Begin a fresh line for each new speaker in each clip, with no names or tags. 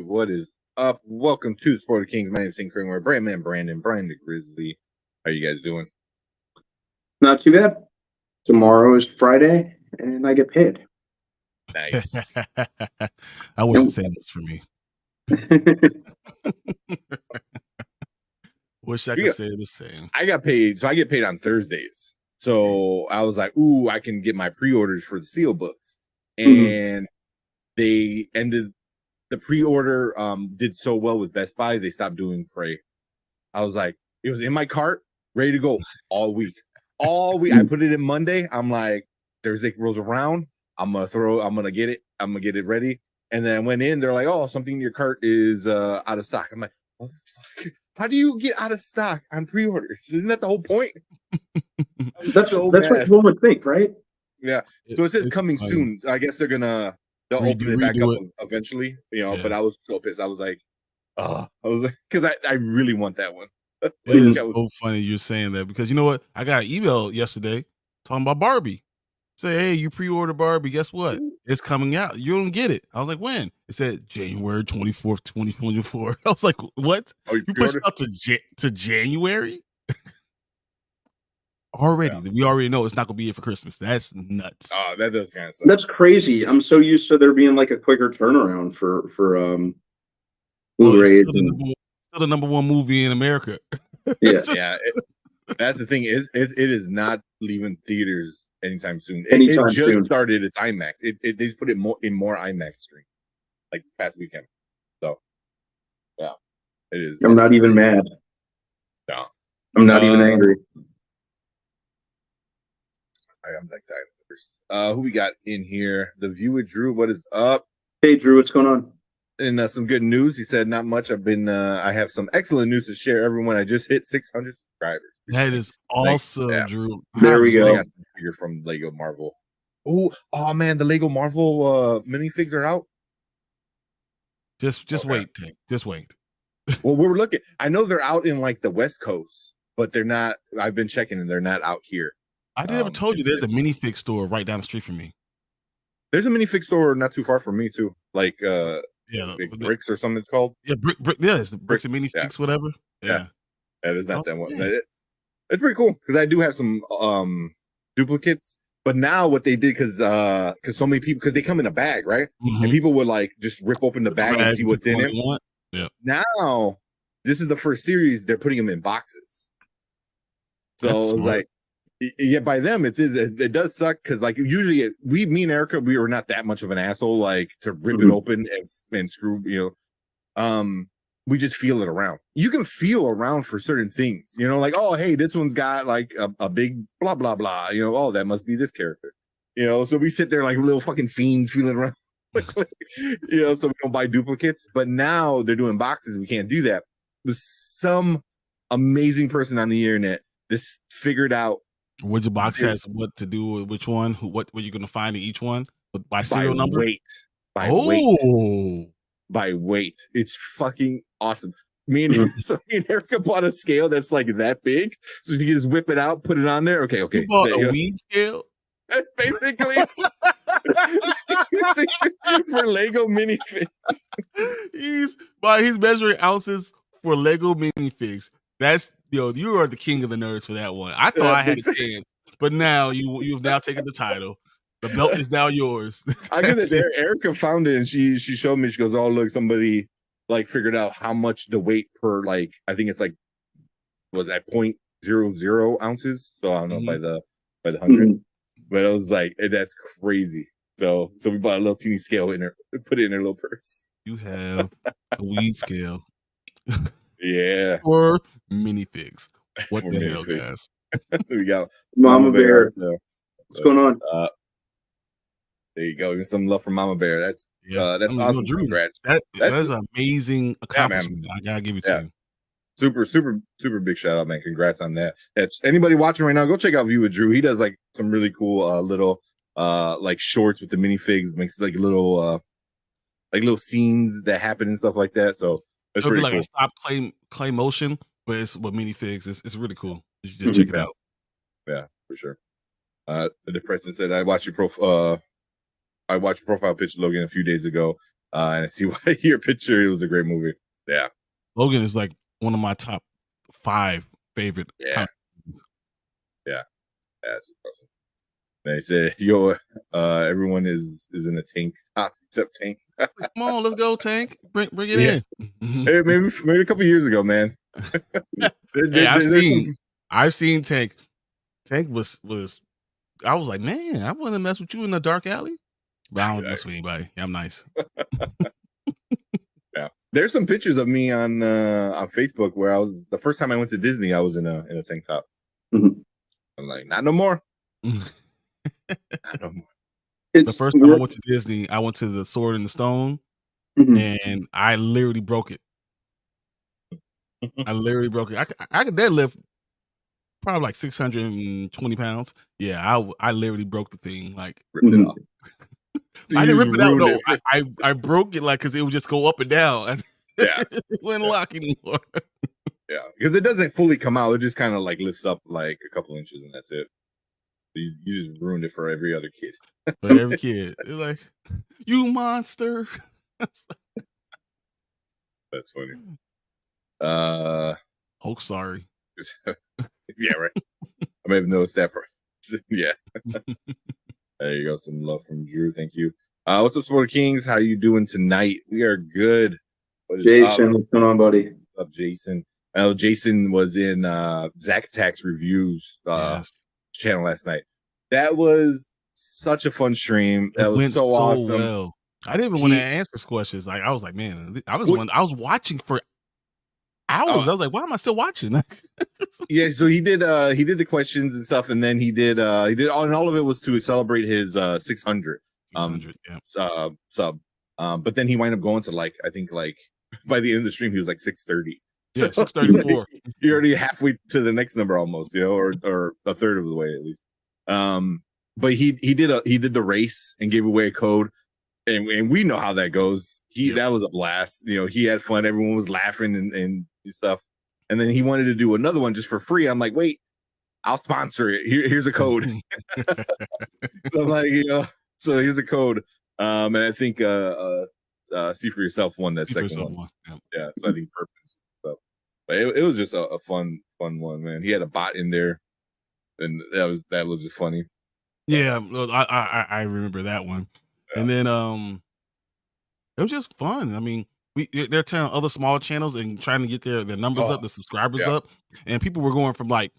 what is up? Welcome to Sport Kings. My name is King We're Brandman Brandon, Brian the Grizzly. How you guys doing?
Not too bad. Tomorrow is Friday, and I get paid.
Nice.
I wish the same was for me. Wish I could say the same.
I got paid, so I get paid on Thursdays. So I was like, ooh, I can get my pre-orders for the seal books. And they ended the pre-order did so well with Best Buy, they stopped doing Prey. I was like, it was in my cart, ready to go all week. All week. I put it in Monday. I'm like, Thursday rolls around. I'm gonna get it ready. And then I went in, they're like, oh, something in your cart is out of stock. I'm like, motherfucker, how do you get out of stock on pre-orders? Isn't that the whole point?
That's what one would think, right?
Yeah. So it says coming soon. I guess they'll open it back up eventually, but I was so pissed. I was like, because I really want that one.
It is so funny you're saying that, because you know what? I got an email yesterday talking about Barbie. Say, hey, you pre-ordered Barbie. Guess what? It's coming out. You don't get it. I was like, when? It said January 24th, 2024. I was like, what? You pushed out to January? Already. Yeah. We already know it's not going to be here for Christmas. That's nuts.
Oh, that does kind of suck.
That's crazy. I'm so used to there being like a quicker turnaround for Blu-rays.
Still the number one movie in America.
Yeah.
Yeah. That's the thing. It is not leaving theaters anytime soon. It just started its IMAX. They just put it in more IMAX screen like this past weekend. So yeah, it is.
I'm not even mad.
No,
I'm not even angry.
I'm like dinosaurs. Who we got in here? The View with Drew. What is up?
Hey Drew, what's going on?
And some good news. He said, not much. I have some excellent news to share. Everyone, I just hit 600 subscribers.
That is awesome, Drew.
There we go.
I got some figure from Lego Marvel. Oh man, the Lego Marvel minifigs are out.
Just wait, Tank. Just wait.
Well, we're looking. I know they're out in like the West Coast, but they're not. I've been checking, and they're not out here.
I never told you there's a minifig store right down the street from me.
There's a minifig store not too far from me too. Like Bricks or something it's called.
Yeah, brick. Yeah, it's the Bricks and Minifigs, whatever. Yeah,
that is not that one. It's pretty cool because I do have some duplicates. But now what they did, because so many people, because they come in a bag, right? And people would like just rip open the bag and see what's in it.
Yeah.
Now this is the first series they're putting them in boxes. So it's like, yeah, by them it does suck because like usually me and Erica, we were not that much of an asshole like to rip it open and screw, we just feel it around. You can feel around for certain things, like, oh, hey, this one's got like a big blah, blah, blah, oh, that must be this character, so we sit there like little fucking fiends feeling around, so we don't buy duplicates. But now they're doing boxes. We can't do that. There's some amazing person on the internet this figured out
which box has what to do with which one, what you're going to find in each one by serial number?
Weight. By weight. It's fucking awesome. Me and Erica bought a scale that's like that big, so you can just whip it out, put it on there. Okay.
You bought a weed scale?
Basically. For Lego minifigs.
He's measuring ounces for Lego minifigs. That's you are the king of the nerds for that one. I thought I had a chance, but now you've now taken the title. The belt is now yours.
I guess Erica found it and she showed me. She goes, "Oh, look, somebody like figured out how much the weight per I think it's like was that 0.00 ounces. So I don't know by the 100, but it was like that's crazy. So we bought a little teeny scale in her, put it in her little purse.
You have a weed scale,
yeah,
or minifigs. What the hell, guys?
We got
Mama Bear. What's going on?
There you go. Even some love from Mama Bear. That's awesome.
Drew,
congrats.
That is an amazing accomplishment. I gotta give it to you.
Super, super, super big shout out, man. Congrats on that. That's anybody watching right now, go check out View with Drew. He does like some really cool little like shorts with the minifigs, makes like little scenes that happen and stuff like that. So it's
it'll be
like
cool. A stop clay motion, but it's with minifigs. It's really cool. You should just check it out.
Yeah, for sure. The depressant said, I watched your profile picture, Logan, a few days ago. And I see why your picture. It was a great movie. Yeah.
Logan is like one of my top 5 favorite.
Yeah. Yeah. That's awesome. They say, yo, everyone is in a tank top except Tank.
Come on, let's go, Tank. Bring it in.
Hey, maybe a couple years ago, man.
Hey, I've seen Tank. Tank was I was like, man, I want to mess with you in the dark alley. But I don't mess with anybody. Yeah, I'm nice.
Yeah. There's some pictures of me on Facebook where I was the first time I went to Disney, I was in a tank top.
Mhm.
I'm like, not no more. Not no more.
The first time I went to Disney, I went to the Sword and the Stone, and I literally broke it. I literally broke it. I could deadlift probably like 620 pounds. Yeah, I literally broke the thing. Like,
Ripped it off.
I didn't rip it out. No, I broke it like because it would just go up and down.
Yeah,
it wouldn't lock anymore.
Yeah, because it doesn't fully come out. It just kind of like lifts up like a couple inches, and that's it. So you just ruined it for every other kid.
For every kid, it's like, you monster.
That's funny.
Oh, sorry.
Yeah, right. I may have noticed that part. Yeah. There you go. Some love from Drew. Thank you. What's up, Sport Kings? How you doing tonight? We are good.
Jason, what's going on, buddy?
What's up, Jason? I know Jason was in Zach Attack's reviews channel last night. That was such a fun stream. That was so awesome.
Well. I didn't even want to answer questions. Like, I was like, man, I was watching for hours. I was like, why am I still watching?
Yeah, so he did the questions and stuff, and then he did and all of it was to celebrate his 600 sub. But then he wound up going to like, I think like by the end of the stream he was like 630.
Yeah, 634.
You're already halfway to the next number almost, or a third of the way at least. But he did the race and gave away a code. And we know how that goes. That was a blast. He had fun. Everyone was laughing and stuff. And then he wanted to do another one just for free. I'm like, wait, I'll sponsor it. Here's a code. So I'm like, so here's a code. And I think See For Yourself won that second one. Yeah. So I think Purpose. So, but it was just a fun one, man. He had a bot in there, and that was just funny.
Yeah, I remember that one. Yeah. And then it was just fun. I mean, they're telling other smaller channels and trying to get their numbers up, the subscribers up, and people were going from like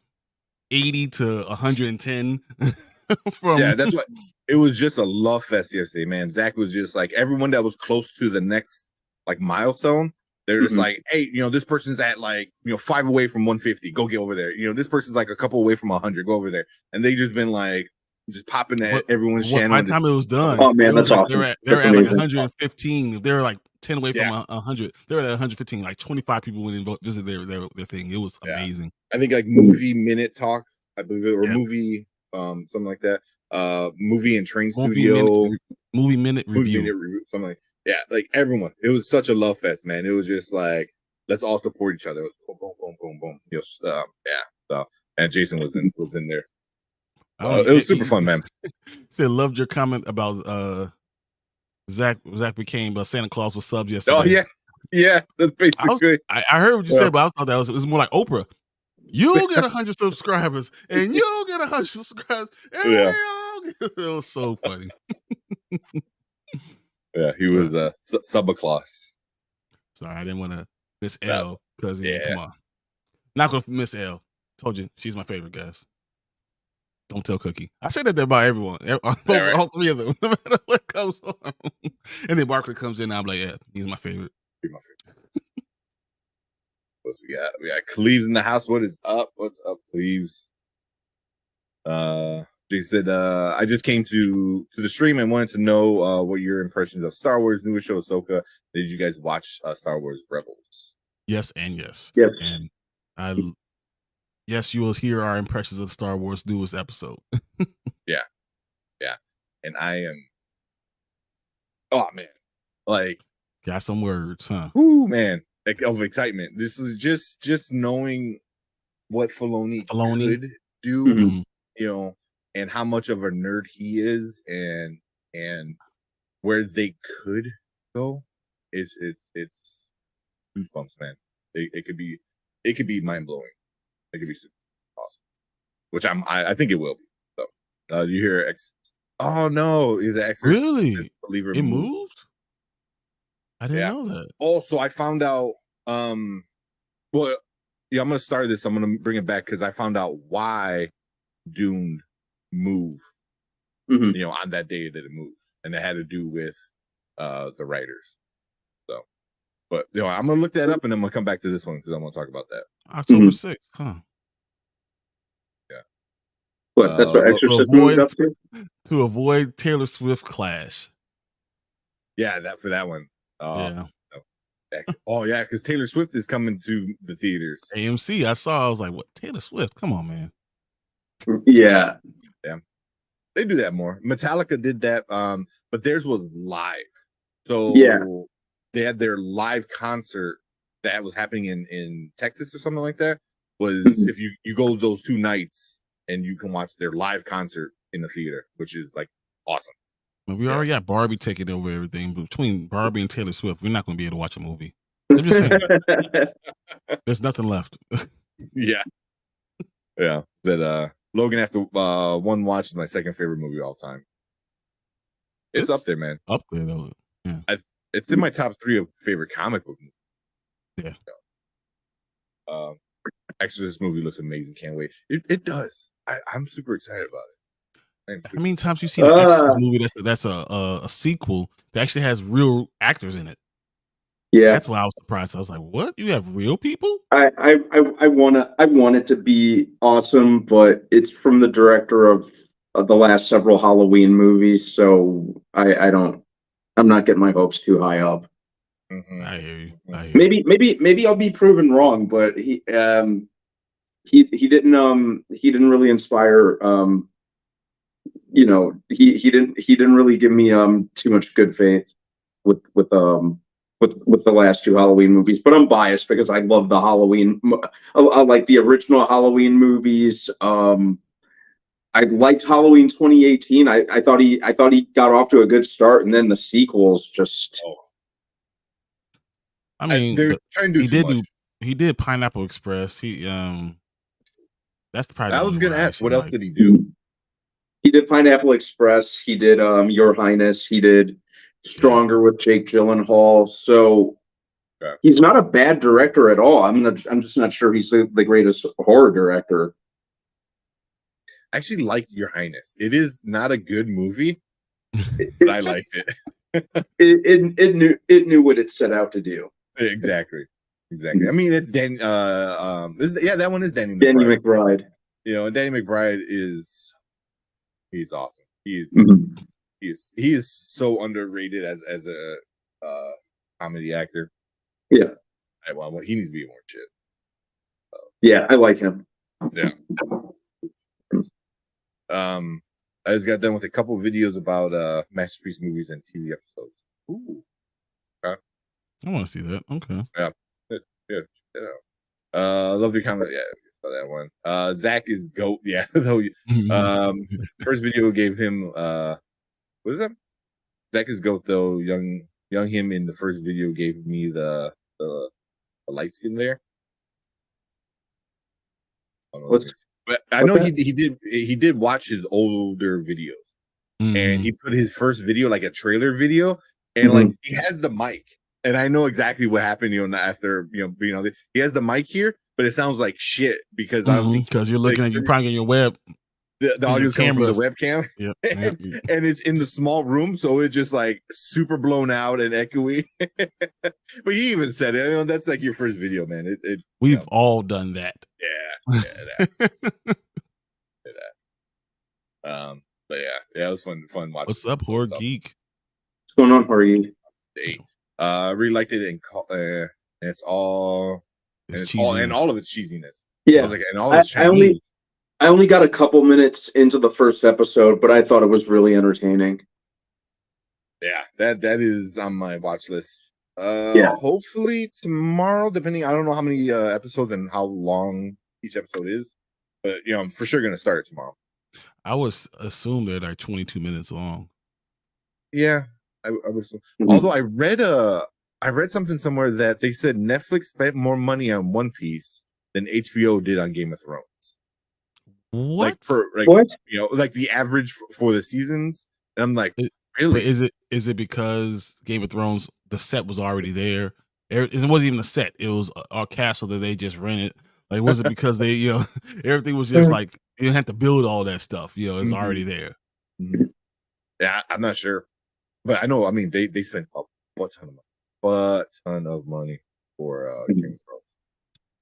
80 to 110.
That's what it was. Just a love fest yesterday, man. Zach was just like everyone that was close to the next like milestone. They're just like, hey, this person's at like 5 away from 150. Go get over there. This person's like a couple away from 100. Go over there. And they just been like just popping at everyone's channel.
By the time it was done,
oh man, that's awesome.
They're at like 115. If they're like 10 away from 100, they're at 115. Like 25 people went and visit their thing. It was amazing.
I think like movie minute talk, I believe, or movie something like that. Movie and train studio,
movie minute review,
something like. Yeah, like everyone. It was such a love fest, man. It was just like, let's all support each other. It was boom, boom, boom, boom, boom. So, and Jason was in there. It was super fun, man.
Said loved your comment about Zach became Santa Claus with subs yesterday.
Oh yeah, that's basically.
I heard what you said, but I thought it was more like Oprah. You'll get 100 subscribers, and you'll get 100 subscribers. It was so funny.
Yeah, he was Sub-a-Claus.
Sorry, I didn't want to miss L because come on, not gonna miss L. Told you she's my favorite, guys. Don't tell Cookie. I say that about everyone, all 3 of them, no matter what comes on. And then Barkley comes in, and I'm like, yeah, he's my favorite.
He's my favorite. What we got? We got Cleves in the house. What is up? What's up, Cleves? They said, I just came to the stream and wanted to know what your impressions of Star Wars newest show, Ahsoka. Did you guys watch Star Wars Rebels?
Yes and yes.
Yes.
And yes, you will hear our impressions of Star Wars newest episode.
Yeah. And I am, oh man, like
got some words, huh?
Ooh, man, like, of excitement. This is just knowing what Filoni could do, and how much of a nerd he is, and where they could though, it's goosebumps, man. It could be mind blowing. It could be super awesome, which I think it will be. So, you hear oh no, the Exorcist
Really?
believer
It
moved.
moved? I didn't
Yeah.
know that.
Also, I found out. Well, yeah, I'm gonna start this. I'm gonna bring it back because I found out why Dune moved.
Mhm.
On that day that it moved, and it had to do with the writers. So, but I'm gonna look that up, and I'm gonna come back to this one because I'm gonna talk about that.
October
Mhm.
6th, huh?
Yeah.
What? That's what
To
Exorcist moved
avoid
up to.
to avoid Taylor Swift clash.
Yeah, that for that one.
Yeah.
Oh yeah, because Taylor Swift is coming to the theaters.
AMC, I saw. I was like, "What? Taylor Swift? Come on, man."
Yeah.
They do that more. Metallica did that, but theirs was live. So
Yeah.
they had their live concert that was happening in Texas or something like that. Was
Mhm.
if you go those 2 nights and you can watch their live concert in the theater, which is like awesome.
But we
Yeah.
already got Barbie taking over everything. But between Barbie and Taylor Swift, we're not going to be able to watch a movie. I'm just saying, there's nothing left.
Yeah. Yeah. That Logan after one watch is my second favorite movie of all time. It's up there, man.
Up there though. Yeah.
It's in my top 3 of favorite comic book movies.
Yeah.
Exorcist movie looks amazing. Can't wait. It does. I'm super excited about it.
How many times you seen an Exorcist movie that's a sequel that actually has real actors in it?
Yeah.
That's why I was surprised. I was like, "What? You have real people?"
I want it to be awesome, but it's from the director of the last several Halloween movies, so I'm not getting my hopes too high up.
Mm-hmm.
I hear you. I hear you.
Maybe I'll be proven wrong, but he didn't really inspire he didn't really give me too much good faith with the last 2 Halloween movies, but I'm biased because I love the Halloween. I like the original Halloween movies. I liked Halloween 2018. I thought he got off to a good start, and then the sequels just.
I mean,
they're trying to do too much.
He did Pineapple Express. That's probably.
I was gonna ask, what else did he
Mm-hmm.
do?
He did Pineapple Express. He did Your Highness. He did Stronger with Jake Gyllenhaal. So he's not a bad director at all. I'm just not sure he's the greatest horror director.
I actually liked Your Highness. It is not a good movie, but I liked it.
It knew what it set out to do.
Exactly. I mean, it's Danny. That one is Danny McBride.
Danny McBride.
And Danny McBride he's awesome. He is so underrated as a comedy actor.
Yeah.
Well, he needs to be more shit.
Yeah, I like him.
Yeah. I just got done with a couple videos about masterpiece movies and TV episodes. Ooh. Okay.
I want to see that. Okay.
Yeah. Love your comment. Yeah, saw that one. Zach is GOAT. Yeah. First video gave him what is that? Zach is GOAT though. Young him in the first video gave me the light skin there. But I know he did watch his older videos, and he put his first video like a trailer video, and like he has the mic, and I know exactly what happened. After he has the mic here, but it sounds like shit because I don't think
because you're looking at you probably on your web.
The audio's coming from the webcam, and it's in the small room, so it's just like super blown out and echoey. But he even said it. That's like your first video, man.
We've all done that.
But it was fun watching.
What's up, Horror Geek?
What's going on, Horror Geek?
I really liked it, and it's all of its cheesiness.
Yeah,
and all its Chinese.
I only got a couple minutes into the first episode, but I thought it was really entertaining.
Yeah, that is on my watch list. Hopefully tomorrow, depending. I don't know how many episodes and how long each episode is, but I'm for sure gonna start it tomorrow.
I would assume they're like 22 minutes long.
Yeah, Although I read something somewhere that they said Netflix spent more money on One Piece than HBO did on Game of Thrones.
What?
What?
Like the average for the seasons. And I'm like,
But
really?
is it because Game of Thrones the set was already there? It wasn't even a set. It was a castle that they just rented. Like, was it because they, everything was just like you didn't have to build all that stuff. It's already there.
Mhm. Yeah, I'm not sure, but I know. I mean, they spent a ton of money for Game of Thrones.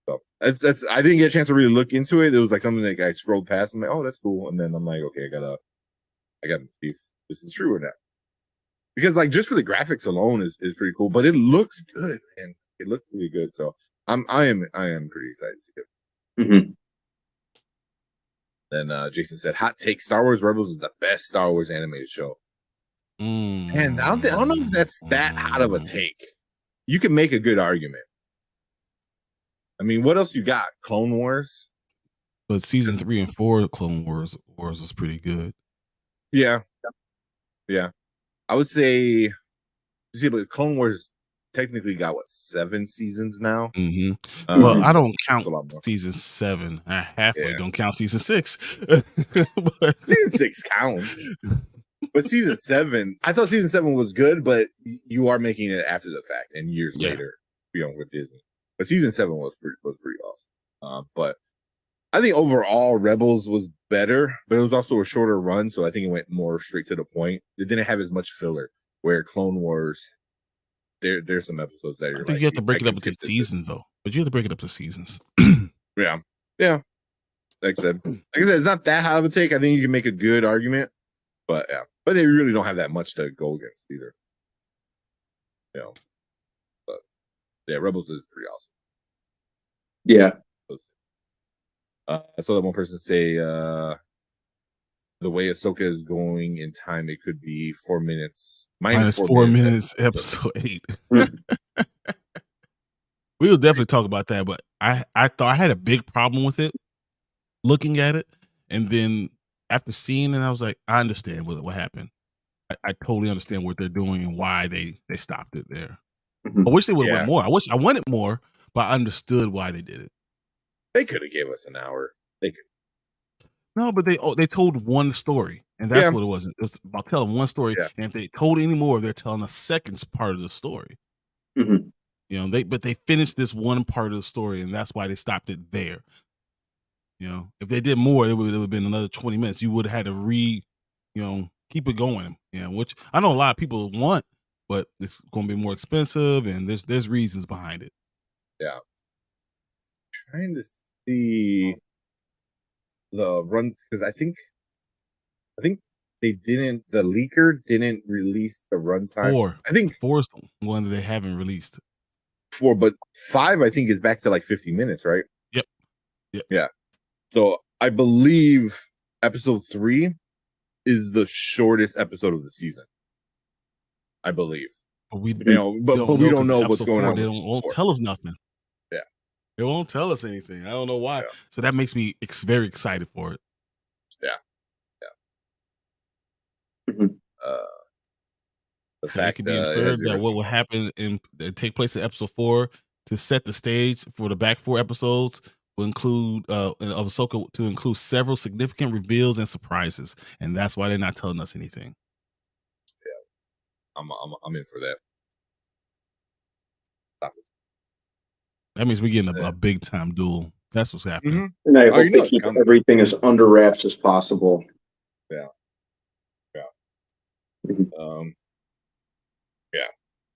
So that's I didn't get a chance to really look into it. It was like something that I scrolled past. I'm like, oh, that's cool, and then I'm like, okay, I gotta see if this is true or not. Because like just for the graphics alone is pretty cool, but it looks good, man. It looks really good. So I am pretty excited to see it.
Mm-hmm.
Then Jason said, "Hot take: Star Wars Rebels is the best Star Wars animated show." And I don't know if that's that hot of a take. You can make a good argument. I mean, what else you got? Clone Wars.
But season 3 and 4 of Clone Wars was pretty good.
Yeah. I would say. But Clone Wars technically got 7 seasons now.
Mm-hmm. Well, I don't count season 7. I halfway don't count season 6.
But season 6 counts. But season 7, I thought season 7 was good, but you are making it after the fact and years later, with Disney. But season 7 was pretty awesome. But I think overall Rebels was better, but it was also a shorter run, so I think it went more straight to the point. It didn't have as much filler. Where Clone Wars, there's some episodes that
I think you have to break it up into seasons, though. But you have to break it up to seasons.
Yeah. Like I said, it's not that high of a take. I think you can make a good argument, but they really don't have that much to go against either. But yeah, Rebels is pretty awesome.
Yeah.
I saw that one person say the way Ahsoka is going in time, it could be 4 minutes.
Minus 4 minutes, episode 8. We will definitely talk about that, but I thought I had a big problem with it, looking at it, and then after seeing it, I was like, I understand what happened. I totally understand what they're doing and why they stopped it there. I wish they would have went more. I wanted more, but I understood why they did it.
They could have gave us an hour. They could.
No, but they told one story, and that's what it was. It was about telling one story, and if they told any more, they're telling a second part of the story. But they finished this one part of the story, and that's why they stopped it there. If they did more, it would have been another 20 minutes. You would have had to keep it going. Which I know a lot of people want, but it's going to be more expensive, and there's reasons behind it.
Yeah, trying to see the run because I think the leaker didn't release the runtime.
4.
I think
4 is the one that they haven't released.
4, but 5 I think is back to like 50 minutes, right?
Yep.
Yeah. So I believe episode 3 is the shortest episode of the season. I believe.
But we
we don't know what's going on.
They won't tell us nothing.
Yeah.
They won't tell us anything. I don't know why. Yeah. So that makes me very excited for it.
Yeah. The fact
it could be inferred that what will happen and take place in episode 4 to set the stage for the back 4 episodes will include of Ahsoka to include several significant reveals and surprises, and that's why they're not telling us anything.
Yeah, I'm in for that.
That means we're getting a big time duel. That's what's happening.
And I hope they keep everything as under wraps as possible.
Yeah.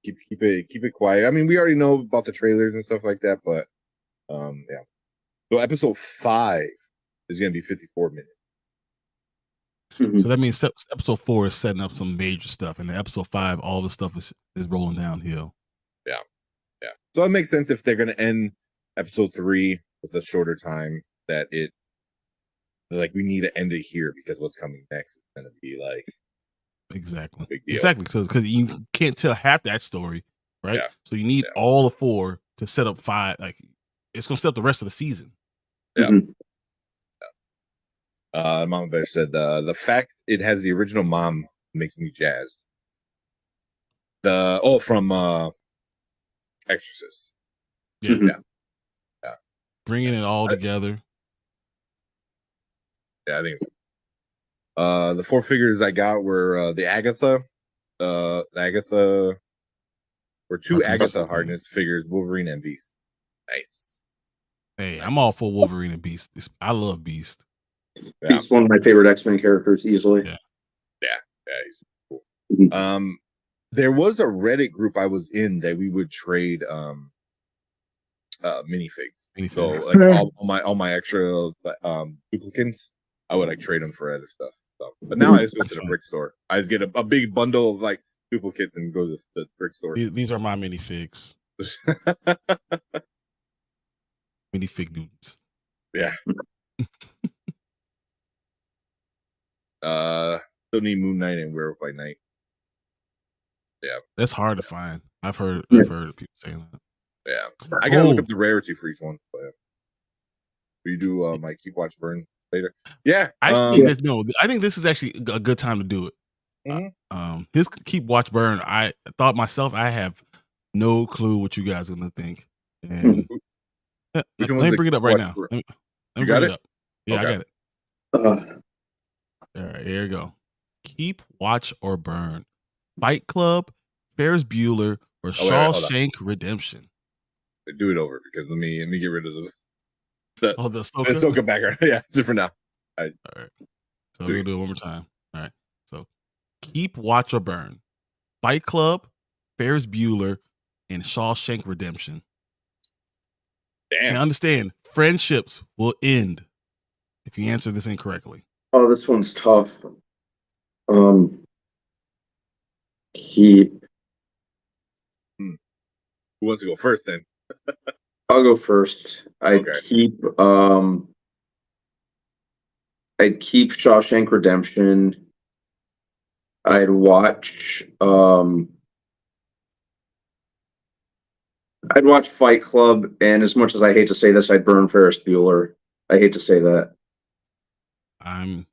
Keep it quiet. I mean, we already know about the trailers and stuff like that, but yeah. So episode 5 is going to be 54 minutes.
So that means episode 4 is setting up some major stuff, and then episode 5, all the stuff is rolling downhill.
Yeah. So it makes sense if they're going to end episode 3 with a shorter time that we need to end it here because what's coming next is going to be like
exactly because you can't tell half that story, right?
Yeah.
So you need all 4 to set up 5. Like it's going to set up the rest of the season.
Yeah. Mama Bear said the fact it has the original mom makes me jazzed. From Exorcist.
Yeah.
Mhm.
Yeah.
Bringing it all together.
Yeah, I think it's the 4 figures I got were the Agatha. Were 2
Harkness.
Agatha Harkness figures, Wolverine and Beast. Nice.
Hey, I'm all for Wolverine and Beast. I love Beast.
Yeah.
He's one of my favorite X-Men characters, easily.
Yeah.
Yeah, he's cool.
Mhm.
There was a Reddit group I was in that we would trade minifigs. So
Minifigs.
like all my extra duplicates, I would like trade them for other stuff. So, but now I just go
That's
to the
fine.
brick store. I just get a big bundle of like duplicates and go to the brick store.
These are my minifigs. Minifig dudes.
Yeah. Still need Moon Knight and Werewolf by Night. Yeah,
That's hard to find. I've heard
Yeah.
people saying that.
yeah. I gotta look up the rarity for each one. But we do my keep watch burn later. Yeah,
Actually, I think this is actually a good time to do it.
Mhm.
His keep watch burn. I thought myself, I have no clue what you guys are gonna think. And
Which
let
one's
me
the
bring it up right
watch
now.
burn?
Let me
You
bring
got
it
it?
up. Yeah,
Okay.
I got it. All right, here you go. Keep, watch, or burn. Fight Club, Ferris Bueller, or
Oh, wait, hold on.
Shawshank Redemption.
Do it over because let me get rid of the
The Ahsoka?
Ahsoka background. Yeah, it's different now.
All right. So we'll do it one more time. All right. So keep, watch, or burn. Fight Club, Ferris Bueller, and Shawshank Redemption.
Damn.
And understand, friendships will end if you answer this incorrectly.
Oh, this one's tough. Keep.
Who wants to go first then?
I'll go first. I'd
Okay.
keep Shawshank Redemption. I'd watch Fight Club, and as much as I hate to say this, I'd burn Ferris Bueller. I hate to say that.
I'm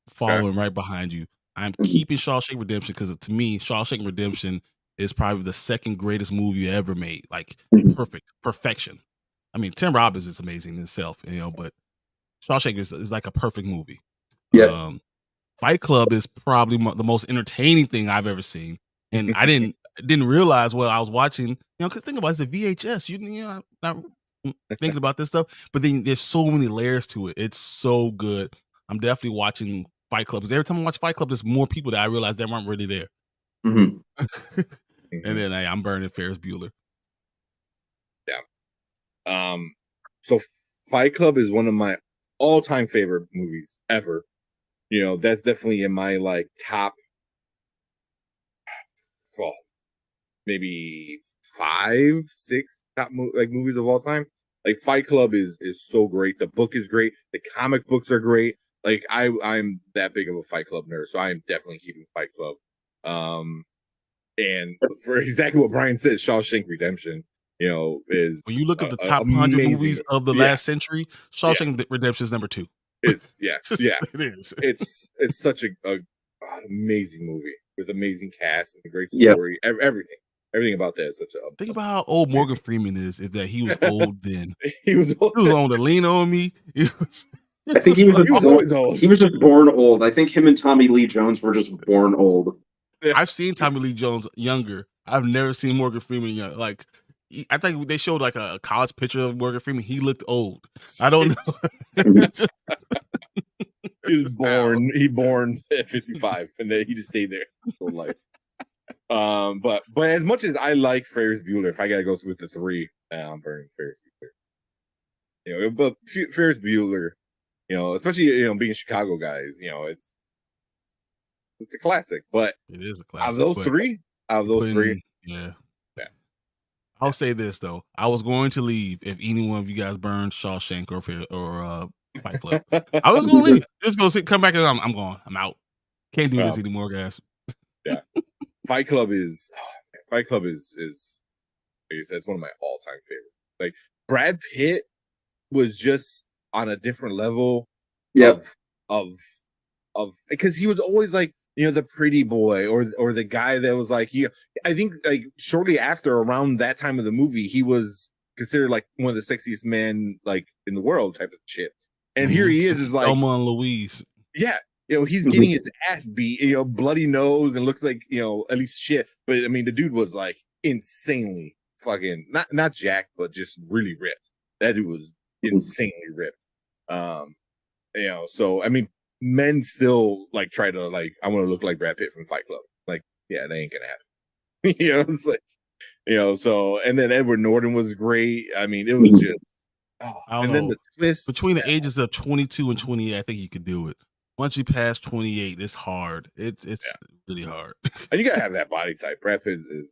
following right behind you. I'm
Mhm.
keeping Shawshank Redemption because to me, Shawshank Redemption is probably the second greatest movie ever made. Like
Mhm.
perfection. I mean, Tim Robbins is amazing in itself, but Shawshank is like a perfect movie.
Yeah.
Fight Club is probably the most entertaining thing I've ever seen, and I didn't realize while I was watching, because think about it, it's a VHS. You know, not thinking about this stuff, but then there's so many layers to it. It's so good. I'm definitely watching Fight Club because every time I watch Fight Club, there's more people that I realize that weren't really there.
Mhm.
And then I'm burning Ferris Bueller.
Yeah. So Fight Club is one of my all-time favorite movies ever. That's definitely in my like top, well, maybe 5, 6 top movies of all time. Like Fight Club is so great. The book is great. The comic books are great. Like I'm that big of a Fight Club nerd, so I am definitely keeping Fight Club. And for exactly what Brian said, Shawshank Redemption, is
When you look at the top 100 movies of the last century, Shawshank Redemption is number 2.
It's
It is.
It's such an amazing movie with amazing cast and a great
Yep.
story. Everything about that is such a
Think about how old Morgan Freeman is. If that he was old then,
he was
on the Lean on Me.
I think he was
always old.
He was just born old. I think him and Tommy Lee Jones were just born old.
I've seen Tommy Lee Jones younger. I've never seen Morgan Freeman young. Like I think they showed like a college picture of Morgan Freeman. He looked old. I don't know.
He was born. He born at 55, and then he just stayed there his whole life. But as much as I like Ferris Bueller, if I gotta go with the 3, I'm burning Ferris Bueller. But Ferris Bueller, especially being Chicago guys, it's a classic. But
it is a
out
classic.
of those three,
yeah. I'll say this though: I was going to leave if any one of you guys burned Shawshank or Fight Club. I was going to leave. Just go come back and I'm gone. I'm out. Can't do this anymore, guys.
Yeah, Fight Club is like I said, it's one of my all-time favorites. Like Brad Pitt was just on a different level.
Yep.
Of because he was always like the pretty boy or the guy that was like, I think like shortly after around that time of the movie, he was considered like one of the sexiest men like in the world type of shit. And here he is like
Thelma and Louise.
Yeah, he's getting his ass beat, bloody nose and looks like, at least shit. But I mean, the dude was like insanely fucking not jacked, but just really ripped. That dude was insanely ripped. So I mean, men still like try to like, I want to look like Brad Pitt from Fight Club. Like, yeah, that ain't gonna happen. It's like, so and then Edward Norton was great. I mean, it was just then the twist
between the ages of 22 and 28, I think you could do it. Once you pass 28, it's hard. It's really hard.
And you gotta have that body type. Brad Pitt has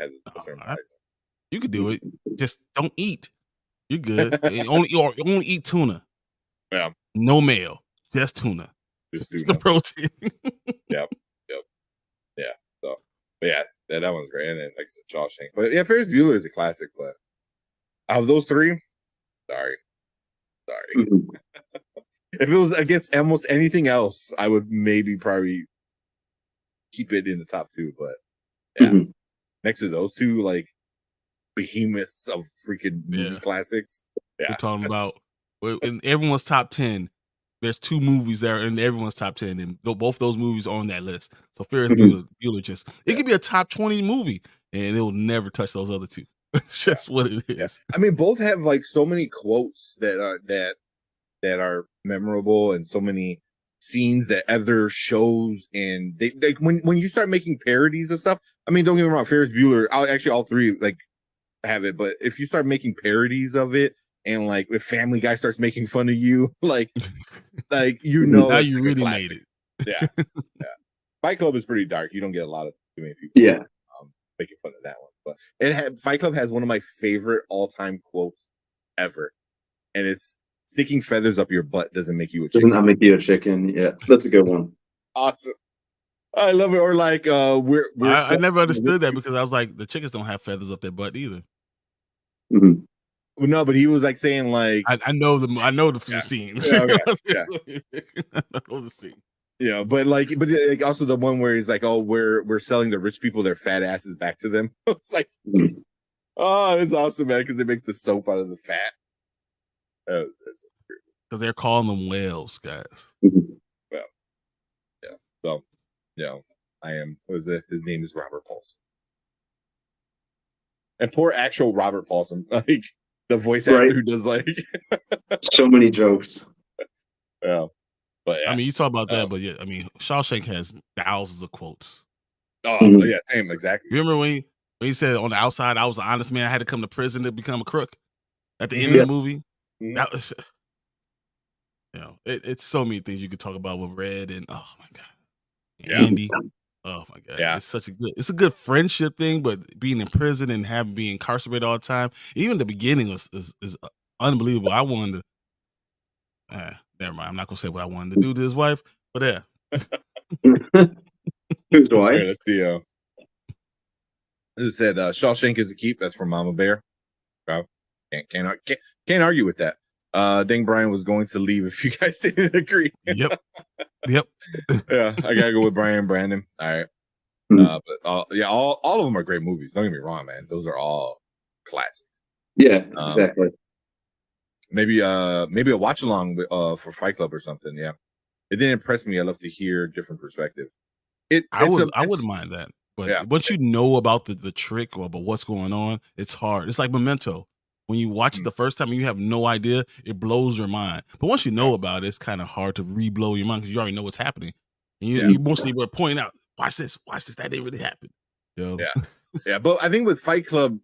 a certain body type.
You could do it. Just don't eat. You're good. only eat tuna.
Yeah.
No mayo. Just tuna. It's the protein.
Yep. Yeah. So, but yeah, that one's great. And then like Shawshank. But yeah, Ferris Bueller is a classic. But out of those three, sorry. If it was against almost anything else, I would probably keep it in the top two. But yeah, next to those two, like behemoths of freaking movie classics. Yeah,
we're talking about in everyone's top 10. There's two movies that are in everyone's top 10, and both those movies are on that list. So Ferris Bueller it could be a top 20 movie, and it will never touch those other two. It's just what it is.
I mean, both have like so many quotes that are memorable, and so many scenes that other shows, and they like when you start making parodies of stuff. I mean, don't get me wrong, Ferris Bueller. Actually, all three like have it, but if you start making parodies of it. And like if Family Guy starts making fun of you, like
now you
like
really made it.
Yeah. Fight Club is pretty dark. You don't get a lot of too many people. Making fun of that one, but Fight Club has one of my favorite all-time quotes ever, and it's "Sticking feathers up your butt doesn't make you a chicken."
Doesn't make you a chicken. Yeah, that's a good one.
Awesome. I love it. Or like
I never understood that because I was like, the chickens don't have feathers up their butt either.
No, but he was like saying like
I know the scenes.
Yeah,
I know the scene.
Yeah, but like also the one where he's like, "Oh, we're selling the rich people their fat asses back to them." It's like, oh, it's awesome, man, because they make the soap out of the fat.
Because they're calling them whales, guys.
Well, yeah. So, I am. What is it? His name is Robert Paulson, and poor actual Robert Paulson, like. The voice actor who does like
so many jokes.
Yeah. But yeah.
I mean, you talk about that, but yeah, I mean, Shawshank has thousands of quotes.
Oh, yeah, same, exactly.
Remember when he said on the outside, I was an honest man, I had to come to prison to become a crook at the end of the movie? That was, it's so many things you could talk about with Red and oh my God. Andy. Oh my God. Yeah. It's a good friendship thing, but being in prison and being incarcerated all the time, even the beginning is unbelievable. I wanted to never mind. I'm not gonna say what I wanted to do to his wife, but yeah.
Who's the wife?
Let's see. As I said, Shawshank is a keep. That's from Mama Bear. Can't argue with that. Dang Brian was going to leave if you guys didn't agree.
Yep.
Yeah, I gotta go with Brian and Brandon. All right. But all of them are great movies. Don't get me wrong, man. Those are all classics.
Yeah, exactly.
Maybe a watch along for Fight Club or something. Yeah, it didn't impress me. I love to hear different perspective. I
wouldn't mind that, but once you know about the trick or about what's going on, it's hard. It's like Memento. When you watch it the first time and you have no idea, it blows your mind. But once you know about it, it's kind of hard to re-blow your mind because you already know what's happening. And you mostly were pointing out, watch this, that didn't really happen.
Yeah. But I think with Fight Club,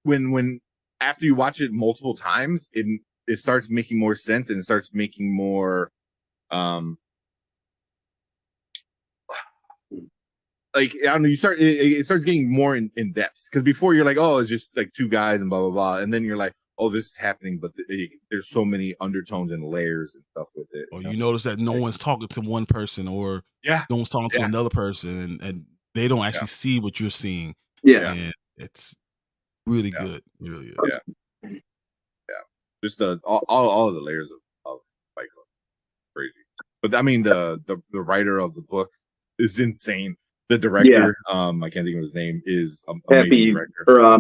when after you watch it multiple times, it starts making more sense and it starts making more like I don't know, it starts getting more in depth, because before you're like, oh, it's just like two guys and blah blah blah, and then you're like, oh, this is happening, but there's so many undertones and layers and stuff with it.
Or you notice that no one's talking to one person, or no one's talking to another person, and they don't actually see what you're seeing. And it's really good. It really is.
Yeah. Just all of the layers of Fight Club, crazy. But I mean, the writer of the book, is insane. The director, I can't think of his name, is
Happy,
amazing director.
or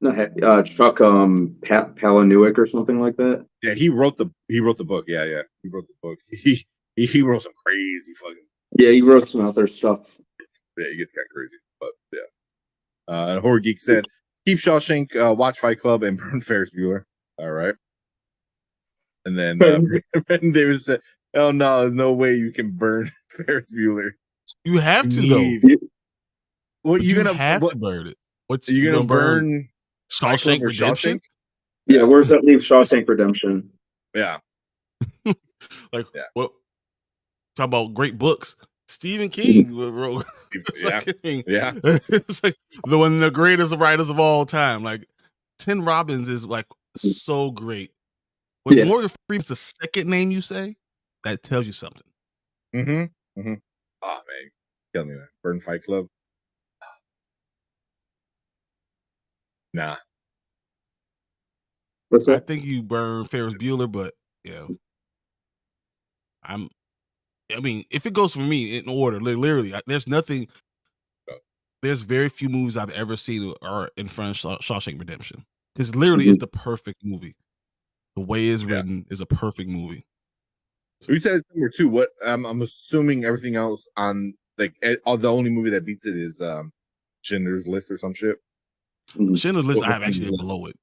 not Chuck Palahniuk or something like that.
Yeah, he wrote the book. Yeah, he wrote the book. He wrote some crazy fucking.
Yeah, he wrote some other stuff.
Yeah, he gets kind of crazy, but yeah. And Horror Geek said, keep Shawshank, watch Fight Club, and burn Ferris Bueller. All right. And then Brandon Davis said, "Oh no, there's no way you can burn Ferris Bueller.
You have to though.
What you gonna
have to burn it? What
you gonna burn?
Shawshank Redemption?
Yeah, where's that leave Shawshank Redemption?
Yeah.
What? Talk about great books. Stephen King wrote.
Yeah.
It's like one of the greatest writers of all time. Like Tim Robbins is like so great. When Morgan Freeman's the second name you say, that tells you something.
Mm-hmm. Oh man, kill me, man. Burn Fight Club. Nah.
What's that?
I think you burn Ferris Bueller, but yeah. I mean, if it goes for me in order, literally, there's very few movies I've ever seen are in front of Shawshank Redemption. This literally is the perfect movie. The way it's written is a perfect movie.
So you said it's number 2. What? I'm assuming everything else on the only movie that beats it is Schindler's List or some shit.
Schindler's List, I have actually below it.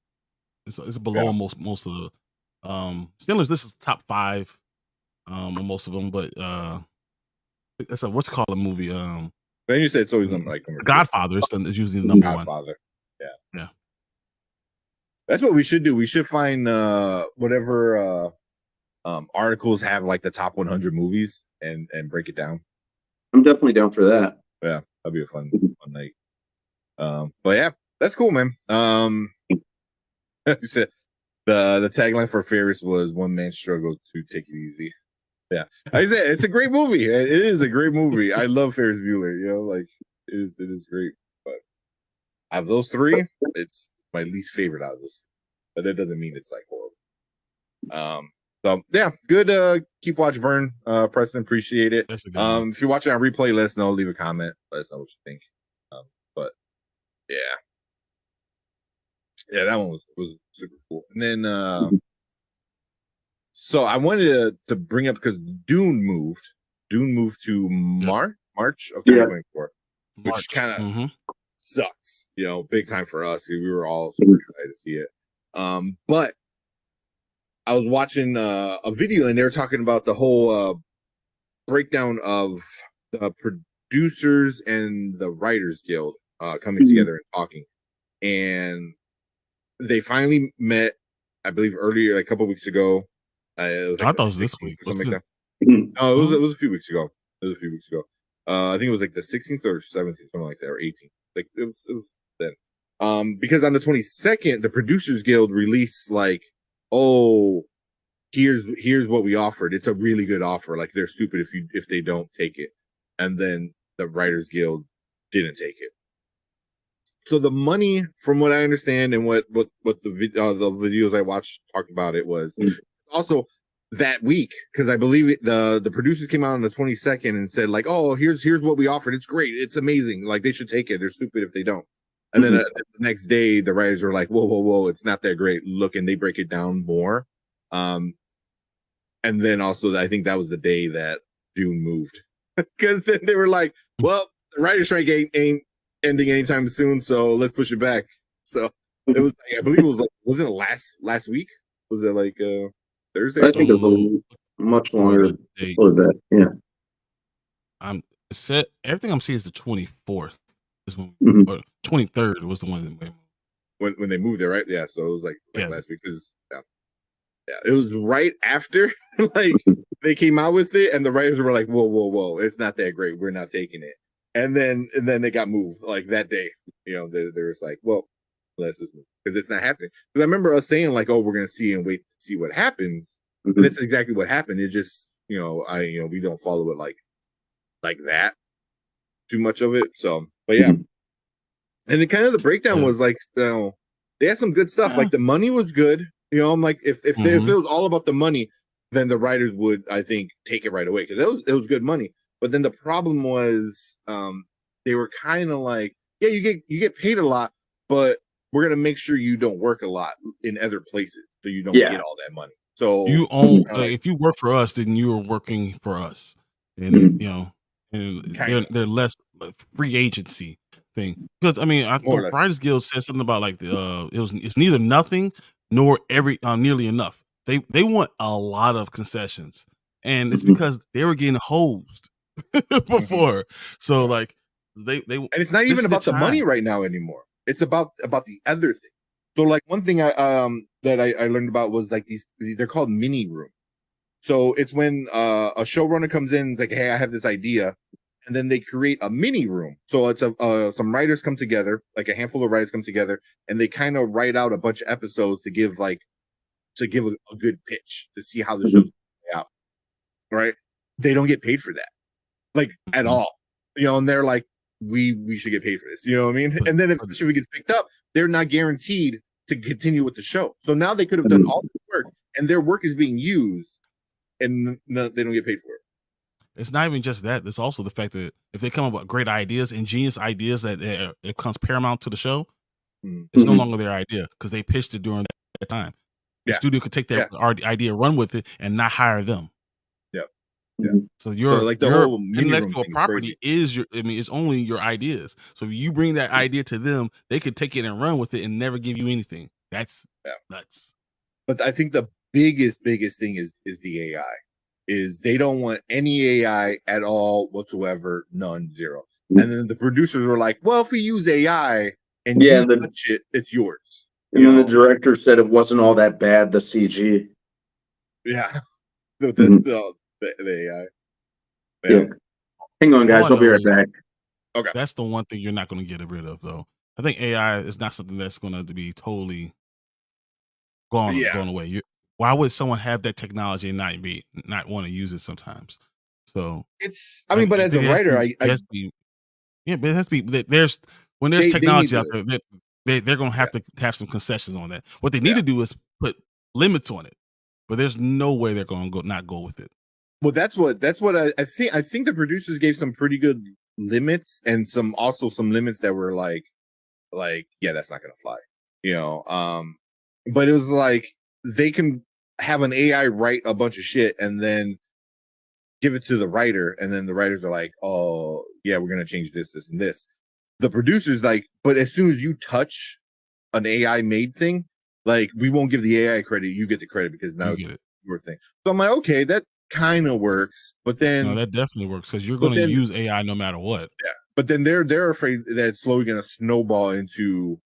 It's below most of the Schindler's List is top 5 on most of them, but that's a what's it called a movie.
Then you said it's always number
Godfather is usually the number
Godfather.
1. Yeah.
That's what we should do. We should find whatever articles have like the top 100 movies and break it down.
I'm definitely down for that.
Yeah, that'd be a fun night. But yeah, that's cool, man. You said the tagline for Ferris was "One man struggle to take it easy." Yeah, like I said, it's a great movie. It is a great movie. I love Ferris Bueller. You know, like it is great. But out of those 3, it's my least favorite out of those. But that doesn't mean it's like horrible. So yeah, good. Keep watch burn. Preston, appreciate it.
That's a good one.
If you're watching on replay, let us know. Leave a comment. Let us know what you think. But yeah, that one was super cool. And then so I wanted to bring up because Dune moved to March of 2024, which kind of sucks, you know, big time for us. We were all super excited to see it. But I was watching a video and they were talking about the whole breakdown of the producers and the Writers Guild coming together and talking. And they finally met, I believe, earlier, like a couple weeks ago. I thought
it was this week.
Something like that. No, it was a few weeks ago. I think it was like the 16th or 17th, something like that, or 18th. Like it was then. Because on the 22nd, the Producers Guild released like, oh, here's what we offered. It's a really good offer. Like they're stupid if they don't take it. And then the Writers Guild didn't take it. So the money, from what I understand, and what the videos I watched talked about it was also that week, because I believe the producers came out on the 22nd and said like, oh, here's what we offered. It's great. It's amazing. Like they should take it. They're stupid if they don't. And then the next day, the writers were like, whoa, it's not that great. Look, and they break it down more. And then also, I think that was the day that Dune moved, because then they were like, well, the writer's strike ain't ending anytime soon, so let's push it back. So it was, I believe it was like, wasn't it last week? Was it like Thursday?
I think it was much longer. What was that? Yeah.
Everything I'm seeing is the 24th. Is when, or 23rd was the one that
when they moved it, right? Yeah. So it was like last week, because it was right after like they came out with it, and the writers were like, whoa, it's not that great. We're not taking it. And then they got moved like that day. You know, they was like, well, let's just move, because it's not happening. Because I remember us saying like, oh, we're gonna see and wait to see what happens. And that's exactly what happened. It just, we don't follow it like that too much of it. So, but yeah. And then kind of the breakdown was like, they had some good stuff. Like the money was good. You know, I'm like, if it was all about the money, then the writers would, I think, take it right away, because it was good money. But then the problem was they were kind of like, yeah, you get paid a lot, but we're gonna make sure you don't work a lot in other places, so you don't get all that money. So
You own
like,
if you work for us, then you are working for us, and
Mhm.
you know, and
Kinda.
they're less free agency thing. Because I mean,
more or
the
less.
Writers Guild said something about like it's neither nothing nor nearly enough. They want a lot of concessions, and it's
Mhm.
because they were getting hosed before. So like they
And it's not
this
even
is the
about the money
time.
right now anymore. It's about the other thing. So like one thing I learned about was like they're called mini rooms. So it's when a showrunner comes in, it's like, hey, I have this idea, and then they create a mini room. So it's some writers come together, like a handful of writers come together, and they kind of write out a bunch of episodes to give a good pitch to see how the show's
Mhm.
going to play out. Right? They don't get paid for that, like at
Mhm.
all. And they're like, we should get paid for this. You know what I mean?
But,
And then
but
especially if it gets picked up, they're not guaranteed to continue with the show. So now they could have done
Mhm.
all the work, and their work is being used, and no, they don't get paid for it.
it's not even just that. It's also the fact that if they come up with great ideas, ingenious ideas that it comes paramount to the show,
Mm.
it's no
Mhm.
longer their idea because they pitched it during that time. The
Yeah,
studio could take their
yeah,
idea, run with it, and not hire them.
yeah, yeah.
Mhm.
So
So like the
your
whole mini room
intellectual
thing is
property
crazy.
is your. I mean, it's only your ideas. So if you bring that idea to them, they could take it and run with it and never give you anything. That's
Yeah.
nuts.
But I think the biggest thing is the AI. Is they don't want any AI at all whatsoever, none, zero. And then the producers were like, well, if we use AI and
Yeah,
you touch it, it's yours.
and then the director said it wasn't all that bad, the CG.
Yeah. the,
Mhm.
the AI.
Yeah. Hang on,
All
guys.
I
I'll be
know
right
is
back.
Okay.
that's the one thing you're not going to get rid of, though. I think AI is not something that's going to be totally
Yeah.
going away. Why would someone have that technology and not want to use it sometimes? So
I mean, but
I
as a
think it has to
writer,
be, it has to be yeah, but it has to be there's when there's
they need
technology out
to,
there that they're going to
yeah,
have to have some concessions on that. What they need
yeah.
to do is put limits on it, but there's no way they're going to not go with it.
Well, that's what I think. I think the producers gave some pretty good limits, and some limits that were like, yeah, that's not gonna fly. But it was like they can have an AI write a bunch of shit and then give it to the writer, and then the writers are like, oh yeah, we're gonna change this, this, and this. The producers like, but as soon as you touch an AI made thing, like we won't give the AI credit, you get the credit because now
You
it's
get it?
your thing. So I'm like, okay, that kind of works, but
No,
then
that definitely works because you're
but
going to
then
use AI no matter what.
yeah, but then they're afraid that it's slowly gonna snowball into,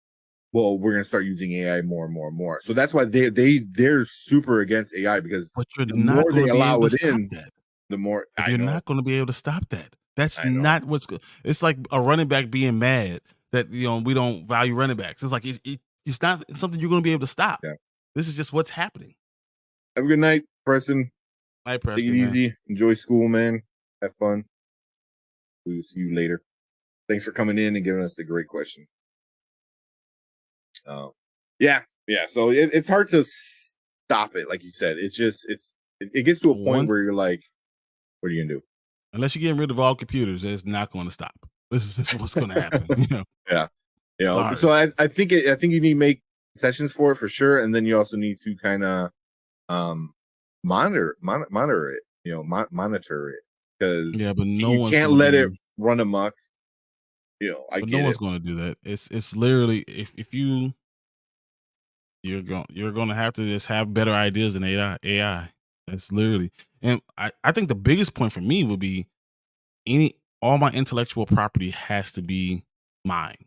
well, we're gonna start using AI more and more and more. So that's why they're super against AI, because
But you're
the
not
more
going
they
to be able
allow
to
it
stop
in,
that.
the more
But
I
you're
know,
not going to be able to stop that. That's
I know.
not what's good. It's like a running back being mad that we don't value running backs. It's like it's not something you're going to be able to stop.
Yeah.
This is just what's happening.
Have a good night, Preston.
I
Take it
Preston, man.
easy. Enjoy school, man. Have fun. We'll see you later. Thanks for coming in and giving us a great question. Yeah, yeah. So it's hard to stop it, like you said. It's just it gets to a point
One,
where you're like, what are you gonna do?
unless you're getting rid of all computers, it's not going to stop. This is what's going to happen.
Yeah, So
Sorry.
I think you need to make sessions for it for sure, and then you also need to kind of um monitor it. Monitor it,
Yeah,
because
but no
you
one's
can't
going to
let it
be.
run amok. I
But no
get
one's
it.
going to do that. It's literally if you're going to have to just have better ideas than AI. That's literally, and I think the biggest point for me would be all my intellectual property has to be mine.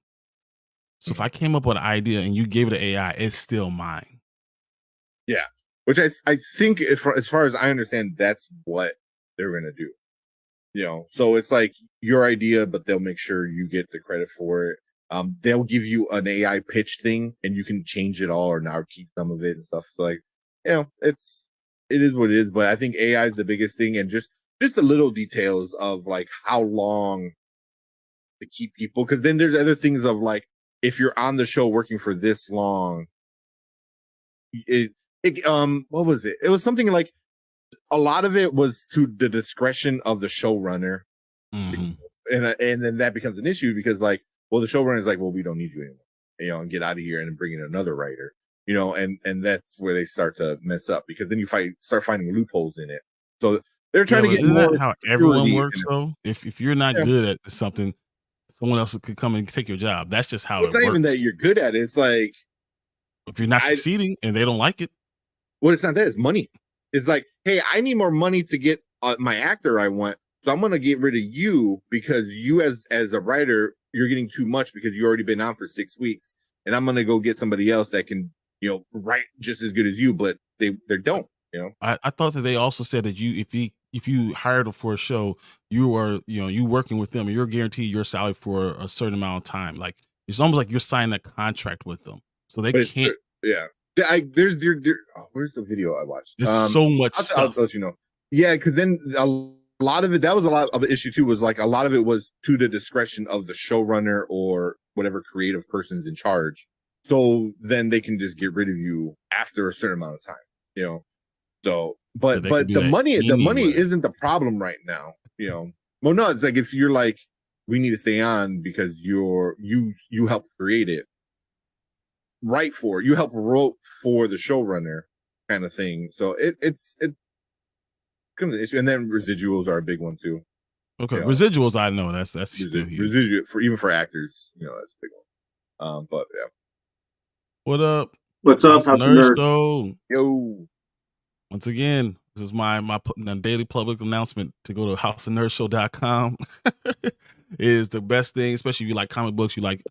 So if
Mhm.
I came up with an idea and you gave it to AI, it's still mine.
Yeah, which I think, as far as I understand, that's what they're gonna do. So it's like your idea, but they'll make sure you get the credit for it. They'll give you an AI pitch thing, and you can change it all or now keep some of it and stuff. So like, it is what it is. But I think AI is the biggest thing, and just the little details of like how long to keep people. Because then there's other things of like, if you're on the show working for this long, what was it? It was something like, a lot of it was to the discretion of the showrunner,
Mhm.
And then that becomes an issue because like, well, the showrunner is like, well, we don't need you anymore, and get out of here and bring in another writer, and that's where they start to mess up because then you start finding loopholes in it. So they're trying
Yeah,
to
but
get
isn't that
more
how everyone
security
works though? If you're not
yeah.
good at something, someone else could come and take your job. That's just how
Well, it's
it
not even that
works.
you're good at it. It's like
If you're not
I
succeeding and they don't like it,
Well, it's not that. It's money. It's like, hey, I need more money to get my actor I want, so I'm gonna get rid of you because you, as a writer, you're getting too much because you already been on for 6 weeks, and I'm gonna go get somebody else that can, write just as good as you, but they don't.
I thought that they also said that if you hired them for a show, you are you working with them, and you're guaranteed your salary for a certain amount of time. Like it's almost like you're signing a contract with them, so they
But it's
can't.
yeah. Where's the video I watched?
There's so much
I'll
stuff.
let you know. Yeah, because then a lot of it, that was a lot of the issue too, was like a lot of it was to the discretion of the showrunner or whatever creative person's in charge. So then they can just get rid of you after a certain amount of time. So,
But they can
but
do
the
that
money
anywhere.
isn't the problem right now. Well, no, it's like if you're like, we need to stay on because you helped create it, you help wrote for the showrunner kind of thing. So it's kind of an issue. And then residuals are a big one too.
Okay,
You know,
residuals. I know that's still huge.
residual for actors, that's a big one. But yeah.
What up?
What's up,
House of
House of
Nerd
Nerds?
Show.
Yo.
Once again, this is my daily public announcement to go to houseofnerdshow.com. It is the best thing, especially if you like comic books, you like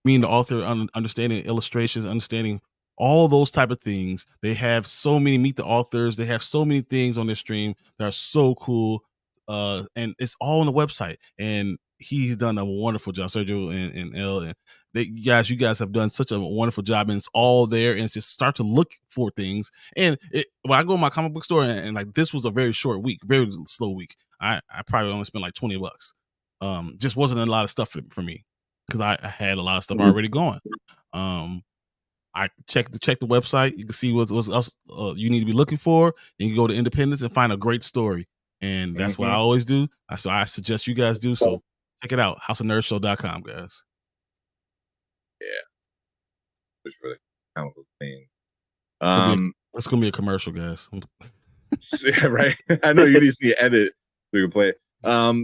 being the author, understanding illustrations, understanding all those type of things. They have so many meet the authors. They have so many things on their stream that are so cool. And it's all on the website. And he's done a wonderful job, Sergio and El. And you guys have done such a wonderful job, and it's all there. And it's just start to look for things. And when I go to my comic book store, and like this was a very short week, very slow week. I probably only spent like $20. Just wasn't a lot of stuff for me because I had a lot of stuff already going. I check the website. You can see what else you need to be looking for. You can go to Independence and find a great story, and that's what I always do. So I suggest you guys do so. Check it out, houseofnerdshow.com, guys.
Yeah, just for the comic book thing.
It's gonna be a commercial, guys.
Yeah, right. I know you need to see an edit so you can play it.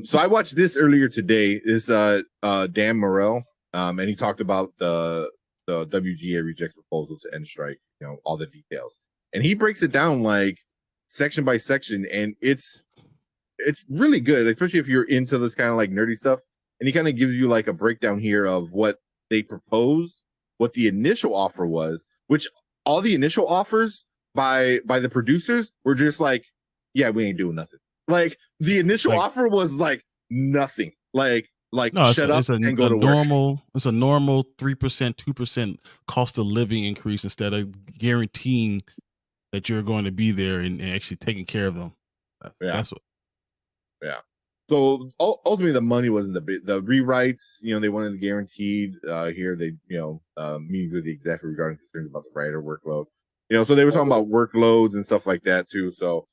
So I watched this earlier today. This Dan Morrell, and he talked about the WGA rejects proposal to end strike, all the details. And he breaks it down like section by section, and it's really good, especially if you're into this kind of like nerdy stuff. And he kind of gives you like a breakdown here of what they proposed, what the initial offer was, which all the initial offers by the producers were just like, yeah, we ain't doing nothing. Like the initial offer was like nothing. Like
no,
shut up and go to
work. It's a normal 3%, 2% cost of living increase instead of guaranteeing that you're going to be there and actually taking care of them.
Yeah.
That's what.
Yeah. So ultimately, the money wasn't the rewrites. They wanted guaranteed. Here they, meetings with the executive regarding concerns about the writer workload. So they were talking about workloads and stuff like that too. So,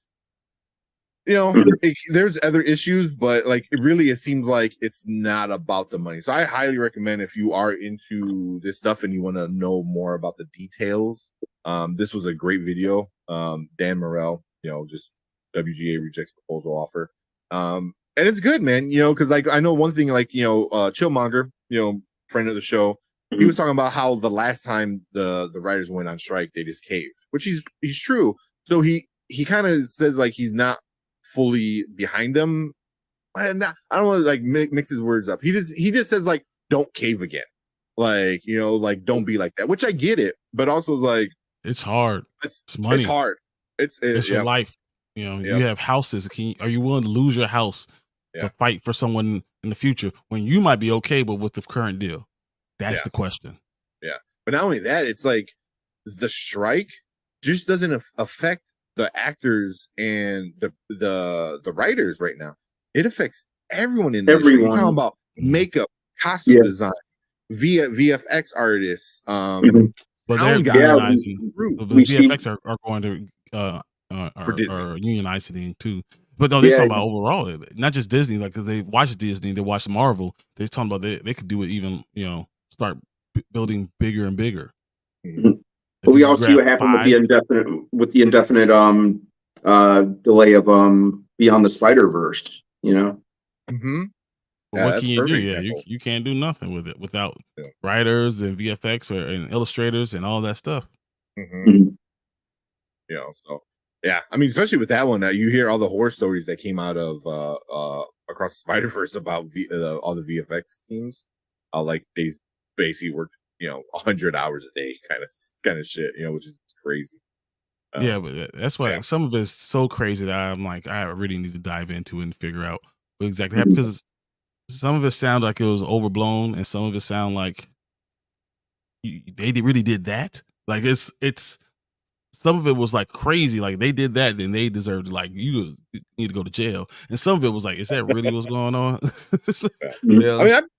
there's other issues, but like it seems like it's not about the money. So I highly recommend if you are into this stuff and you want to know more about the details. This was a great video. Dan Morrell, just WGA rejects proposal offer. And it's good, man, because like I know one thing, like, Chillmonger, friend of the show, he was talking about how the last time the writers went on strike, they just caved, which he's true. So he kind of says like he's not fully behind them. I don't want to like mix his words up. He just says like, don't cave again. Like, like don't be like that, which I get it, but also like
it's hard.
It's
money.
It's hard. It's
your life. You have houses. Are you willing to lose your house to fight for someone in the future when you might be okay, but with the current deal? That's the question.
Yeah. But not only that, it's like the strike just doesn't affect the actors and the writers right now. It affects everyone in the industry. We're talking about makeup, costume design, VFX artists,
but they're unionizing. The VFX are going to are unionizing too. But no, they're
Yeah.
talking about overall, not just Disney. Like, because they watch Disney, they watch Marvel. They're talking about they could do it even, start building bigger and bigger.
Mhm.
If
We
you
all see
grab
what happened with
5,
the indefinite delay of Beyond the Spider-Verse, you know.
Mm-hmm.
but
Yeah,
what
that's
can
a
you do?
perfect
Yeah,
example.
you can't do nothing with it without
Yeah.
writers and VFX and illustrators and all that stuff.
Mm-hmm.
Mhm.
So yeah, I mean, especially with that one, you hear all the horror stories that came out of Across the Spider-Verse about all the VFX teams. Like they basically work 100 hours a day, kind of shit, which is crazy.
Yeah, but that's why
Yeah.
some of it's so crazy that I'm like, I really need to dive into it and figure out what exactly
Mhm.
happened, because some of it sound like it was overblown, and some of it sound like really did that. Like it's some of it was like crazy, like they did that, then they deserved, like, you need to go to jail. And some of it was like, is that really what's going on?
Yeah.
Mhm.
I
Yeah.
mean,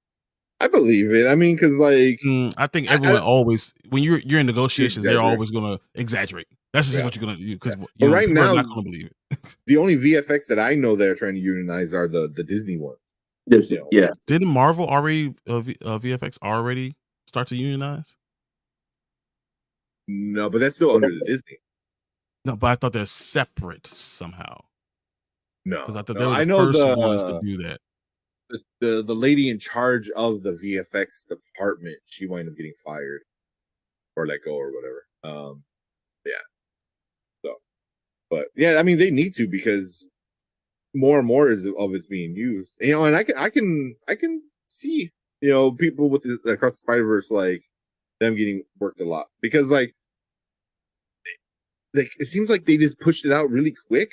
I believe it. I mean, because like
I think
I
everyone always, when you're in negotiations, they're
exaggerate.
always gonna exaggerate. That's just
Yeah.
what you're gonna do, because
But right
people are
now,
not gonna believe it.
the only VFX that I know they're trying to unionize are the Disney ones.
Yeah.
Didn't Marvel already VFX already start to unionize?
No, but that's still under the Disney.
No, but I thought they're separate somehow, because I thought they
No,
were the
I know
first ones to do that.
the lady in charge of the VFX department, she wound up getting fired or let go or whatever. Yeah. So, but yeah, I mean, they need to, because more and more of it's being used. And I can see people with the Across the Spider-Verse, like them getting worked a lot, because like it seems like they just pushed it out really quick.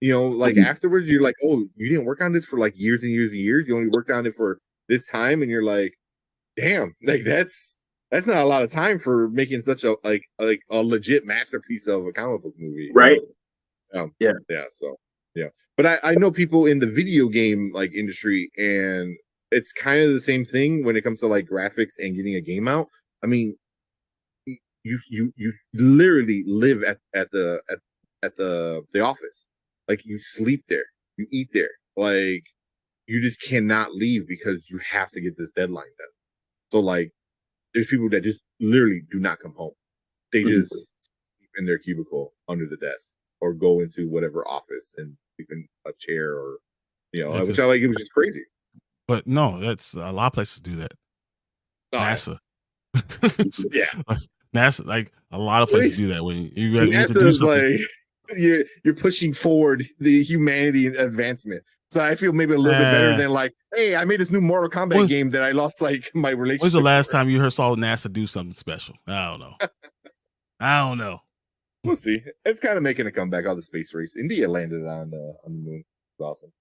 Like
Mhm.
afterwards, you're like, oh, you didn't work on this for like years and years and years. You only worked on it for this time, and you're like, damn, like that's not a lot of time for making such a like a legit masterpiece of a comic book movie.
Right. Yeah.
Yeah. So yeah, but I know people in the video game like industry, and it's kind of the same thing when it comes to like graphics and getting a game out. I mean, you literally live at the office. Like you sleep there, you eat there. Like you just cannot leave because you have to get this deadline done. So like there's people that just literally do not come home. They
Mhm.
just sleep in their cubicle under the desk or go into whatever office and sleep in a chair, or
Yeah,
which I like. It was just crazy.
but no, that's a lot of places do that.
Oh,
NASA.
yeah.
Like, NASA, like a lot of places do that when you have to
NASA
do
is
something.
like you're pushing forward the humanity advancement. So I feel maybe a little bit better than like, hey, I made this new Mortal Kombat
When-
game that I lost like my relationship.
When's the last
over.
time you saw NASA do something special? I don't know. I don't know.
We'll see. It's kind of making a comeback. All the space race. India landed on the moon. It's awesome.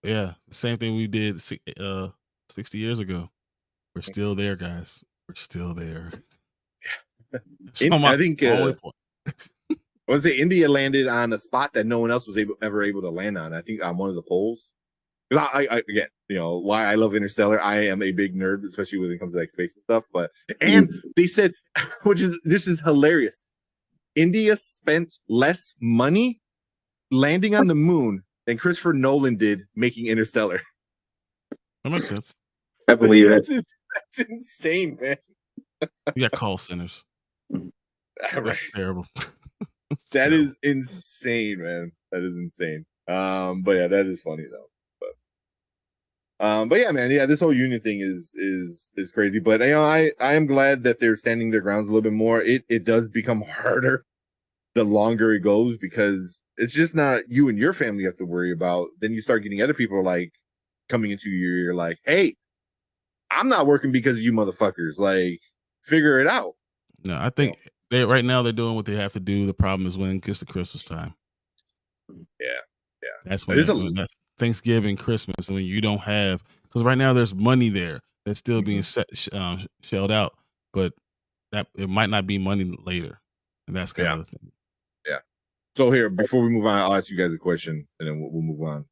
Yeah, the same thing we did 60 years ago. We're still there, guys. We're still there. So
I think
my only point.
I want to say India landed on a spot that no one else was ever able to land on. I think on one of the poles. Because I again, why I love Interstellar. I am a big nerd, especially when it comes to like space and stuff. But and they said, this is hilarious. India spent less money landing on the moon than Christopher Nolan did making Interstellar.
That makes sense.
I believe it.
That's insane, man.
You got call centers.
Right.
That's terrible. That's
That
terrible.
is insane, man. That is insane. But yeah, that is funny though. But yeah, man, yeah, this whole union thing is crazy. But I am glad that they're standing their grounds a little bit more. It does become harder the longer it goes, because it's just not you and your family you have to worry about. Then you start getting other people like coming into your ear like, hey, I'm not working because of you motherfuckers. Like, figure it out.
No, I think right now they're doing what they have to do. The problem is when it gets to Christmas time.
Yeah.
That's
There's
when that's Thanksgiving, Christmas, when you don't have, because right now there's money there that's still being shelled out, but that it might not be money later, and that's kind of the thing.
Yeah. So here, before we move on, I'll ask you guys a question, and then we'll move on.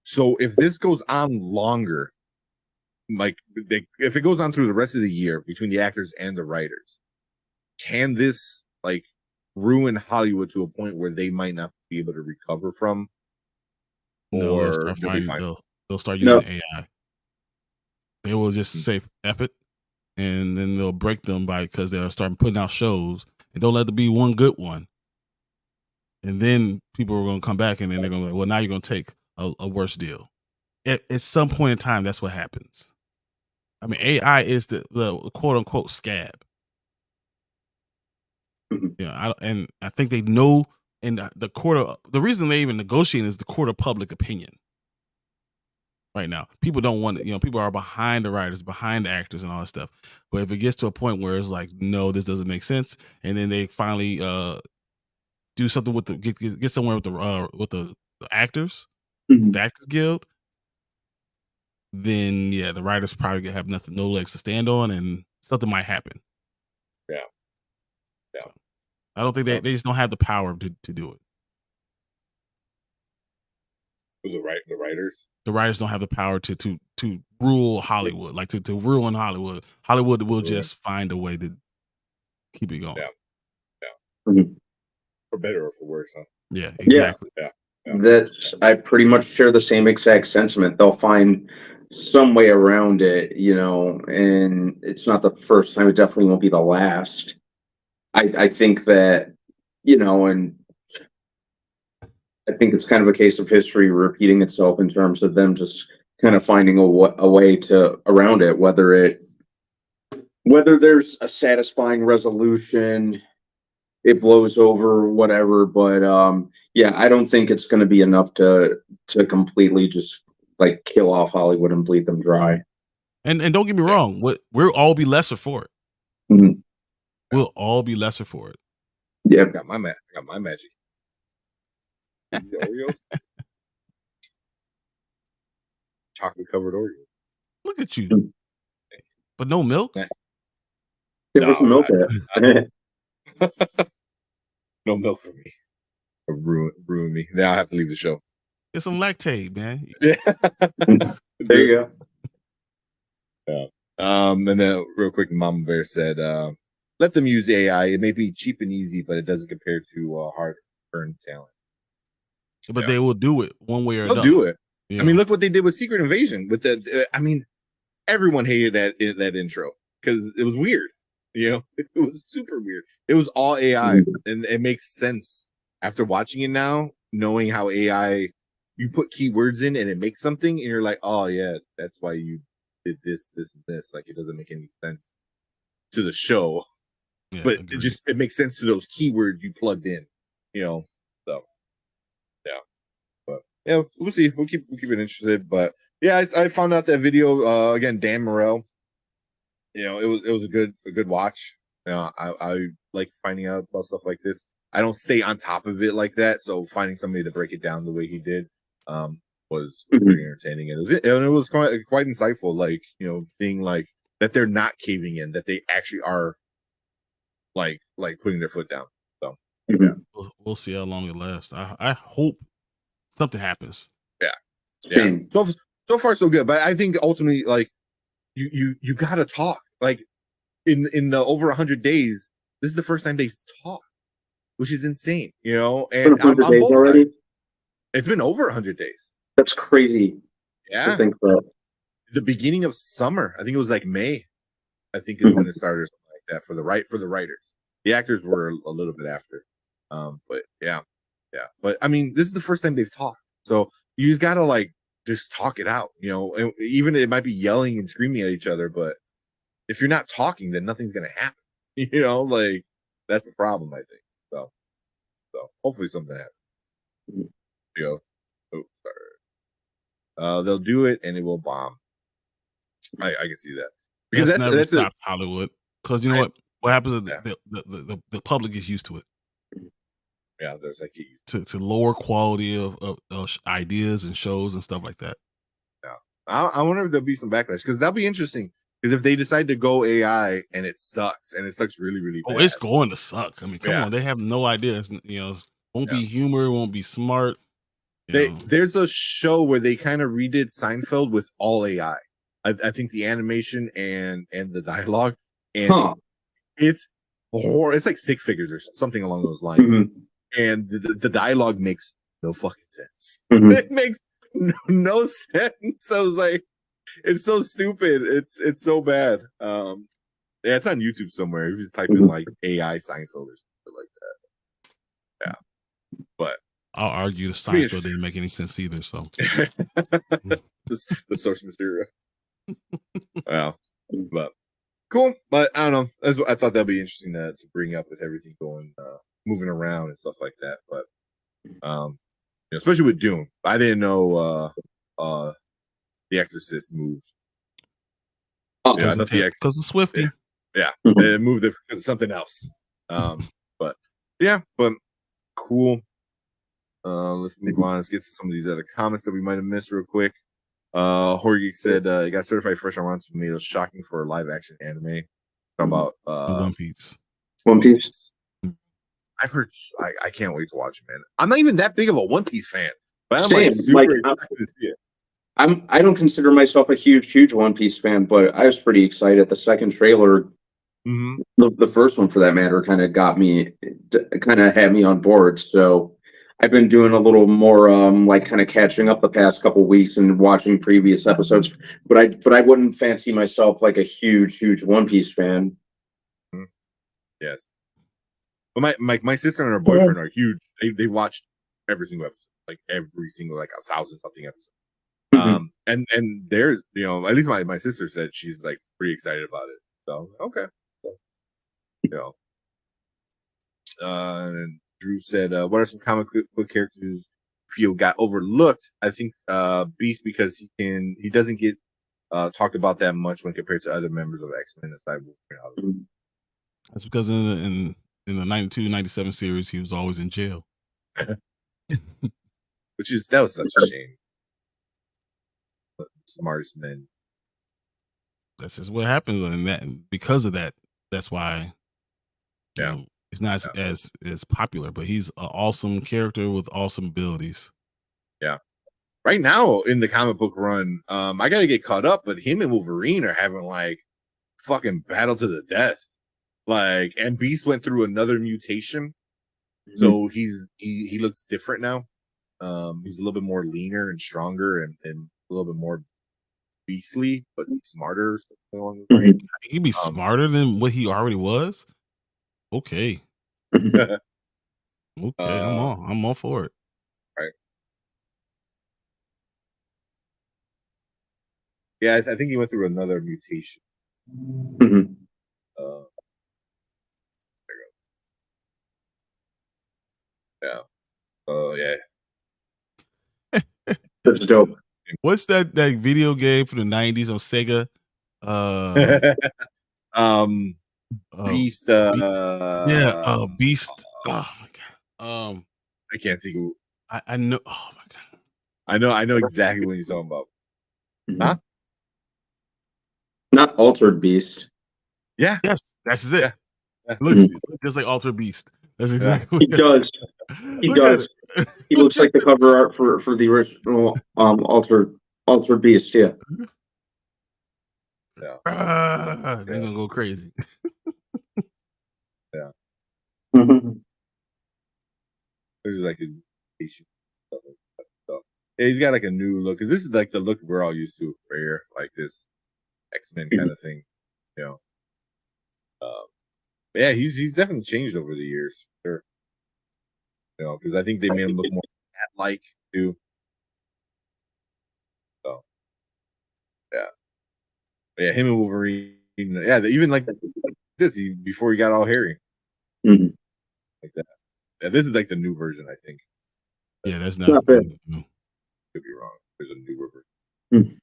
So if this goes on longer, like if it goes on through the rest of the year between the actors and the writers, can this like ruin Hollywood to a point where they might not be able to recover from
No, they'll
or
start
they'll be
finding
fine?
they'll start
No.
using AI. They will just say F it, and then they'll break them because they'll start putting out shows and don't let there be one good one. And then people are going to come back and then they're going to, well, now you're going to take a worse deal. At some point in time, that's what happens. I mean, AI is the quote unquote scab.
Mhm.
Yeah, and I think they know, and the reason they even negotiate is the court of public opinion. Right now, people don't want it. People are behind the writers, behind the actors, and all that stuff. But if it gets to a point where it's like, no, this doesn't make sense, and then they finally do something with get somewhere with the actors,
Mhm.
the Actors Guild, then yeah, the writers probably gonna have no legs to stand on, and something might happen.
Yeah.
So, I don't think they just don't have the power to do it.
The writers.
The writers don't have the power to rule Hollywood, like to ruin Hollywood. Hollywood will just find a way to keep it going.
Yeah.
Mhm.
For better or for worse, huh?
Yeah, exactly.
Yeah.
I pretty much share the same exact sentiment. They'll find some way around it, and it's not the first time. It definitely won't be the last. I think that, and I think it's kind of a case of history repeating itself in terms of them just kind of finding a way to around it, whether there's a satisfying resolution, it blows over, whatever. But yeah, I don't think it's going to be enough to completely just like kill off Hollywood and bleed them dry.
And don't get me wrong, we'll all be lesser for it.
Mhm.
We'll all be lesser for it.
Yeah,
I got my magic. The Oreos, chocolate covered Oreos.
Look at you, but no milk.
Yeah.
give her some milk.
No milk for me. Ruin me. Now I have to leave the show.
It's some lactate, man.
Yeah.
There you
go. And then real quick, Mama Bear said, let them use AI. It may be cheap and easy, but it doesn't compare to hard-earned talent.
But they will do it one way or another.
They'll do it.
Yeah.
I mean, look what they did with Secret Invasion. With everyone hated that intro because it was weird. It was super weird. It was all AI, and it makes sense after watching it now, knowing how AI, you put keywords in and it makes something, and you're like, oh yeah, that's why you did this, this, and this. Like, it doesn't make any sense to the show, but it makes sense to those keywords you plugged in. So yeah, but yeah, we'll see. We'll keep it interested. But yeah, I found out that video again. Dan Morrell. It was a good watch. I like finding out about stuff like this. I don't stay on top of it like that, so finding somebody to break it down the way he did was pretty entertaining, and it was quite insightful. Like, seeing like that they're not caving in, that they actually are like putting their foot down. So yeah,
we'll see how long it lasts. I hope something happens.
Yeah. So far so good, but I think ultimately, like, you gotta talk. Like, in the over 100 days, this is the first time they've talked, which is insane. And on both
already.
sides. It's been over 100 days.
That's crazy.
Yeah.
I think so.
The beginning of summer. I think it was like May. I think is when it started, or something like that for the writers. The actors were a little bit after. But yeah. But I mean, this is the first time they've talked, so you just gotta like just talk it out. Even it might be yelling and screaming at each other, but if you're not talking, then nothing's gonna happen. Like, that's the problem, I think. So hopefully something happens. Oh, sorry. They'll do it and it will bomb. I can see that, because
that's never stopped Hollywood. Because you know what happens is the public is used to it.
Yeah, there's like
to lower quality of ideas and shows and stuff like that.
Yeah, I wonder if there'll be some backlash, because that'll be interesting. Because if they decide to go AI and it sucks really, really bad.
It's going to suck. I mean, come on, they have no idea. Won't be humor, won't be smart.
There's a show where they kind of redid Seinfeld with all AI. I think the animation and the dialogue, and it's horror. It's like stick figures or something along those lines. And the dialogue makes no fucking sense. It makes no sense. I was like, it's so stupid. It's so bad. Yeah, it's on YouTube somewhere. If you type in like AI Seinfeld or something like that. Yeah, but
I'll argue the
I mean,
Seinfeld didn't make any sense either. So
the source material. Wow, but cool. But I don't know. I thought that'd be interesting to bring up with everything going, moving around and stuff like that. But especially with Doom, I didn't know The Exorcist moved.
Oh,
Yeah, I thought The Exorcist
because of Swifty.
Yeah,
Mhm.
they moved it because of something else. But yeah, but cool. Let's move on. Let's get to some of these other comments that we might have missed real quick. Horgeek said he got certified fresh on Rotten Tomatoes. Shocking for a live action anime. Talking about
One Piece.
One Piece.
I've heard. I can't wait to watch it, man. I'm not even that big of a One Piece fan, but I'm
Same.
like super
Like,
excited to see it.
I don't consider myself a huge One Piece fan, but I was pretty excited. The second trailer,
Mm-hmm.
the first one for that matter, kind of had me on board. So I've been doing a little more like kind of catching up the past couple weeks and watching previous episodes. But I wouldn't fancy myself like a huge One Piece fan.
Yes. But my sister and her boyfriend are huge. They watched every single episode, like every single, like 1,000 something episodes. And they're, at least my sister said she's like pretty excited about it. So okay. And Drew said, what are some comic book characters you feel got overlooked? I think Beast, because he doesn't get talked about that much when compared to other members of X-Men aside Wolverine.
That's because in the 92-97 series, he was always in jail.
That was such a shame. But smartest men.
That's just what happens, and that because of that, that's why. It's not as popular, but he's an awesome character with awesome abilities. Yeah.
Right now in the comic book run, I got to get caught up, but him and Wolverine are having like fucking battle to the death. Like, and Beast went through another mutation, so he looks different now. He's a little bit more leaner and stronger, and a little bit more beastly, but smarter. Along the way.
He'd be smarter than what he already was. Okay.
Okay,
I'm all for it.
Right. Yeah, I think he went through another mutation. There you go. Yeah. Oh yeah.
That's dope.
What's that video game from the 90s on Sega?
Beast.
Beast. Oh my god.
I can't think of.
I know. Oh my god.
I know exactly what you're talking about. Huh?
Not Altered Beast.
Yeah.
Yes, that's it.
Yeah.
Looks just like Altered Beast. That's exactly what
he does. He does. He looks like the cover art for the original Altered Beast. Yeah.
They're gonna go crazy.
Yeah.
Mm-hmm.
There's like a so yeah, he's got like a new look, because this is like the look we're all used to right here, like this X-Men kind of thing, yeah, he's definitely changed over the years, sure. Because I think they made him look more cat-like too. So yeah, him and Wolverine, yeah, even like this, before he got all hairy, like that. Yeah, this is like the new version, I think.
Yeah, that's not
bad.
Could be wrong. There's a newer version.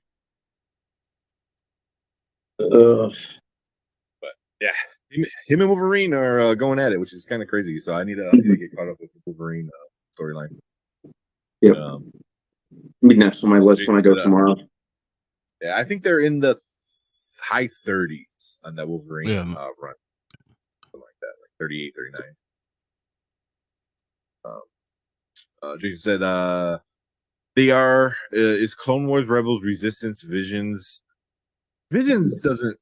But yeah, him and Wolverine are going at it, which is kind of crazy. So I need to get caught up with the Wolverine storyline.
Yep. Be next on my list when I go tomorrow.
Yeah, I think they're in the high 30s on that Wolverine run. Something like that, like 38, 39. Jason said they are is Clone Wars, Rebels, Resistance, Visions. Visions doesn't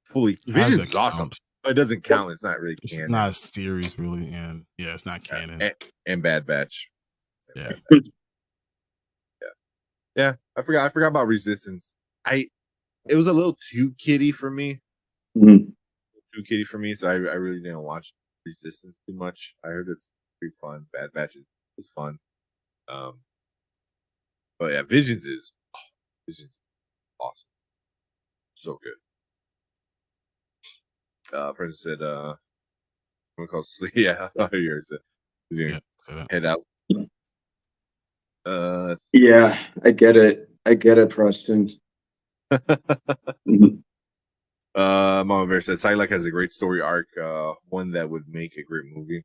fully. Visions is awesome, but it doesn't count. It's not really canon.
It's not a series, really, and it's not canon.
And Bad Batch.
Yeah.
Yeah, I forgot about Resistance. It was a little too kiddie for me.
Mhm.
Too kiddie for me, so I really didn't watch Resistance too much. I heard it's pretty fun. Bad Batch is fun. But yeah, Visions is awesome. So good. Prince said, I'm gonna call sleep. Yeah, I thought yours.
Yeah. say that.
Head out.
Yeah, I get it. I get it, Preston. Mhm.
Mama Bear says Psylocke has a great story arc, one that would make a great movie.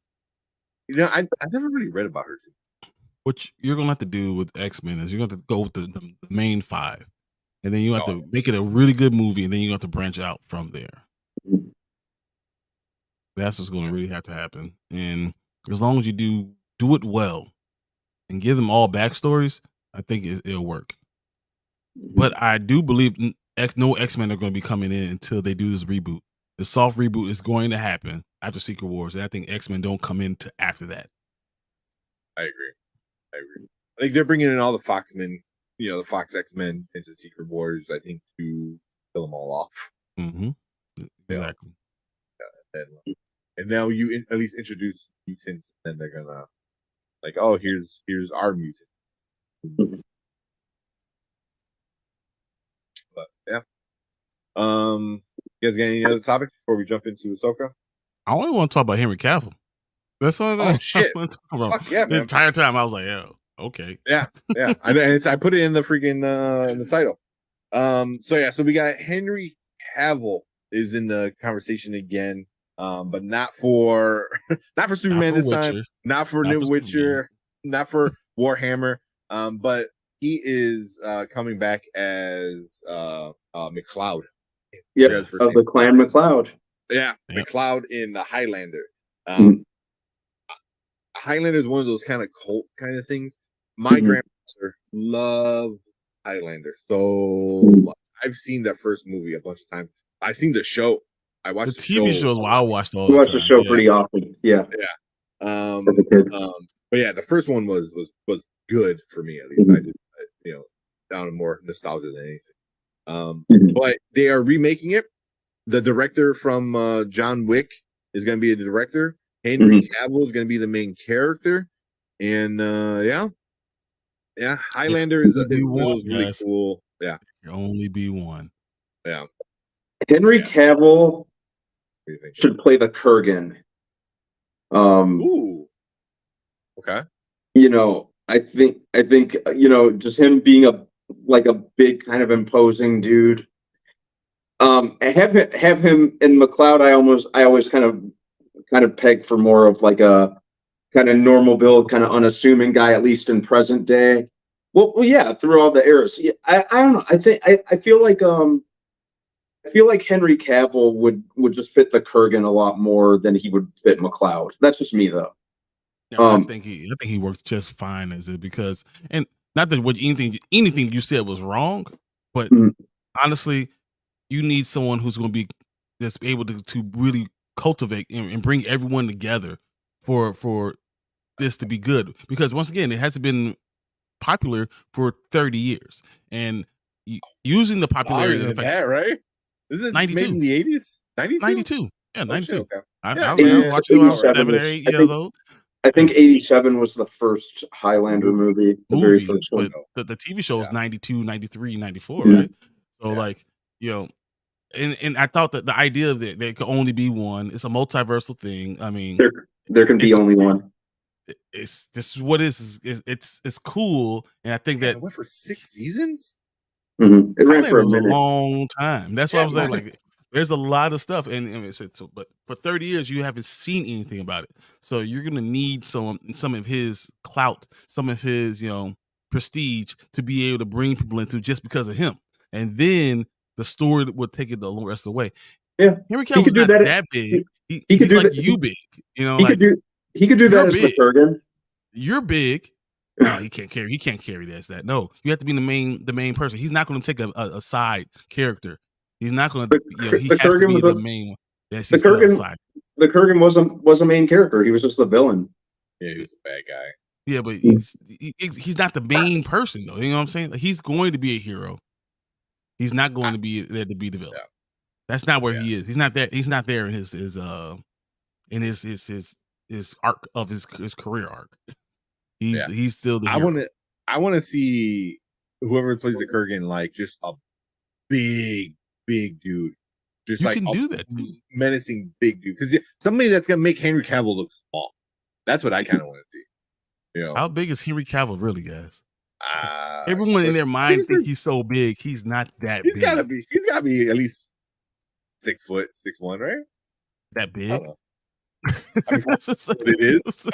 You know, I never really read about her too.
What you're gonna have to do with X-Men is you're gonna have to go with the main 5, and then you have to make it a really good movie, and then you have to branch out from there. That's what's gonna really have to happen. And as long as you do it well and give them all backstories, I think it'll work. But I do believe no X-Men are going to be coming in until they do this reboot. The soft reboot is going to happen after Secret Wars, and I think X-Men don't come in to after that.
I agree. I think they're bringing in all the Foxmen, the Fox X-Men into Secret Wars, I think, to kill them all off.
Mm-hmm. Exactly.
And now you at least introduce mutants, and they're gonna like, oh, here's our mutant. But yeah. You guys got any other topics before we jump into Ahsoka?
I only want to talk about Henry Cavill. That's the only thing
shit.
I want to talk about.
Fuck yeah, man.
The entire time I was like, "Oh, okay."
Yeah. I put it in the freaking in the title. So we got Henry Cavill is in the conversation again, but not for Superman this time, not for New Witcher, not for Warhammer, but he is coming back as McCloud.
Yep, of the clan McCloud.
Yeah,
yep.
McCloud in the Highlander. Highlander is one of those kind of cult kind of things. My grandfather loved Highlander so much. I've seen that first movie a bunch of times. I've seen the show. I watched the
TV shows. I watched all.
You watched the show pretty often. Yeah.
But yeah, the first one was good for me at least. I did, down to more nostalgia than anything. But they are remaking it. The director from John Wick is going to be a director. Henry Cavill is going to be the main character, and Highlander is really cool. Yeah,
there only be one.
Yeah,
Henry Cavill should play the Kurgan.
Ooh. Okay.
I think just him being a big kind of imposing dude. Have him in McCloud. I always kind of peg for more of like a kind of normal build, kind of unassuming guy, at least in present day. Well, yeah, through all the eras. Yeah, I don't know. I feel like Henry Cavill would just fit the Kurgan a lot more than he would fit McCloud. That's just me though.
I think he works just fine as it, because, and not that anything you said was wrong, but honestly, you need someone who's going to be that's able to really cultivate and bring everyone together for this to be good. Because once again, it hasn't been popular for 30 years, and using the popularity of
that, right? Isn't it
92
made in the 80s?
92. Yeah, 92.
Okay.
I was watching it when I was 7 or 8 years old.
I think 87 was the first Highlander movie. The very first one.
But the TV show was 92, 93, 94, right? So and I thought that the idea that there could only be one, it's a multiversal thing. I mean,
there can be only one.
This is what it's cool, and I think that
it went for 6 seasons.
It ran for a minute.
Long time. That's why I was saying, like, there's a lot of stuff, but for 30 years you haven't seen anything about it. So you're gonna need some of his clout, some of his prestige to be able to bring people into just because of him, and then the story would take it the rest of the way.
Yeah,
Henry Cavill's not that big. He's like you big.
He could do that as the Kurgan.
You're big. No, he can't carry that. No, you have to be the main person. He's not going to take a side character. He's not going to. He has to be the main one. Yes,
the Kurgan was a main character. He was just the villain.
Yeah, he was a bad guy.
Yeah, but he's not the main person though. You know what I'm saying? Like, he's going to be a hero. He's not going to be there to be the villain.
Yeah.
That's not where he is. He's not that. He's not there in his arc of his career arc. He's still the hero.
I want to see whoever plays the Kurgan like just a big dude. Just
You
like
can do that too.
menacing big dude, because somebody that's gonna make Henry Cavill look small. That's what I kind of want to see. You know,
How big is Henry Cavill really, guys? Everyone in their mind think he's so big. He's not that big.
He's gotta be at least 6 foot, 6'1", right?
That big?
I don't know. I mean, it is.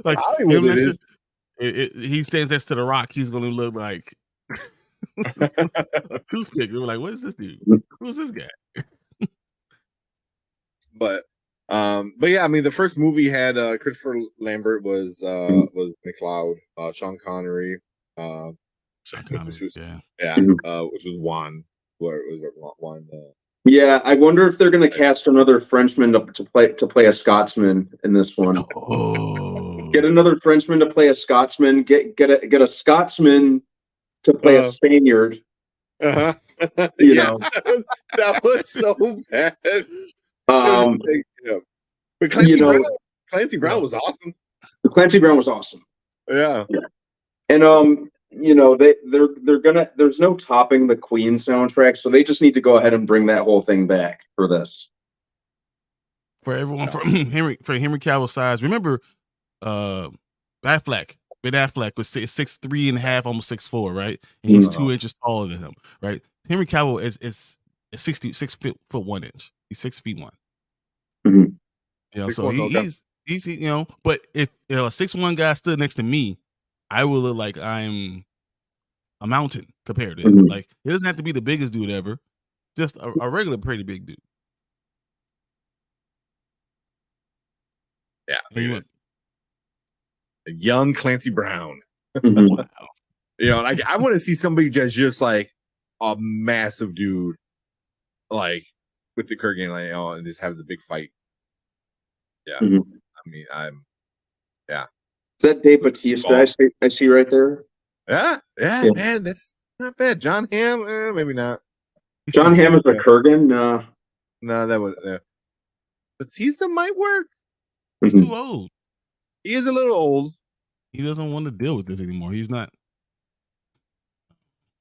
Like
Hollywood, it is.
He stands next to the Rock. He's gonna look like a toothpick. They were like, "What is this dude? Who's this guy?"
But yeah, I mean, the first movie had Christopher Lambert was McLeod, Sean Connery,
Sean Connery,
which was,
yeah,
which was Juan, where it was Juan.
Yeah, I wonder if they're going to cast another Frenchman to play a Scotsman in this one.
Oh.
Get another Frenchman to play a Scotsman. Get a Scotsman to play a Spaniard.
Uh-huh.
You know,
that was so bad. But Clancy Brown was awesome.
Clancy Brown was awesome.
Yeah.
And they're gonna. There's no topping the Queen soundtrack, so they just need to go ahead and bring that whole thing back for this.
For everyone, for Henry Cavill size, remember, Ben Affleck was 6'3.5", almost 6'4", right? And he's 2 inches taller than him, right? Henry Cavill is 6 foot 1 inch. He's 6 feet 1.
Mm-hmm.
You know, so he's but if a 6'1" guy stood next to me, I will look like I'm a mountain compared to him.
Mm-hmm.
Like, it doesn't have to be the biggest dude ever, just a regular pretty big dude.
Yeah, a young Clancy Brown.
Mm-hmm.
Wow. You know, like, I want to see somebody just like a massive dude, like with the Kurgan, like, and just have the big fight. Yeah,
Mm-hmm.
I mean,
Is that Dave Bautista I see right there?
Yeah, man, that's not bad. John Hamm, maybe not.
John Hamm is a Kurgan.
No, that was Bautista might work.
He's too old.
He is a little old.
He doesn't want to deal with this anymore. He's not.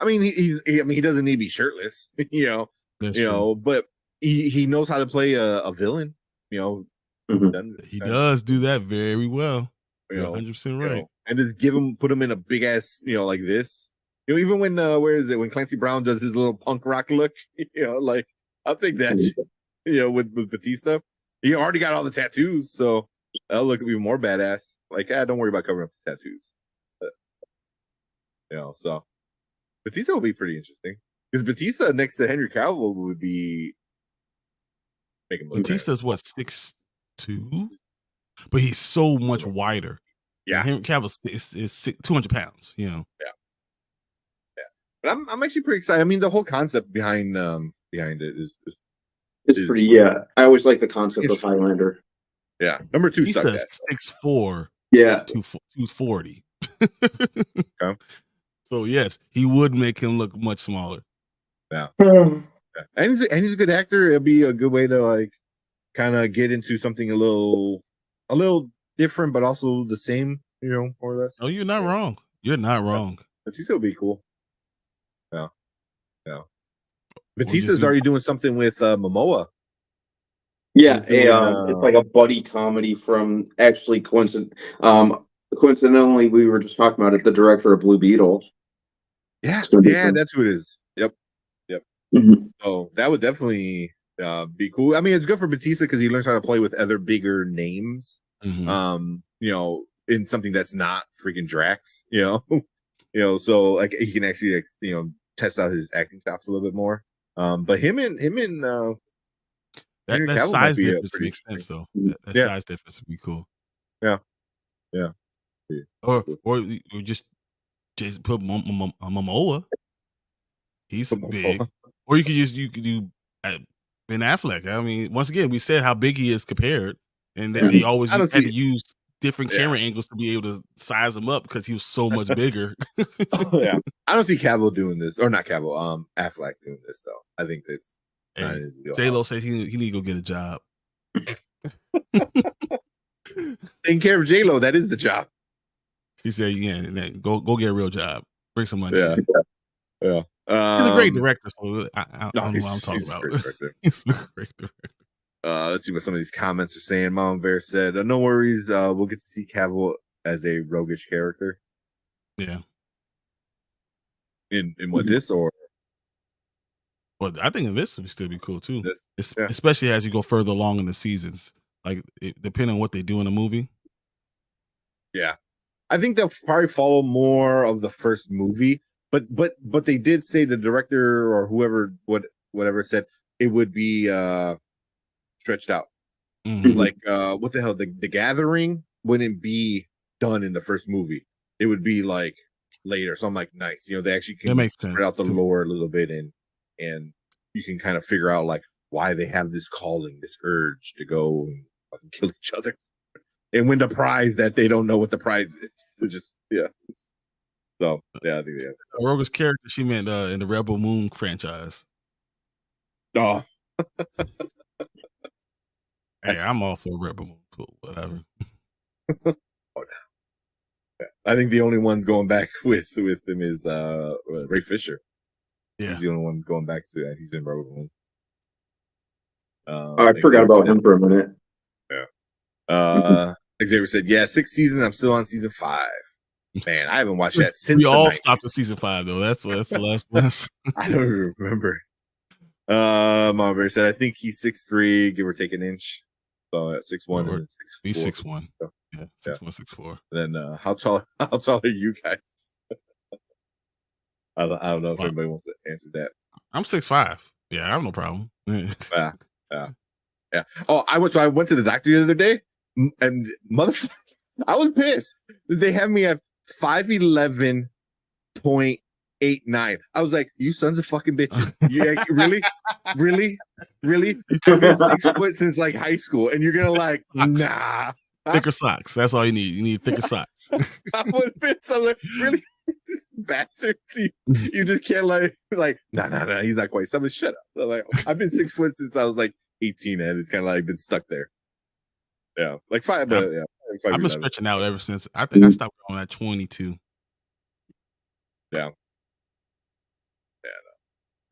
I mean, he doesn't need to be shirtless, you know.
That's
you
true.
know, but he knows how to play a villain. You know,
He does do that very well.
You're
100% right.
Know, and just put him in a big ass, like this. You know, even when when Clancy Brown does his little punk rock look, like, I think that's with Batista, he already got all the tattoos, so that'll look even more badass. Like, don't worry about covering up the tattoos. But, so Batista will be pretty interesting, because Batista next to Henry Cavill would be making
Batista's what, 6'2", but he's so much wider.
Yeah,
Henry Cavill is 200 pounds. You know.
Yeah. But I'm actually pretty excited. I mean, the whole concept behind it is
pretty. Yeah, I always like the concept of Highlander.
Yeah, number 2.
He says 6'4".
Yeah,
240.
Okay.
So yes, he would make him look much smaller.
Yeah. And he's a good actor. It'll be a good way to, like, kind of get into something a little different, but also the same, more or less.
Oh, you're not wrong. You're not wrong.
Batista will be cool. Yeah. Batista's already doing something with Momoa.
Yeah, it's like a buddy comedy from, actually, coincidentally, we were just talking about it, the director of Blue Beetle.
Yeah, that's who it is. Yep.
Mm-hmm.
So that would definitely be cool. I mean, it's good for Batista because he learns how to play with other bigger names.
Mm-hmm.
In something that's not freaking Drax. So, like, he can actually, test out his acting chops a little bit more. But him and
that size difference makes sense, though. That size difference would be cool.
Yeah.
Or just put Momoa. He's big. Or you could do Ben Affleck. I mean, once again, we said how big he is compared, and then they always had to use different camera angles to be able to size him up because he was so much bigger.
Yeah, I don't see Cavill doing this, or not Cavill, Affleck doing this though. I think that's not his deal.
J-Lo says he need to go get a job.
Taking care of J-Lo, that is the job.
She said, "Yeah, go get a real job, bring some money."
Yeah.
He's a great director, so I don't know what I'm talking about. He's a great director.
Let's see what some of these comments are saying. Mom Bear said, "No worries, we'll get to see Cavill as a roguish character."
Yeah.
In what this or?
Well, I think this would still be cool too,
This,
especially as you go further along in the seasons. Like depending on what they do in the movie.
Yeah, I think they'll probably follow more of the first movie, but they did say the director or whoever whatever said it would be stretched out.
Mm-hmm.
Like what the hell? The Gathering wouldn't be done in the first movie. It would be like later. So I'm like, nice. They actually can spread out the lore a little bit and you can kind of figure out like why they have this calling, this urge to go and fucking kill each other and win the prize that they don't know what the prize is. It's just So yeah, I think
Rogue's character she meant in the Rebel Moon franchise.
Oh.
Hey, I'm all for Rebel Moon, but whatever.
I think the only one going back with him is Ray Fisher.
Yeah,
he's the only one going back to that. He's in Rebel Moon.
I forgot about him for a minute.
Yeah. Xavier said, "Yeah, 6 seasons. I'm still on season 5. Man, I haven't watched that since
we all stopped at season 5 though. That's the last one.
I don't even remember." Mom Bear said, "I think he's 6'3", give or take an inch. So at 6'1" and 6'4".
He's 6'1".
So,
yeah, 6'1", 6'4".
Then how tall are you guys? I don't know if anybody wants to answer that.
I'm 6'5". Yeah, I have no problem.
Yeah. Oh, I went to the doctor the other day, and motherfucker, I was pissed. They have me at 5'11.89. I was like, "You sons of fucking bitches! Really? I've been 6 foot since like high school, and you're gonna like, nah."
Thicker socks. That's all you need. You need thicker socks.
I was pissed. I was like, "Really, bastards? You just can't like, no. He's not quite. Somebody shut up." I'm like, I've been 6 foot since I was like 18, and it's kind of like been stuck there. Yeah, like 5. But yeah,
I've been stretching out ever since. I think I stopped going at 22.
Yeah.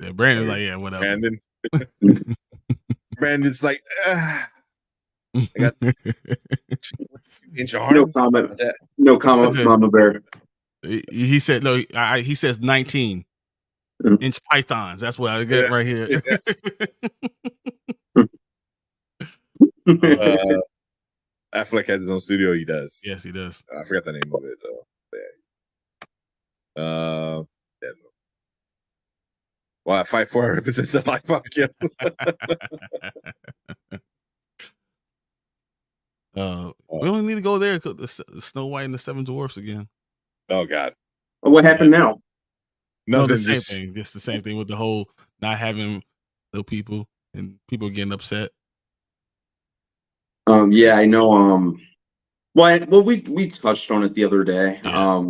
Yeah, Brandon's like, yeah, whatever.
Brandon's like, I got inch arms.
No comment. No comment from Mama Bear.
He said no. He says 19 inch pythons. That's what I get right here.
Affleck has his own studio. He does.
Yes, he does.
I forgot the name of it though. Yeah. Well, at 5'4" represents a like fuck yeah.
We don't need to go there. The Snow White and the Seven Dwarfs again.
Oh God.
What happened now?
No, the same thing. Just the same thing with the whole not having no people and people getting upset.
Yeah, I know. Well, we touched on it the other day.
Yeah.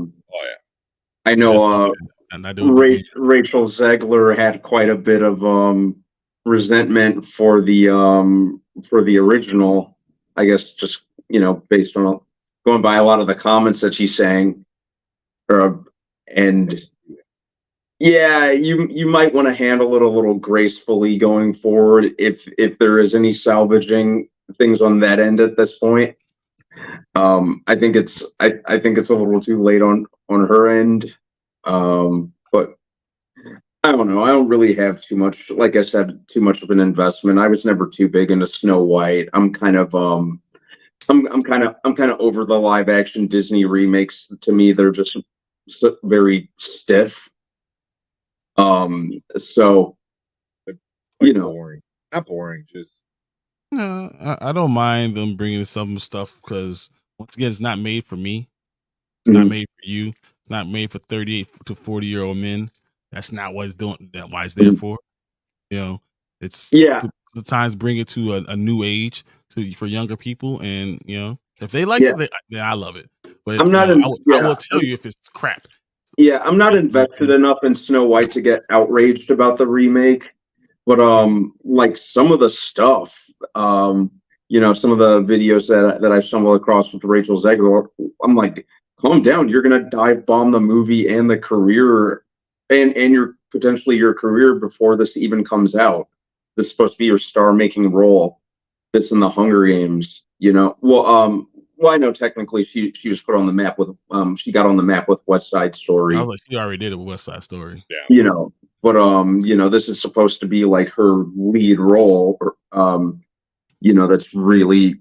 I know. Rachel Zegler had quite a bit of resentment for the original. I guess just based on going by a lot of the comments that she's saying, and yeah, you might want to handle it a little gracefully going forward if there is any salvaging things on that end at this point. I think it's a little too late on her end. But I don't know. I don't really have too much, like I said, too much of an investment. I was never too big into Snow White. I'm kind of over the live action Disney remakes. To me, they're just very stiff. So
boring. Not boring, just
no. I don't mind them bringing some stuff because once again, it's not made for me. It's not made for you. It's not made for 38 to 40-year-old men. That's not what it's doing. That's why it's there for. It's sometimes bring it to a new age for younger people, and If they like it, I love it. But
I'm not.
I will tell you if it's crap.
Yeah, I'm not invested enough in Snow White to get outraged about the remake. But like some of the stuff, some of the videos that I stumbled across with Rachel Zegler, I'm like, calm down. You're gonna dive bomb the movie and the career, and your potentially your career before this even comes out. This is supposed to be your star-making role. This in the Hunger Games, Well, I know technically she was put on the map with she got on the map with West Side Story.
I was like, she already did it with West Side Story.
Yeah.
But this is supposed to be like her lead role, that's really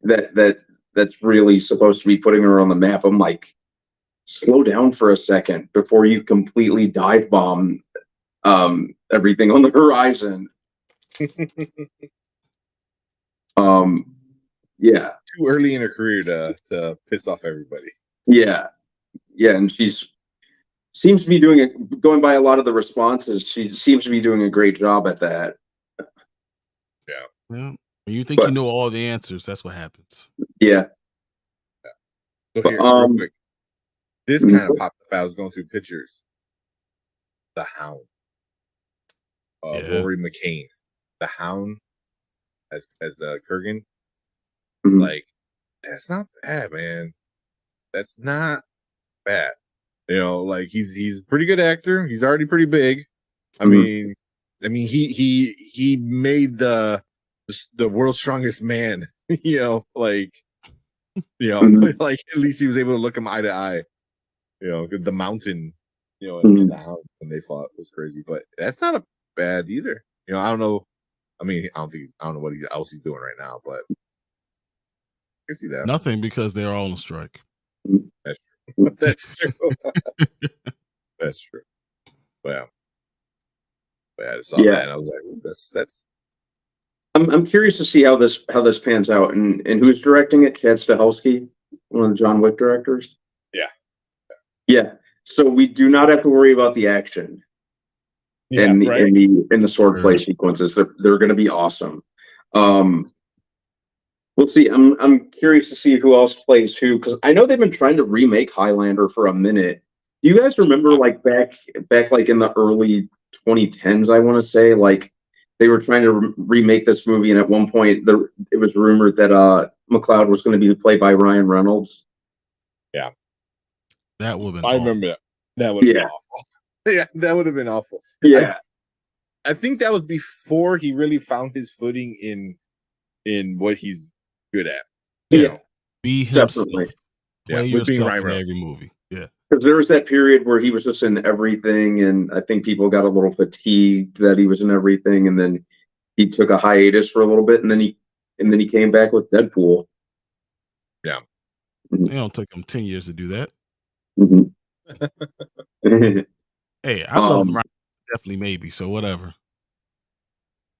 that's really supposed to be putting her on the map. I'm like, slow down for a second before you completely dive bomb everything on the horizon. Yeah.
Too early in her career to piss off everybody.
Yeah. And seems to be doing it, going by a lot of the responses. She seems to be doing a great job at that.
Yeah.
Well, when you think you know all the answers, that's what happens.
Yeah.
So here, real quick. This kind of popped up. I was going through pictures. The Hound. Rory McCain. The Hound as Kurgan.
Mm-hmm.
Like, that's not bad, man. That's not bad. Like he's a pretty good actor. He's already pretty big. I mean, he made the world's strongest man. Like like at least he was able to look him eye to eye. The Mountain. And the Hound when they fought was crazy, but that's not a bad either. I don't know. I mean, I don't know what else he's doing right now, but I can see that.
Nothing, because they're all on strike.
That's true. That's true. That's true. Well, I saw that and I was like, that's.
I'm curious to see how this pans out and who's directing it. Chad Stahelski, one of the John Wick directors. Yeah. So we do not have to worry about the action. In the swordplay sequences. They're going to be awesome. We'll see. I'm curious to see who else plays who, because I know they've been trying to remake Highlander for a minute. Do you guys remember like back like in the early 2010s? I want to say like they were trying to remake this movie, and at one point it was rumored that McLeod was going to be played by Ryan Reynolds.
Yeah,
that would have been.
I remember that. That would have been awful. Yeah, that would have been awful.
Yeah,
I think that was before he really found his footing in what he's good at.
Be himself.
Definitely.
Play yourself in every movie. Yeah,
because there was that period where he was just in everything, and I think people got a little fatigued that he was in everything, and then he took a hiatus for a little bit, and then he came back with Deadpool.
Yeah,
it don't take him 10 years to do that. Hey, I love Definitely Maybe, so whatever.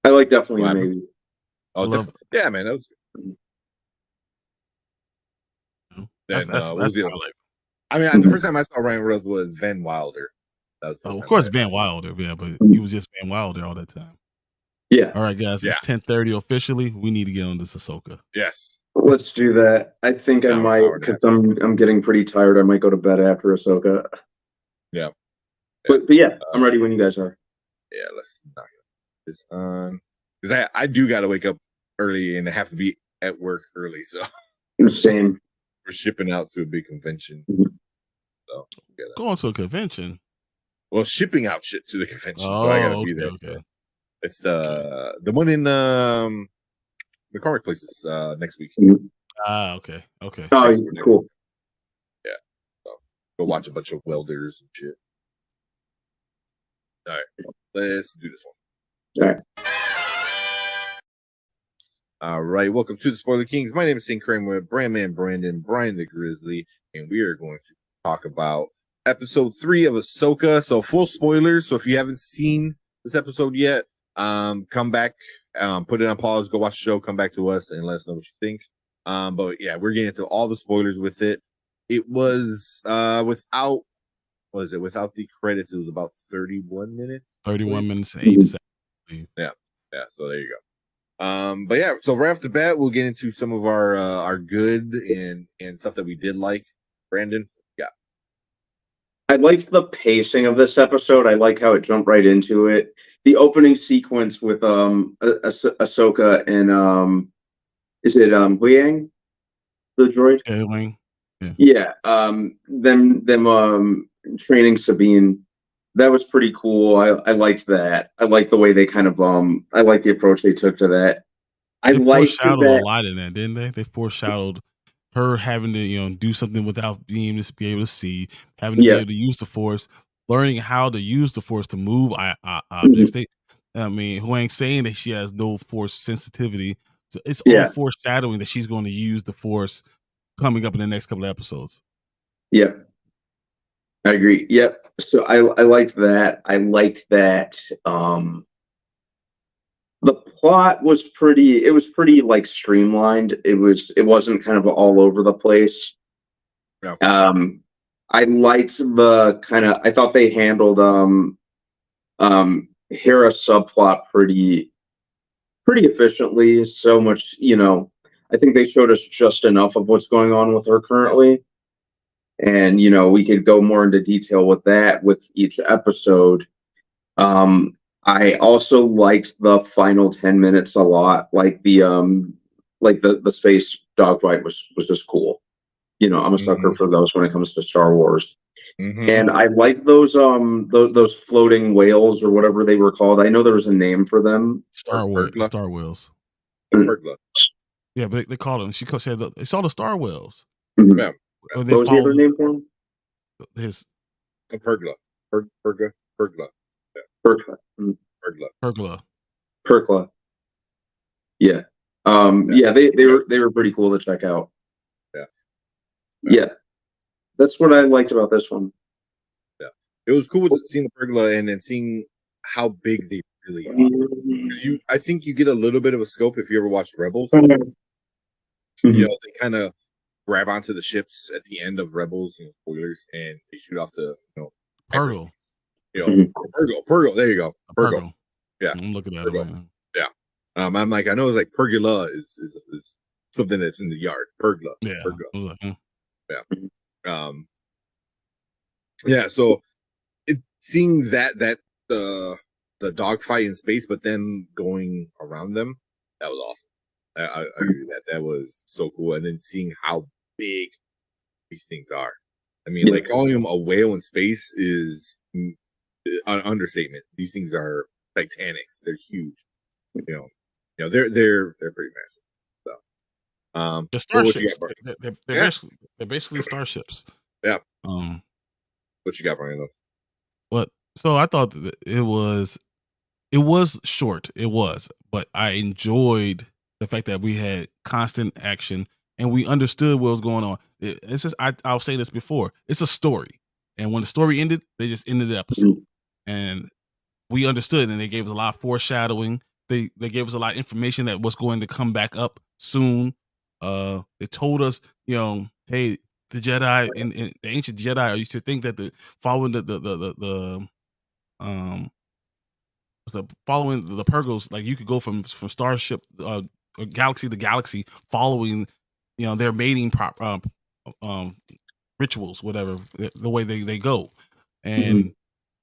I like Definitely Maybe.
Oh, yeah, man, that was good.
That's what I like.
I mean, the first time I saw Ryan Reynolds was Van Wilder.
Of course, Van Wilder, yeah, but he was just Van Wilder all that time.
Yeah.
All right, guys, it's 10:30 officially. We need to get on this Ahsoka.
Yes.
Let's do that. I think I might, because I'm getting pretty tired. I might go to bed after Ahsoka.
Yeah.
But yeah, I'm ready when you guys are.
Yeah, let's knock this on. Because I do got to wake up early and I have to be at work early. So
same.
We're shipping out to a big convention. So
going to a convention.
Well, shipping out shit to the convention.
Oh,
so I gotta be there.
Okay.
It's the one in the comic places next week.
Okay.
Oh, cool.
Yeah. So go watch a bunch of welders and shit. All right, let's do this one.
All right.
All right, welcome to the Spoiler Kings. My name is St. Kramer, Brandman Brandon, Brian the Grizzly, and we are going to talk about episode 3 of Ahsoka. So full spoilers. So if you haven't seen this episode yet, come back, put it on pause, go watch the show, come back to us, and let us know what you think. But yeah, we're getting into all the spoilers with it. It was without the credits, it was about 31 minutes.
31 minutes and 8 seconds.
Yeah. So there you go. But yeah, so right off the bat, we'll get into some of our good and stuff that we did like. Brandon, yeah.
I liked the pacing of this episode. I like how it jumped right into it. The opening sequence with Ahsoka and is it Huyang, the droid?
Yeah, Wayne. Yeah.
Yeah, them training Sabine. That was pretty cool. I liked that. I liked the way they kind of I liked the approach they took to that. I
They
liked
foreshadowed a
that.
lot in that, didn't they? They foreshadowed her having to, do something without being able to be able to see, having to be
Yeah.
able to use the force, learning how to use the force to move objects.
Mhm.
Huang saying that she has no force sensitivity. So it's all
Yeah.
foreshadowing that she's going to use the force coming up in the next couple of episodes.
Yep. I agree. Yep. So I liked that. I liked that the plot was pretty like streamlined. It wasn't kind of all over the place.
Yeah.
I liked I thought they handled Hera subplot pretty efficiently. So much, I think they showed us just enough of what's going on with her currently. And we could go more into detail with that with each episode. I also liked the final 10 minutes a lot. Like the space dogfight was just cool. I'm a sucker for those when it comes to Star Wars.
Mhm.
And I like those floating whales or whatever they were called. I know there was a name for them.
Star
Pergla.
Whales.
Pergla.
Yeah, but they called them. She said they saw the Star Whales.
Mhm.
Yeah.
Or they
What was the other
followed
name for them?
his
A pergla. Pergla.
Perkla.
Pergla.
pergola.
Perkla. Yeah. Yeah, they were pretty cool to check out.
Yeah.
Yeah. That's what I liked about this one.
Yeah. It was cool seeing the pergola and then seeing how big they really are. 'Cause I think you get a little bit of a scope if you ever watched Rebels.
Mhm.
They kind of grab onto the ships at the end of Rebels, spoilers, and they shoot off the
Pergo.
Pergo. There you go. Pergo. Yeah.
I'm looking at
Pergo.
it right now.
Yeah. I'm like, I know it's like pergola is something that's in the yard. Pergola.
Yeah.
Pergola.
I was like,
Yeah. So seeing that the dogfight in space, but then going around them, that was awesome. I agree with that. That was so cool. And then seeing how big these things are. I mean, like calling them a whale in space is an understatement. These things are Titanics. They're huge. They're pretty massive. So,
the
what you
starships.
got,
They're basically starships.
Yeah.
What
you got, Brian?
What? So I thought that it was short. It was, but I enjoyed the fact that we had constant action and we understood what was going on. It's just I'll say this before. It's a story, and when the story ended, they just ended the episode, and we understood, and they gave us a lot of foreshadowing. They gave us a lot of information that was going to come back up soon. They told us, hey, the Jedi and the ancient Jedi used to think that following following the Purgles, like you could go from starship galaxy to galaxy following their mating rituals, whatever the way they go. And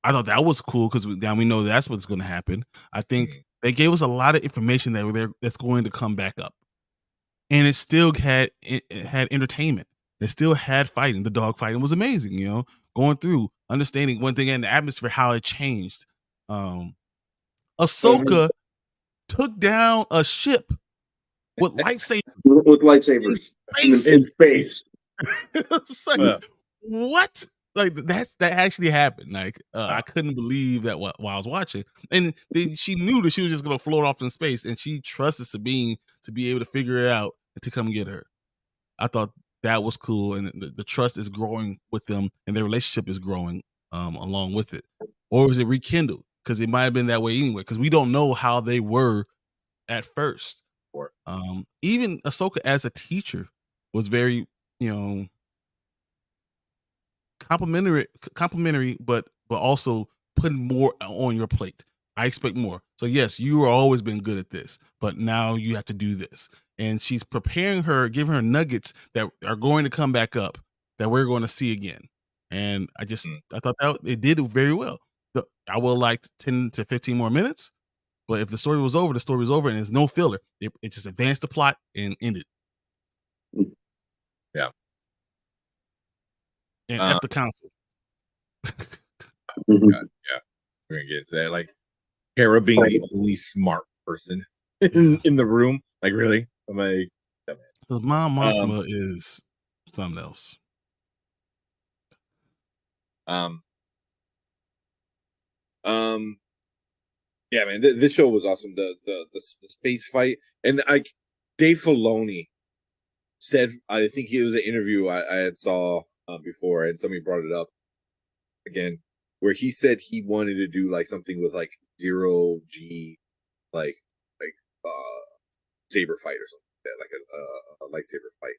I thought that was cool because now we know that's what's going to happen. I think they gave us a lot of information that's going to come back up, and it still it had entertainment. It still had fighting. The dog fighting was amazing. Going through understanding one thing and the atmosphere, how it changed. Ahsoka took down a ship with lightsabers.
With lightsabers in space.
It's like, what? Like that actually happened. Like I couldn't believe that while I was watching. And she knew that she was just gonna float off in space, and she trusted Sabine to be able to figure it out and to come get her. I thought that was cool, and the trust is growing with them, and their relationship is growing along with it. Or was it rekindled? Because it might have been that way anyway. Because we don't know how they were at first. Even Ahsoka as a teacher was very, complimentary, but also putting more on your plate. I expect more. So yes, you have always been good at this, but now you have to do this. And she's preparing her, giving her nuggets that are going to come back up that we're going to see again. And I thought that it did very well. I would have liked 10 to 15 more minutes, but if the story was over, the story was over, and there's no filler. It just advanced the plot and ended.
Yeah.
And F the council.
Mhm.
Yeah. We're gonna get to that. Like Hera being the only smart person in the room. Like, really? I'm like,
Because Mom Markma is something else.
Yeah, man, this show was awesome. The space fight, and like Dave Filoni said, I think it was an interview I had saw before, and somebody brought it up again, where he said he wanted to do like something with like 0G, like saber fight or something like that, like a lightsaber fight.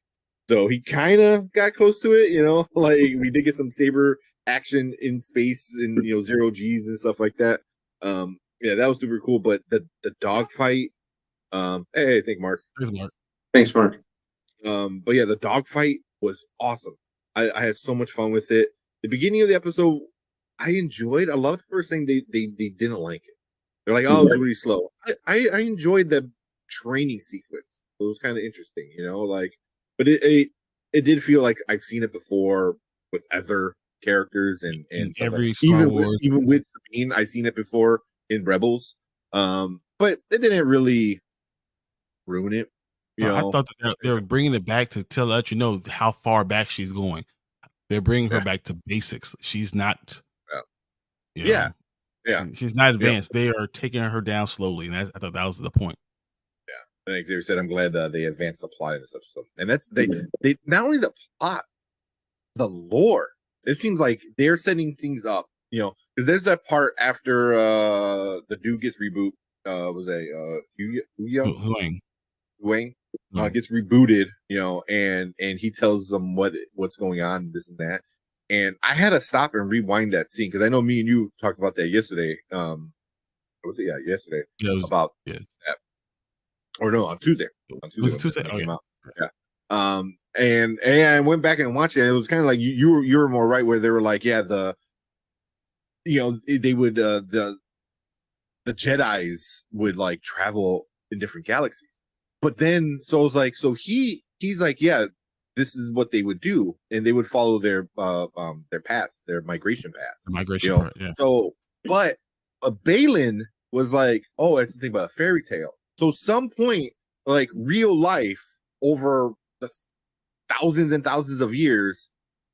So he kind of got close to it, you know. Like we did get some saber action in space, and 0Gs and stuff like that. Yeah, that was super cool. But the dog fight, hey, thank Mark.
Thanks, Mark.
But yeah, the dog fight was awesome. I had so much fun with it. The beginning of the episode, I enjoyed. A lot of people were saying they didn't like it. They're like, oh, it's really slow. I enjoyed the training sequence. It was kind of interesting, like, but it did feel like I've seen it before with other characters and
every
like,
Star Wars.
Even with Sabine, I've seen it before in Rebels. But it didn't really ruin it.
I thought that they were bringing it back to let you know how far back she's going. They're bringing her back to basics. She's not.
Yeah.
She's not advanced. They are taking her down slowly, and I thought that was the point.
Yeah, and Xavier said, "I'm glad they advanced the plot in this episode." And that's they not only the plot, the lore. It seems like they're setting things up, because there's that part after the dude gets reboot. Was Huang gets rebooted, and he tells them what's going on, this and that. And I had to stop and rewind that scene because I know me and you talked about that yesterday. Was it? Yeah, yesterday. About that. Or no, on Tuesday.
Was it Tuesday?
Oh, yeah. And I went back and watched it. And it was kind of like you were more right where they were like, yeah, they would the Jedis would like travel in different galaxies. But then so I was like, so he's like, yeah, this is what they would do, and they would follow their path, their migration path.
Yeah.
So, but Balin was like, oh, it's something about a fairy tale. So some point, like real life over the thousands and thousands of years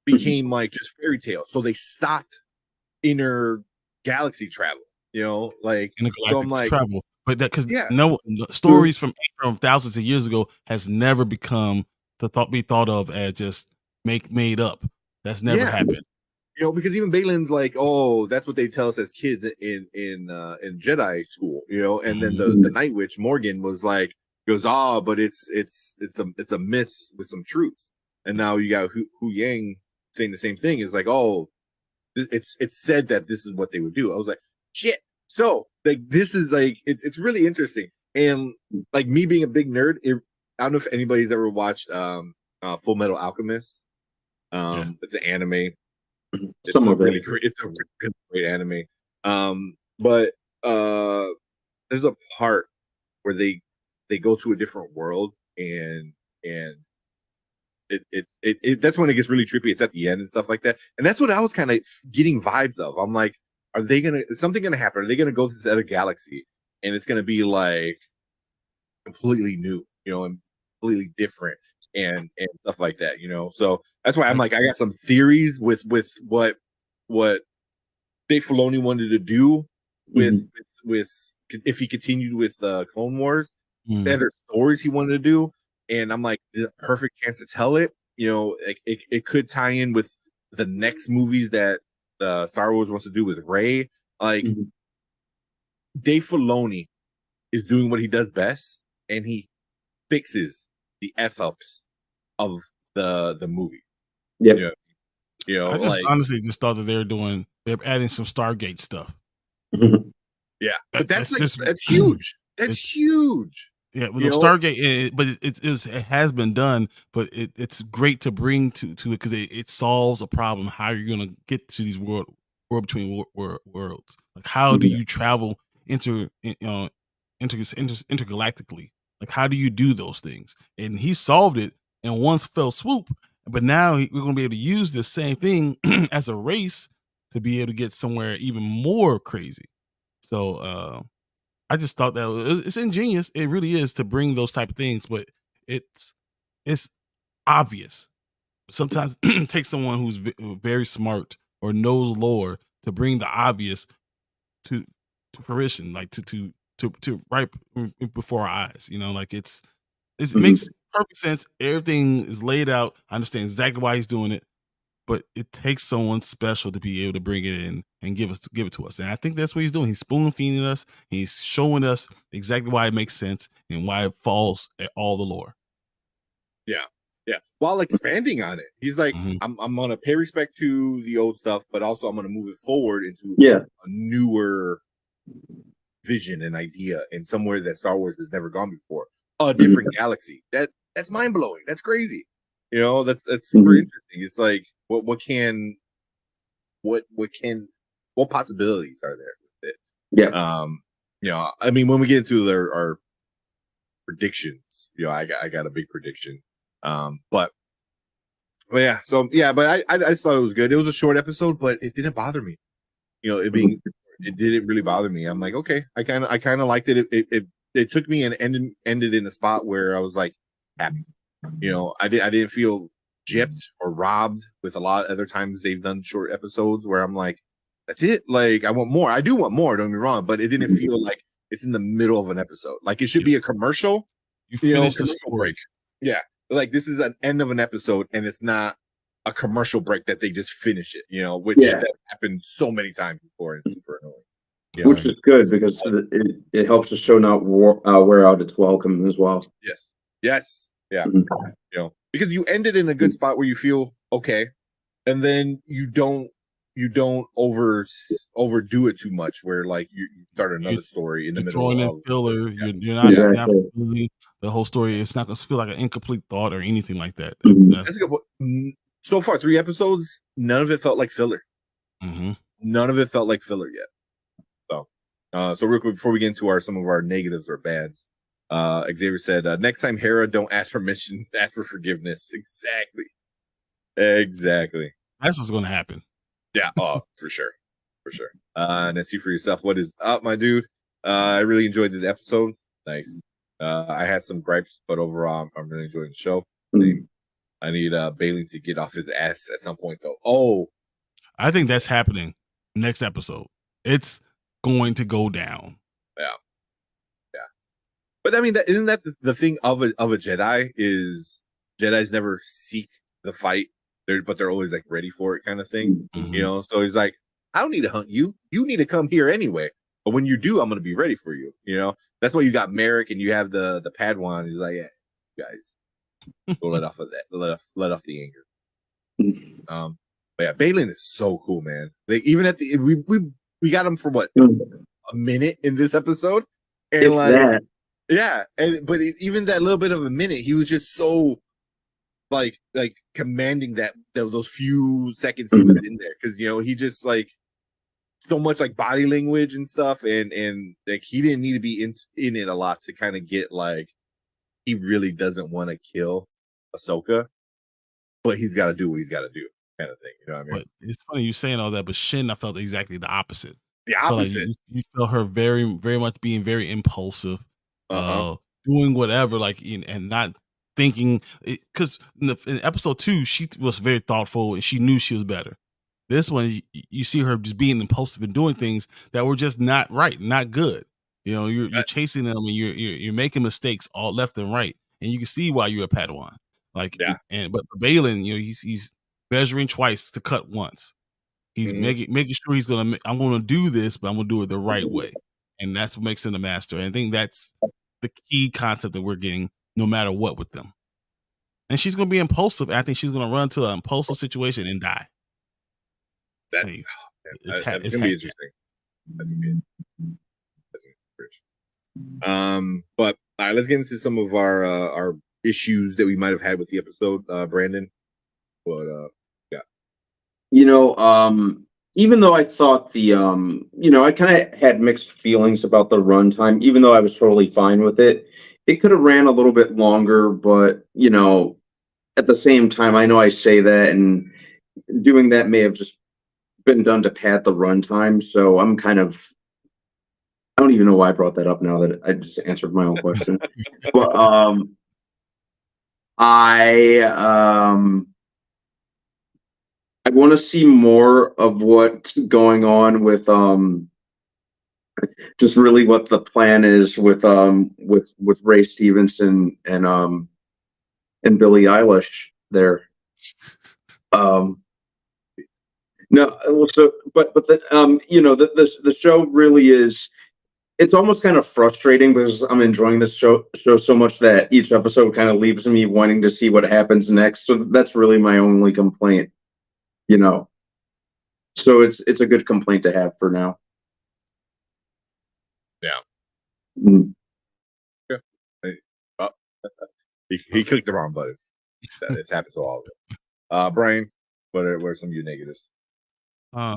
became like just fairy tale. So they stopped inner galaxy travel, like
intergalactic travel. But that because no stories from thousands of years ago has never become be thought of as just made up. That's never happened.
Because even Balin's like, oh, that's what they tell us as kids in Jedi school, and then the Night Witch Morgan was like, goes, but it's a myth with some truth. And now you got Hu Yang saying the same thing. Is like, oh, it's said that this is what they would do. I was like, shit. So like this is like it's really interesting. And like me being a big nerd, I don't know if anybody's ever watched Full Metal Alchemist. It's an anime. It's a really great. It's a great anime. But there's a part where they go to a different world, and it that's when it gets really trippy. It's at the end and stuff like that, and that's what I was kind of getting vibes of. I'm like, is something gonna happen? Are they gonna go to this other galaxy, and it's gonna be like completely new, and completely different, and stuff like that, So that's why I'm like, I got some theories with what Dave Filoni wanted to do with if he continued with Clone Wars, and there's stories he wanted to do, and I'm like, the perfect chance to tell it. It could tie in with the next movies that Star Wars wants to do with Rey. Like Dave Filoni is doing what he does best, and he fixes the f-ups of the movie.
Yeah.
I just honestly just thought that they're adding some Stargate stuff.
Yeah, but that's
just
that's huge. That's huge.
Yeah, with
You
no
know?
Stargate, but it has been done, but it's great to bring to it because it solves a problem. How you're gonna get to these world between worlds? Like how do you travel intergalactically? Like how do you do those things? And he solved it in one fell swoop. But now we're gonna be able to use this same thing as a race to be able to get somewhere even more crazy. So I just thought that it's ingenious. It really is to bring those type of things, but it's it's obvious. Sometimes it takes someone who's very smart or knows lore to bring the obvious to fruition, like to right before our eyes. You know, like it makes perfect sense. Everything is laid out. I understand exactly why he's doing it, but it takes someone special to be able to bring it in and give it to us. And I think that's what he's doing. He's spoon feeding us. He's showing us exactly why it makes sense and why it falls at all the lore.
Yeah. Yeah. While expanding on it. He's like, I'm gonna pay respect to the old stuff, but also I'm gonna move it forward into a newer vision and idea in somewhere that Star Wars has never gone before. A different galaxy. That's mind blowing. That's crazy. You know, that's super interesting. It's like what possibilities are there with it?
Yeah.
You know, I mean, when we get into our predictions, you know, I got a big prediction. But yeah, so yeah, but I just thought it was good. It was a short episode, but it didn't bother me. You know, it didn't really bother me. I'm like, okay, I kind of liked it. It took me and ended in a spot where I was like happy. You know, I didn't feel gypped or robbed with a lot of other times they've done short episodes where I'm like, that's it. Like I want more. I do want more. Don't get me wrong, but it didn't feel like it's in the middle of an episode. Like it should be a commercial.
You finish the story.
Break. Yeah, like this is an end of an episode, and it's not a commercial break that they just finish it. You know, which that happened so many times before, and it's super annoying.
You know, which is good because it helps the show not wear out its welcome as well.
Yes, yeah. You know, because you ended in a good spot where you feel okay, and then you don't overdo it too much where like you start another story in the middle
throwing
of
in filler. You're not the whole story. It's not gonna feel like an incomplete thought or anything like that.
That's a good. So far, 3 episodes, none of it felt like filler. None of it felt like filler yet. So real quick before we get into some of our negatives or bads, Xavier said, next time Hera, don't ask permission, ask for forgiveness. Exactly.
That's what's gonna happen.
Yeah, for sure. And then see for yourself what is up, my dude. I really enjoyed the episode. Nice. I had some gripes, but overall, I'm really enjoying the show. I need Bailey to get off his ass at some point, though. Oh,
I think that's happening next episode. It's going to go down.
Yeah. But I mean, isn't that the thing of a Jedi is Jedis never seek the fight, but they're always like ready for it, kind of thing. You know, so he's like, I don't need to hunt you. You need to come here anyway. But when you do, I'm going to be ready for you. You know, that's why you got Merrick and you have the Padawan. He's like, yeah, guys, go let off of that. Let off the anger. But yeah, Balin is so cool, man. Like even at the we got him for what a minute in this episode, and
if
like
that.
Yeah, but even that little bit of a minute, he was just so like commanding those few seconds he was in there because you know he just like so much like body language and stuff, and like he didn't need to be in it a lot to kind of get like he really doesn't want to kill Ahsoka, but he's got to do what he's got to do, kind of thing. You know what I mean?
But it's funny you saying all that, but Shin, I felt exactly the opposite.
The opposite.
Like you felt her very, very much being very impulsive. Doing whatever, like, and not thinking, because in episode 2 she was very thoughtful and she knew she was better. This one you see her just being impulsive and doing things that were just not right, not good. You know, you're chasing them and you're making mistakes all left and right, and you can see why you're a Padawan. Like, but Balin, you know, he's measuring twice to cut once. He's making sure I'm gonna do this, but I'm gonna do it the right way, and that's what makes him a master. And I think that's the key concept that we're getting, no matter what, with them. And she's gonna be impulsive. I think she's gonna run to an impulsive situation and die.
That's gonna be interesting. That's good. But all right, let's get into some of our issues that we might have had with the episode, Brandon. But yeah,
even though I thought I kind of had mixed feelings about the runtime, even though I was totally fine with it. It could have ran a little bit longer, but at the same time, I know I say that, and doing that may have just been done to pad the runtime. So I don't even know why I brought that up now that I just answered my own question. But I want to see more of what's going on with just really what the plan is with Ray Stevenson and Billie Eilish there. No, so but the show really is. It's almost kind of frustrating because I'm enjoying this show so much that each episode kind of leaves me wanting to see what happens next. So that's really my only complaint, So it's a good complaint to have for now.
yeah.
Mm.
Oh, he clicked the wrong button. It's happened to all of it. Brian, what are some of your negatives?
I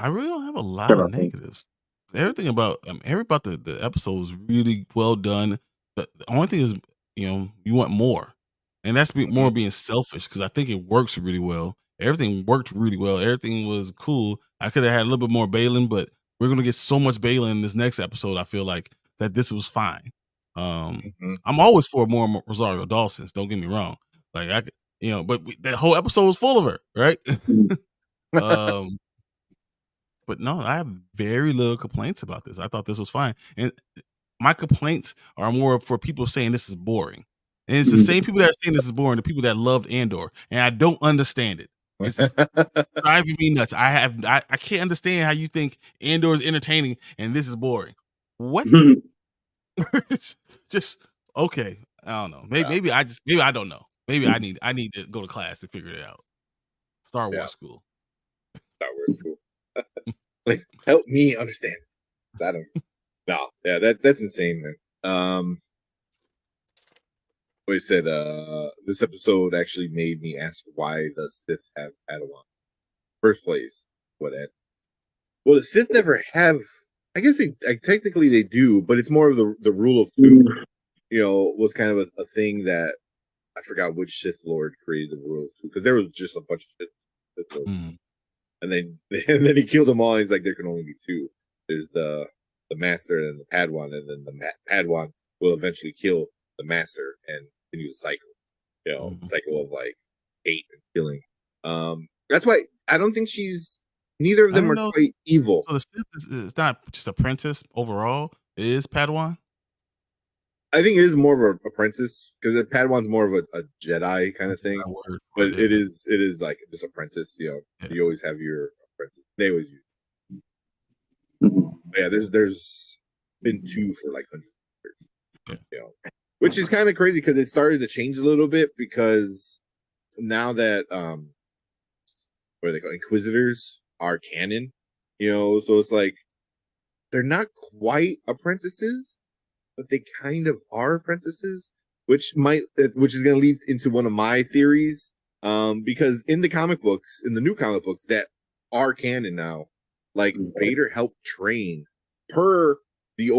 really don't have a lot of negatives. Everything about the episode was really well done. The only thing is, you want more, and that's more being selfish because I think it works really well. Everything worked really well. Everything was cool. I could have had a little bit more Balin, but we're gonna get so much Balin in this next episode. I feel like that this was fine. I'm always for more Rosario Dawson's. Don't get me wrong. Like but that whole episode was full of her, right? But no, I have very little complaints about this. I thought this was fine. And my complaints are more for people saying this is boring. And it's the same people that are saying this is boring, the people that loved Andor. And I don't understand it. It's driving me nuts. I can't understand how you think Andor is entertaining and this is boring. What? Just okay. I don't know. Maybe I don't know. Maybe I need to go to class to figure it out. Star Wars school.
Star Wars school. Like, help me understand. I don't. No, yeah, that's insane, man. What he said. This episode actually made me ask why the Sith have Padawan. First place, what Ed? Well, the Sith never have. I guess technically they do, but it's more of the rule of two. Was kind of a thing that I forgot which Sith Lord created the rule of two because there was just a bunch of Sith Lords. And then he killed them all. He's like, there can only be two. There's the master and the Padawan, and then the Padawan will eventually kill the master and continue the cycle. Cycle of like hate and killing. That's why I don't think neither of them are quite evil.
So the Sith is not just apprentice overall. It is Padawan.
I think it is more of an apprentice because the Padawan's more of a Jedi kind of thing. But it is like just apprentice. You always have your apprentice. They always use. Yeah, there's been two for like hundreds of years. Which is kind of crazy because it started to change a little bit because now that what are they called? Inquisitors are canon. So it's like they're not quite apprentices, but they kind of are apprentices, which is going to lead into one of my theories. Because in the new comic books that are canon now, like Vader helped train from the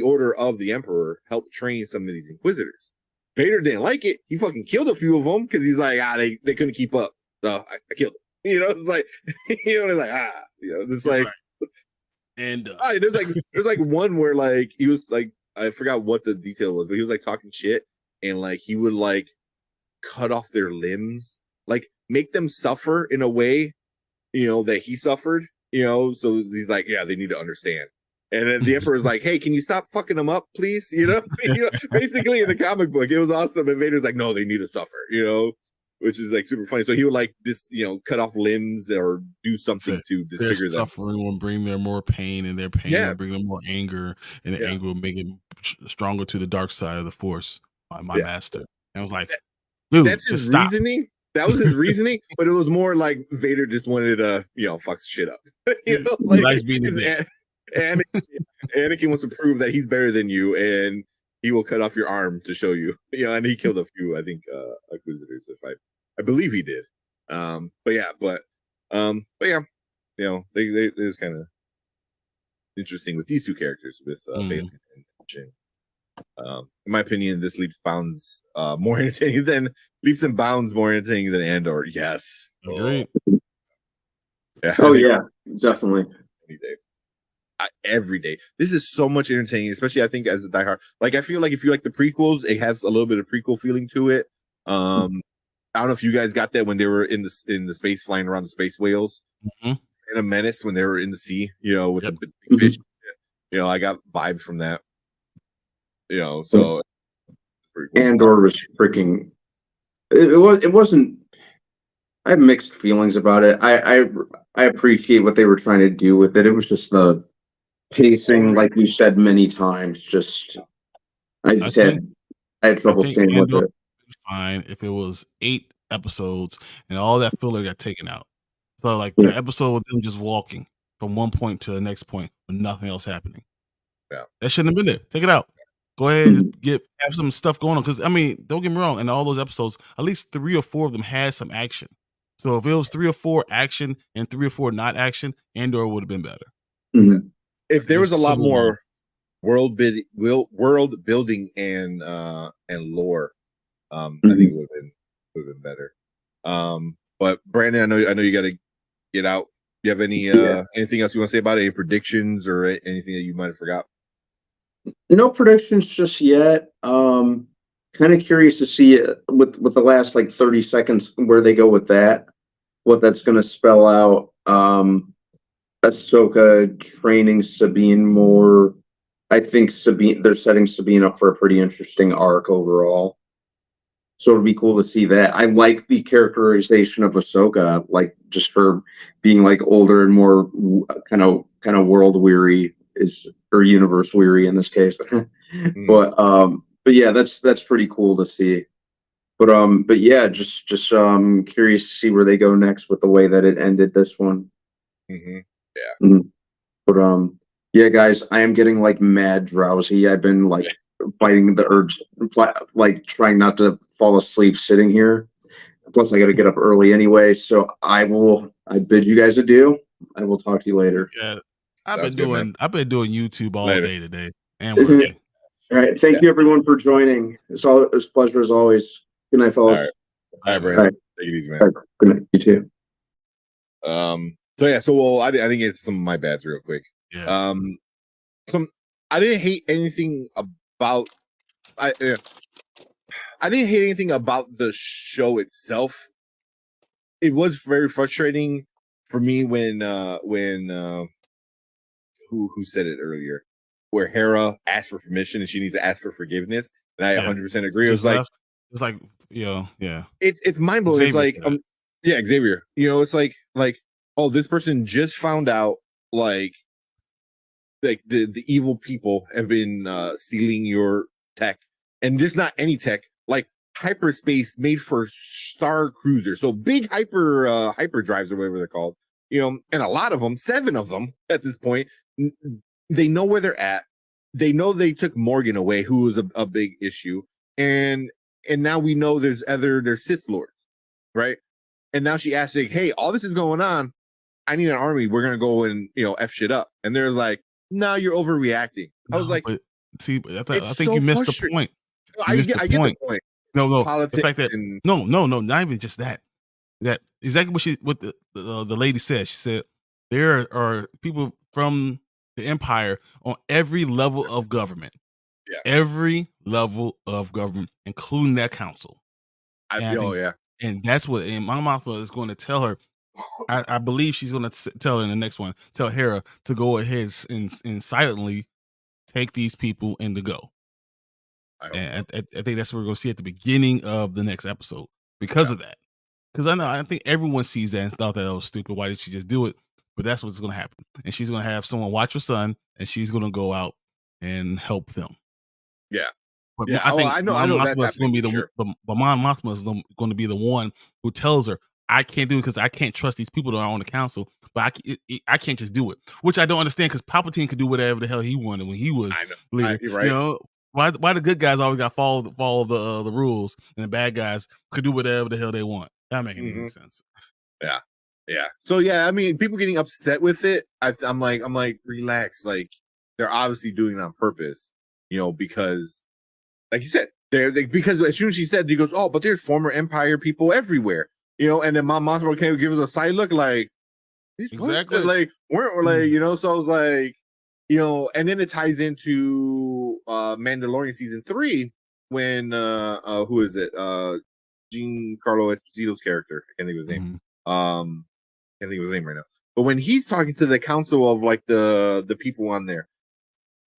order of the Emperor, helped train some of these Inquisitors. Vader didn't like it. He fucking killed a few of them because he's like, they couldn't keep up. So I killed them. It's like, it's like, it's like,
and
there's like one where like he was like, I forgot what the detail was, but he was like talking shit and like he would like cut off their limbs, like make them suffer in a way, that he suffered, so he's like, yeah, they need to understand. And then the Emperor's like, hey, can you stop fucking them up, please? Basically in the comic book, it was awesome. And Vader's like, no, they need to suffer, which is like super funny. So he would like cut off limbs or do something to disfigure them.
Suffering will bring them more pain, and their pain will bring them more anger, and the anger will make it stronger to the dark side of the Force. My master. And I was like, dude,
that's his reasoning. That was his reasoning, but it was more like Vader just wanted to, fuck shit up.
Like, likes being
And Anakin wants to prove that he's better than you, and he will cut off your arm to show you. And he killed a few, I think, Inquisitors. If I believe he did. But yeah, it was kind of interesting with these two characters with Bailey and Jin. In my opinion, this leaps and bounds more entertaining than Andor. Yes.
Agreed.
Yeah.
Oh yeah, definitely.
Any day. Every day. This is so much entertaining, especially I think as a diehard. Like I feel like if you like the prequels, it has a little bit of prequel feeling to it. I don't know if you guys got that when they were in the space flying around the space whales.
Mm-hmm.
And a menace when they were in the sea, with the big fish. I got vibes from that. So
cool. Andor was freaking. It wasn't. I have mixed feelings about it. I appreciate what they were trying to do with it. It was just the pacing, like we said many times. Just I had trouble staying with it.
Fine if it was 8 episodes and all that filler got taken out. So like the episode with them just walking from one point to the next point with nothing else happening.
Yeah,
that shouldn't have been there. Take it out. Go ahead and have some stuff going on. Because don't get me wrong, in all those episodes, at least 3 or 4 of them had some action. So if it was 3 or 4 action and 3 or 4 not action, Andor would have been better.
Mm-hmm.
If there was a lot more world building and lore, I think it would have been better. But Brandon, I know you got to get out. Do you have any anything else you want to say about it? Any predictions or anything that you might have forgot?
No predictions just yet. Kind of curious to see with the last like 30 seconds where they go with that, what that's going to spell out. Ahsoka training Sabine more. I think they're setting Sabine up for a pretty interesting arc overall. So it'd be cool to see that. I like the characterization of Ahsoka, like just her being like older and more kind of world weary or universe weary in this case. But yeah, that's pretty cool to see. But yeah, just curious to see where they go next with the way that it ended this one.
Mm-hmm. Yeah.
Mm-hmm. But yeah, guys, I am getting like mad drowsy. I've been like fighting the urge, like trying not to fall asleep sitting here. Plus, I got to get up early anyway. So I bid you guys adieu. I will talk to you later.
Yeah, I've been doing YouTube all day today and
Mm-hmm.
working.
All right, thank you everyone for joining. It's a pleasure as always. Good night, fellas.
All right, Brandon. Take it easy, man.
Right. Good night. You too.
I didn't get some of my bads real quick.
Yeah.
I didn't hate anything about I didn't hate anything about the show itself. It was very frustrating for me when who said it earlier, where Hera asked for permission and she needs to ask for forgiveness, and I 100% agree. It was like it's mind blowing. It's like Xavier. It's like oh, this person just found out like the evil people have been stealing your tech, and just not any tech, like hyperspace made for star cruisers, so big hyper drives or whatever they're called, and a lot of them, 7 of them at this point, they know where they're at. They know they took Morgan away, who was a big issue, and now we know there's Sith Lords, right? And now she asks, like, hey, all this is going on, I need an army, we're gonna go and F shit up, and they're like, no, you're overreacting. I was like,
I think you missed the point.
I get the point.
No,
politics,
the fact that no, not even just that. That exactly what the lady said. She said there are people from the Empire on every level of government.
Yeah.
Every level of government, including that council. And that's what Mama Mothma is going to tell her. I believe she's going to tell her in the next one, tell Hera to go ahead and silently take these people and to go. I think that's what we're going to see at the beginning of the next episode because of that. Because I think everyone sees that and thought that was stupid. Why did she just do it? But that's what's going to happen. And she's going to have someone watch her son, and she's going to go out and help them.
Yeah.
But I think Mom Mothma is going to be Mom Mothma is going to be the one who tells her, I can't do it because I can't trust these people that are on the council. but I can't just do it, which I don't understand because Palpatine could do whatever the hell he wanted when he was
I know.
leader.
You're right.
You know, why the good guys always got to follow the rules, and the bad guys could do whatever the hell they want? That making any sense?
Yeah. So yeah, I mean, people getting upset with it. I'm like, relax. Like, they're obviously doing it on purpose, because, like you said, because as soon as she said, he goes, oh, but there's former Empire people everywhere, and then Mom Mothra came give us a side look, like,
exactly,
like we're like, so I was like, and then it ties into Mandalorian season 3 when who is it? Giancarlo Esposito's character. I can't think of his name. Can't think of his name right now. But when he's talking to the council of like the people on there,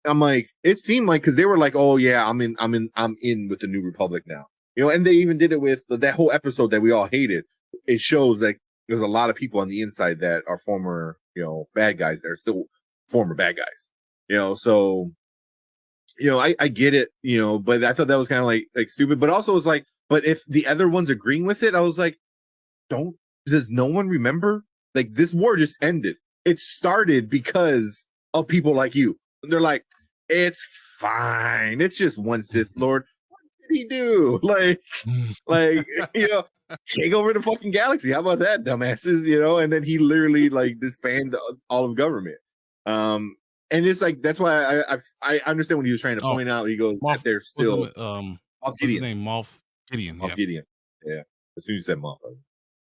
I'm like, it seemed like, because they were like, oh yeah, I'm in with the New Republic now, and they even did it with that whole episode that we all hated. It shows like there's a lot of people on the inside that are former, bad guys that are still former bad guys, so I get it, but I thought that was kind of like stupid, but also it's like, but if the other one's agreeing with it, I was like, does no one remember? Like, this war just ended. It started because of people like you. And they're like, it's fine. It's just one Sith Lord. What did he do? Like, take over the fucking galaxy. How about that, dumbasses? And then he literally like disbanded all of government. And it's like, that's why I understand what he was trying to point out. He goes, that they're still
what's his name? Moff Gideon.
Moff Gideon. Yeah. As soon as you said Moff.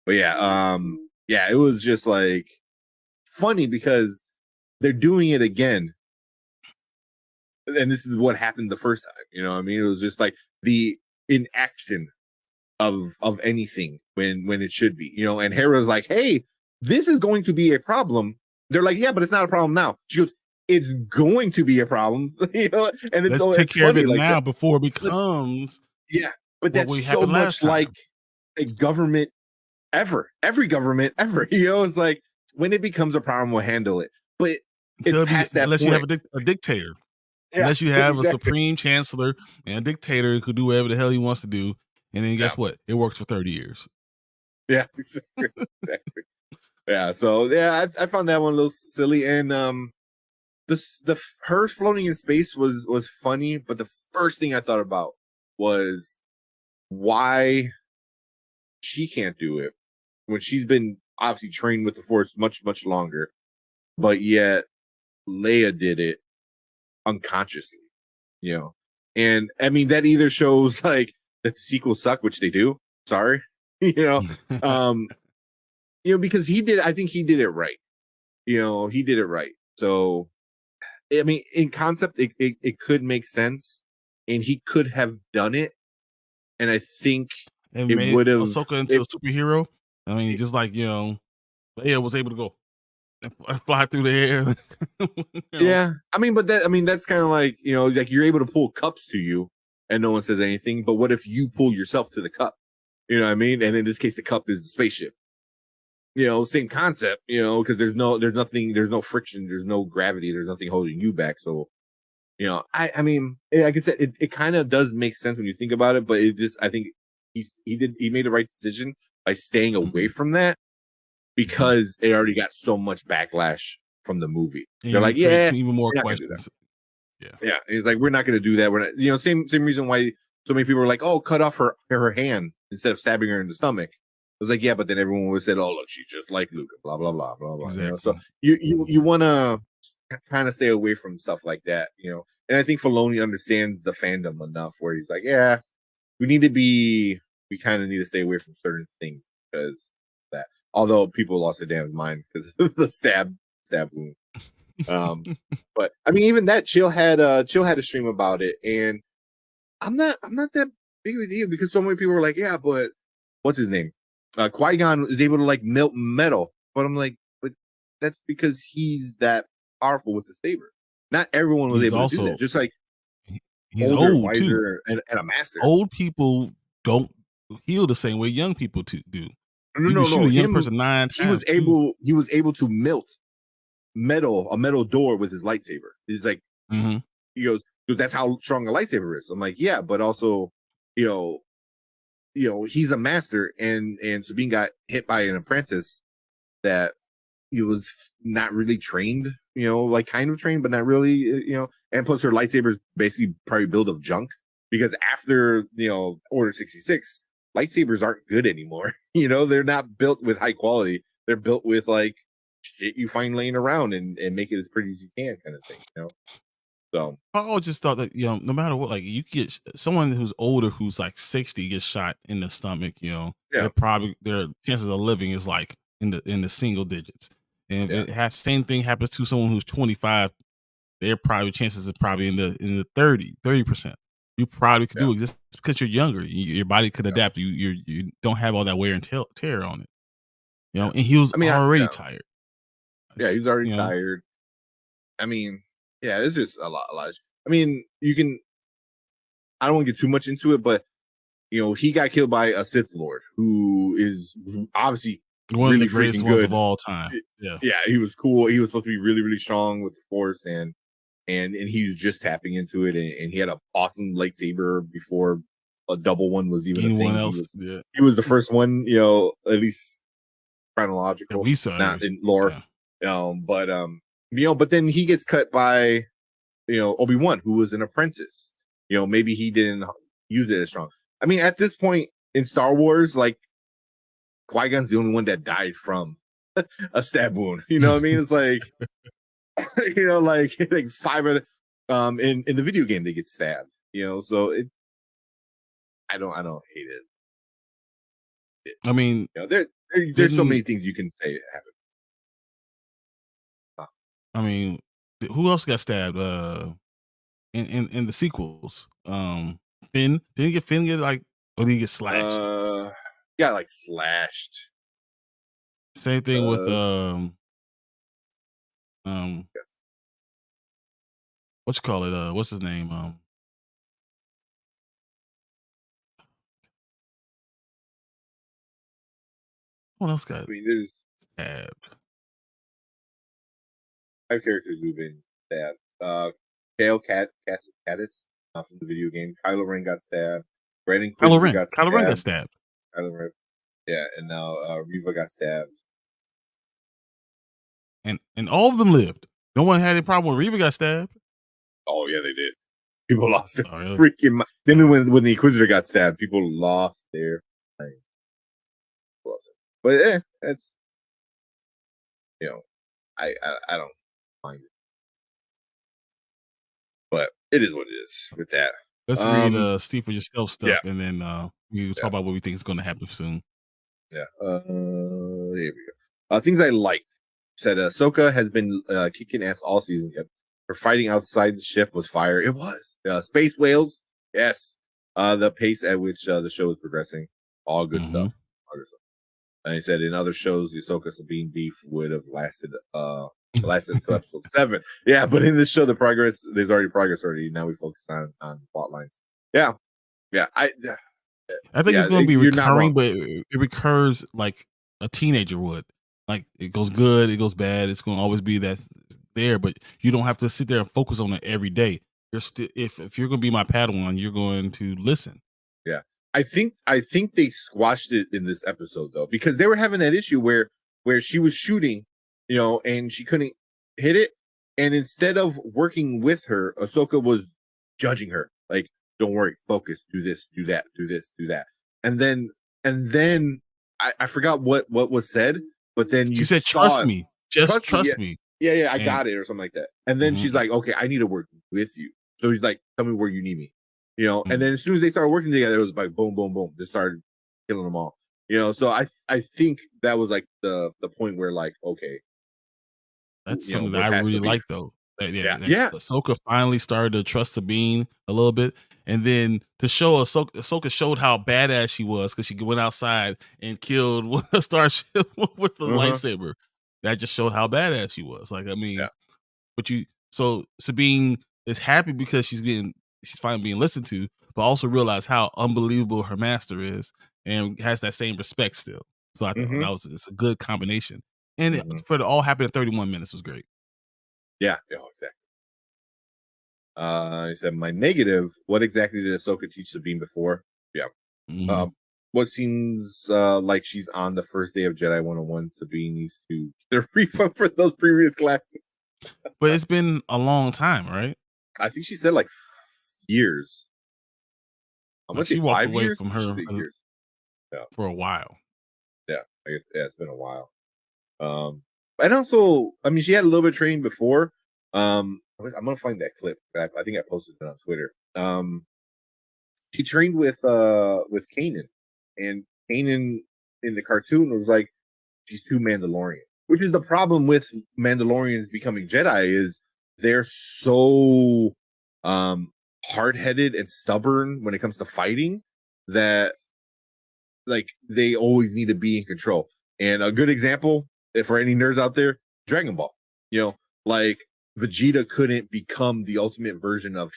But yeah, it was just like funny because they're doing it again. And this is what happened the first time. I mean, it was just like the inaction of anything when it should be, and Hera's like, hey, this is going to be a problem. They're like, yeah, but it's not a problem now. She goes, it's going to be a problem, and it's
let's take care of it
like
now
that.
Before it becomes
but that's so much like a government every government ever, it's like, when it becomes a problem, we'll handle it, but
unless you have a dictator, unless you have a supreme chancellor and a dictator who could do whatever the hell he wants to do, and then guess what, it works for 30 years.
Exactly. So I found that one a little silly, and her floating in space was funny, but the first thing I thought about was why she can't do it when she's been obviously trained with the Force much longer, but yet Leia did it unconsciously, and I mean, that either shows like that the sequels suck, which they do, sorry, because I think he did it right, he did it right. So I mean, in concept, it could make sense, and he could have done it, and I think
and
it would have
Ahsoka into a superhero. I mean, just like Leia was able to go and fly through the air.
Yeah, I mean, but that's kind of like, like you're able to pull cups to you, and no one says anything. But what if you pull yourself to the cup? You know what I mean? And in this case, the cup is the spaceship. Same concept. Because there's no friction, there's no gravity, there's nothing holding you back. So, I mean, like I said, it kind of does make sense when you think about it. But it just, I think he made the right decision by staying away from that, because it already got so much backlash from the movie.
And
they're like, yeah,
even more questions.
Yeah. He's like, we're not going to do that. We're not, same reason why so many people were like, oh, cut off her hand instead of stabbing her in the stomach. I was like, yeah, but then everyone would have said, oh, look, she's just like Luke, blah blah blah blah blah.
Exactly.
So you want to kind of stay away from stuff like that, And I think Filoni understands the fandom enough where he's like, yeah, we kind of need to stay away from certain things because that. Although people lost their damn mind because of the stab wound. But I mean, even that Chill had a stream about it, and I'm not that big of a deal because so many people were like, yeah, but what's his name? Qui-Gon is able to like melt metal, but I'm like, but that's because he's that powerful with the saber. Not everyone was able to do that. Just like
he's
older,
old
wiser,
too,
and a master.
Old people don't heal the same way young people do.
No.
Shoot a young person 9 times.
He was able to melt a metal door with his lightsaber. He's like, he goes, that's how strong a lightsaber is. I'm like, yeah, but also, he's a master, and Sabine got hit by an apprentice that he was not really trained, like kind of trained, but not really, and plus her lightsabers basically probably built of junk because after, Order 66, lightsabers aren't good anymore. They're not built with high quality. They're built with like shit you find laying around and make it as pretty as you can kind of thing. So
I always just thought that, no matter what, like you get someone who's older, who's like 60, gets shot in the stomach,
yeah,
their chances of living is like in the single digits. And if
Yeah.
it has same thing happens to someone who's 25, their probably chances is probably in the 30%. You probably could do it just because you're younger. Your body could adapt. You don't have all that wear and tear on it. And he was already tired.
Yeah, he's already tired. I mean, yeah, it's just a lot. I mean, I don't want to get too much into it, but he got killed by a Sith Lord who is obviously
one
really
of the greatest
freaking
ones
good
of all time. Yeah,
yeah, he was cool. He was supposed to be really, really strong with the Force, and he was just tapping into it, and he had an awesome lightsaber before a double one was even a
anyone
thing.
else?
He was the first one, at least chronological,
we saw
not
it.
in lore. But then he gets cut by Obi-Wan, who was an apprentice. Maybe he didn't use it as strong. I mean, at this point in Star Wars, like Qui-Gon's the only one that died from a stab wound. You know what I mean? It's like like 5 of in the video game they get stabbed. So I don't hate it.
I mean,
there's so many things you can say happen.
I mean, who else got stabbed? In the sequels, Finn didn't get like, or did he get slashed?
Got like slashed.
Same thing with what you call it? What's his name? What else got
there's
stabbed?
5 characters who've been stabbed. Kale Caddis from the video game. Kylo Ren got stabbed. Brandon Quinzer got
Kylo Ren got
stabbed.
stabbed.
Kylo Ren. Yeah, and now Reva got stabbed.
And all of them lived. No one had any problem when Reva got stabbed.
Oh yeah, they did. People lost their
really?
freaking mind. Then when the Inquisitor got stabbed, people lost their mind. But that's I don't mind it. But it is what it is with that.
Let's read Steve for yourself stuff, and then we will talk
Yeah.
about what we think is going to happen soon.
Yeah. Here we go. Things I like. Said Ahsoka has been kicking ass all season. Yet her fighting outside the ship was fire. It was space whales. Yes. The pace at which the show is progressing. All good stuff. All good stuff. And he said in other shows, the Ahsoka Sabine beef would have lasted until episode 7. Yeah, but in this show, there's already progress already. Now we focus on plot lines. Yeah. I
think it's going to be recurring, but it recurs like a teenager would. Like it goes good, it goes bad. It's going to always be that there, but you don't have to sit there and focus on it every day. You're still, if you're going to be my Padawan, you're going to listen.
Yeah, I think they squashed it in this episode though, because they were having that issue where she was shooting, and she couldn't hit it, and instead of working with her, Ahsoka was judging her, like, "Don't worry, focus, do this, do that, do this, do that," and then I forgot what was said. But then
she said, "Trust me, just trust me."
Yeah, I got it, or something like that. And then she's like, "Okay, I need to work with you." So he's like, "Tell me where you need me," And then as soon as they started working together, it was like boom, boom, boom. They started killing them all, So I think that was like the point where like, okay,
that's something that I really like though.
Yeah.
Ahsoka finally started to trust Sabine a little bit, and then to show Ahsoka showed how badass she was because she went outside and killed a starship with the lightsaber. That just showed how badass she was. Like, I mean, so Sabine is happy because she's finally being listened to, but also realize how unbelievable her master is and has that same respect still. So I thought it's a good combination, and for it all happened in 31 minutes was great.
Yeah, exactly. He said, my negative, what exactly did Ahsoka teach Sabine before? Yeah. what seems like she's on the first day of Jedi 101. Sabine needs to get a refund for those previous classes.
But it's been a long time, right?
I think she said like years. I'm gonna say
She walked
5
away
years.
from
Should
her
be years. Yeah,
for a while.
yeah, I guess, yeah. It's been a while. And also, I mean, she had a little bit of training before. I'm gonna find that clip. I think I posted it on Twitter. She trained with Kanan, and Kanan in the cartoon was like, she's too Mandalorian, which is the problem with Mandalorians becoming Jedi is they're so hard-headed and stubborn when it comes to fighting that like they always need to be in control. And a good example for any nerds out there, Dragon Ball. Like Vegeta couldn't become the ultimate version of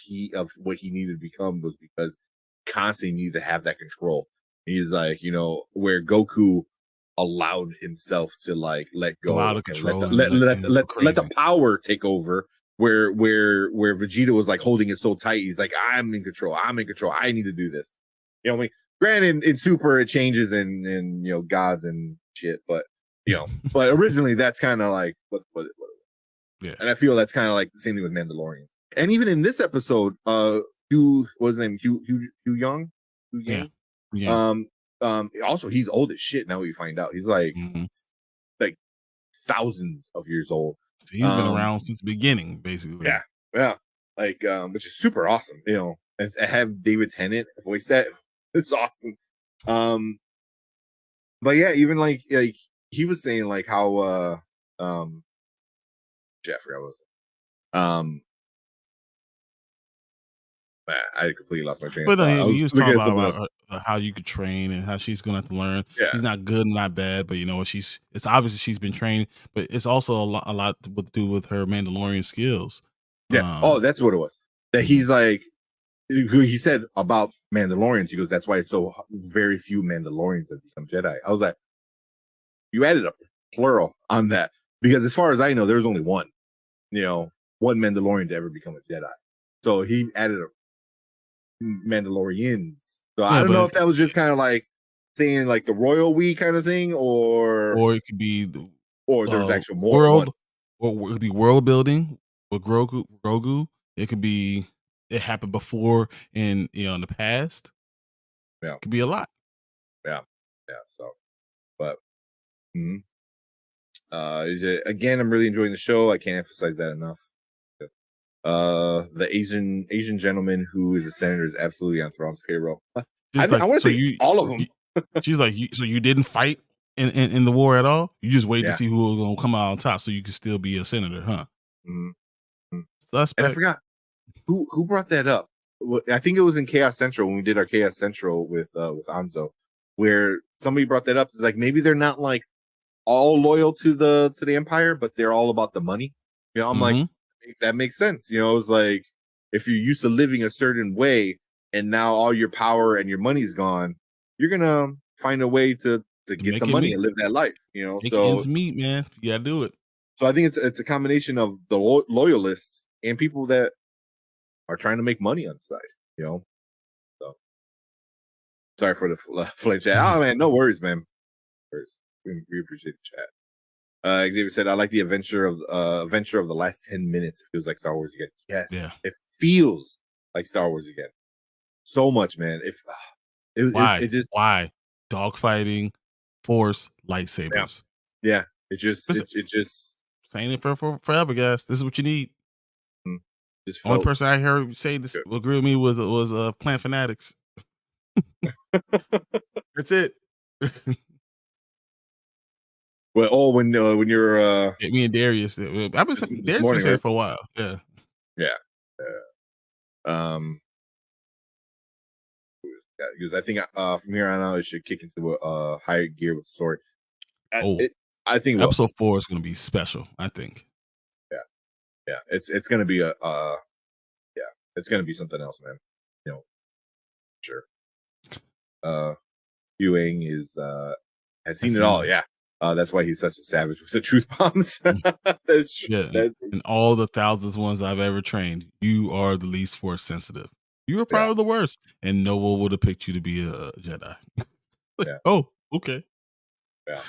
what he needed to become was because constantly needed to have that control. He's like, where Goku allowed himself to like let
A lot
go
of
and
control
let
and
let
things
let,
go
let the
crazy.
power take over. Where Vegeta was like holding it so tight, he's like, I'm in control. I need to do this. What I mean? Granted, in Super it changes and gods and shit, but but originally that's kind of like what
Yeah.
and I feel that's kind of like the same thing with Mandalorian. And even in this episode, Hugh, what's his name? Hugh Young? Hugh
Yeah.
Yang? Also he's old as shit now we find out. He's like like thousands of years old.
So he's been around since the beginning, basically.
Yeah. Like which is super awesome, and have David Tennant voice that. It's awesome. But yeah, even like he was saying like how Jeffrey, I completely lost my train of
But
thought. I
he
was
was
looking
talking
at something else.
about how you could train and how she's gonna have to learn.
Yeah.
She's not good, not bad, but it's obviously she's been trained, but it's also a lot to do with her Mandalorian skills.
Yeah. That's what it was. That he's like, he said about Mandalorians. He goes, that's why it's so very few Mandalorians that become Jedi. I was like, you added a plural on that because as far as I know, there was only one Mandalorian to ever become a Jedi. So he added a Mandalorians. So I don't know if that was just kind of like saying like the royal we kind of thing, or
it could be
or there's actual more
world, or it could be world building with Grogu. It could be it happened before in in the past.
Yeah,
it could be a lot.
Yeah. So, but again, I'm really enjoying the show. I can't emphasize that enough. The Asian gentleman who is a senator is absolutely on Thrawn's payroll. I want to say all of them.
She's like, so you didn't fight in the war at all? You just wait to see who was gonna come out on top, so you can still be a senator, huh? Suspect.
And I forgot who brought that up. I think it was in Chaos Central when we did our Chaos Central with Anzo, where somebody brought that up. It's like maybe they're not like all loyal to the Empire, but they're all about the money. I'm like, that makes sense. It's like if you're used to living a certain way and now all your power and your money's gone, you're gonna find a way to get some money and live that life.
Make ends meet, man. You gotta do it.
So I think it's a combination of the loyalists and people that are trying to make money on the side. So sorry for the flame chat. Oh man, no worries, man. We appreciate the chat. Xavier said, "I like the adventure of the last 10 minutes. It feels like Star Wars again." Yes,
yeah,
it feels like Star Wars again. So much, man.
Why dogfighting, Force, lightsabers?
Yeah. It just
saying it for forever, guys. This is what you need.
Just
only person I heard say this agree with me was Plant Fanatics. That's it.
Well, when you're
me and Darius, I've been saying Darius been saying it for a while. Yeah.
Because I think from here on out it should kick into a higher gear with the sword. I think
episode 4 is going to be special. I think.
Yeah. It's going to be it's going to be something else, man. Sure. Ewing has seen it all. Yeah. That's why he's such a savage with the truth bombs. That's true.
Yeah, in all the thousands ones I've ever trained, you are the least Force sensitive. You are probably the worst, and no one would have picked you to be a Jedi. Like,
Yeah.
oh, okay.
Yeah.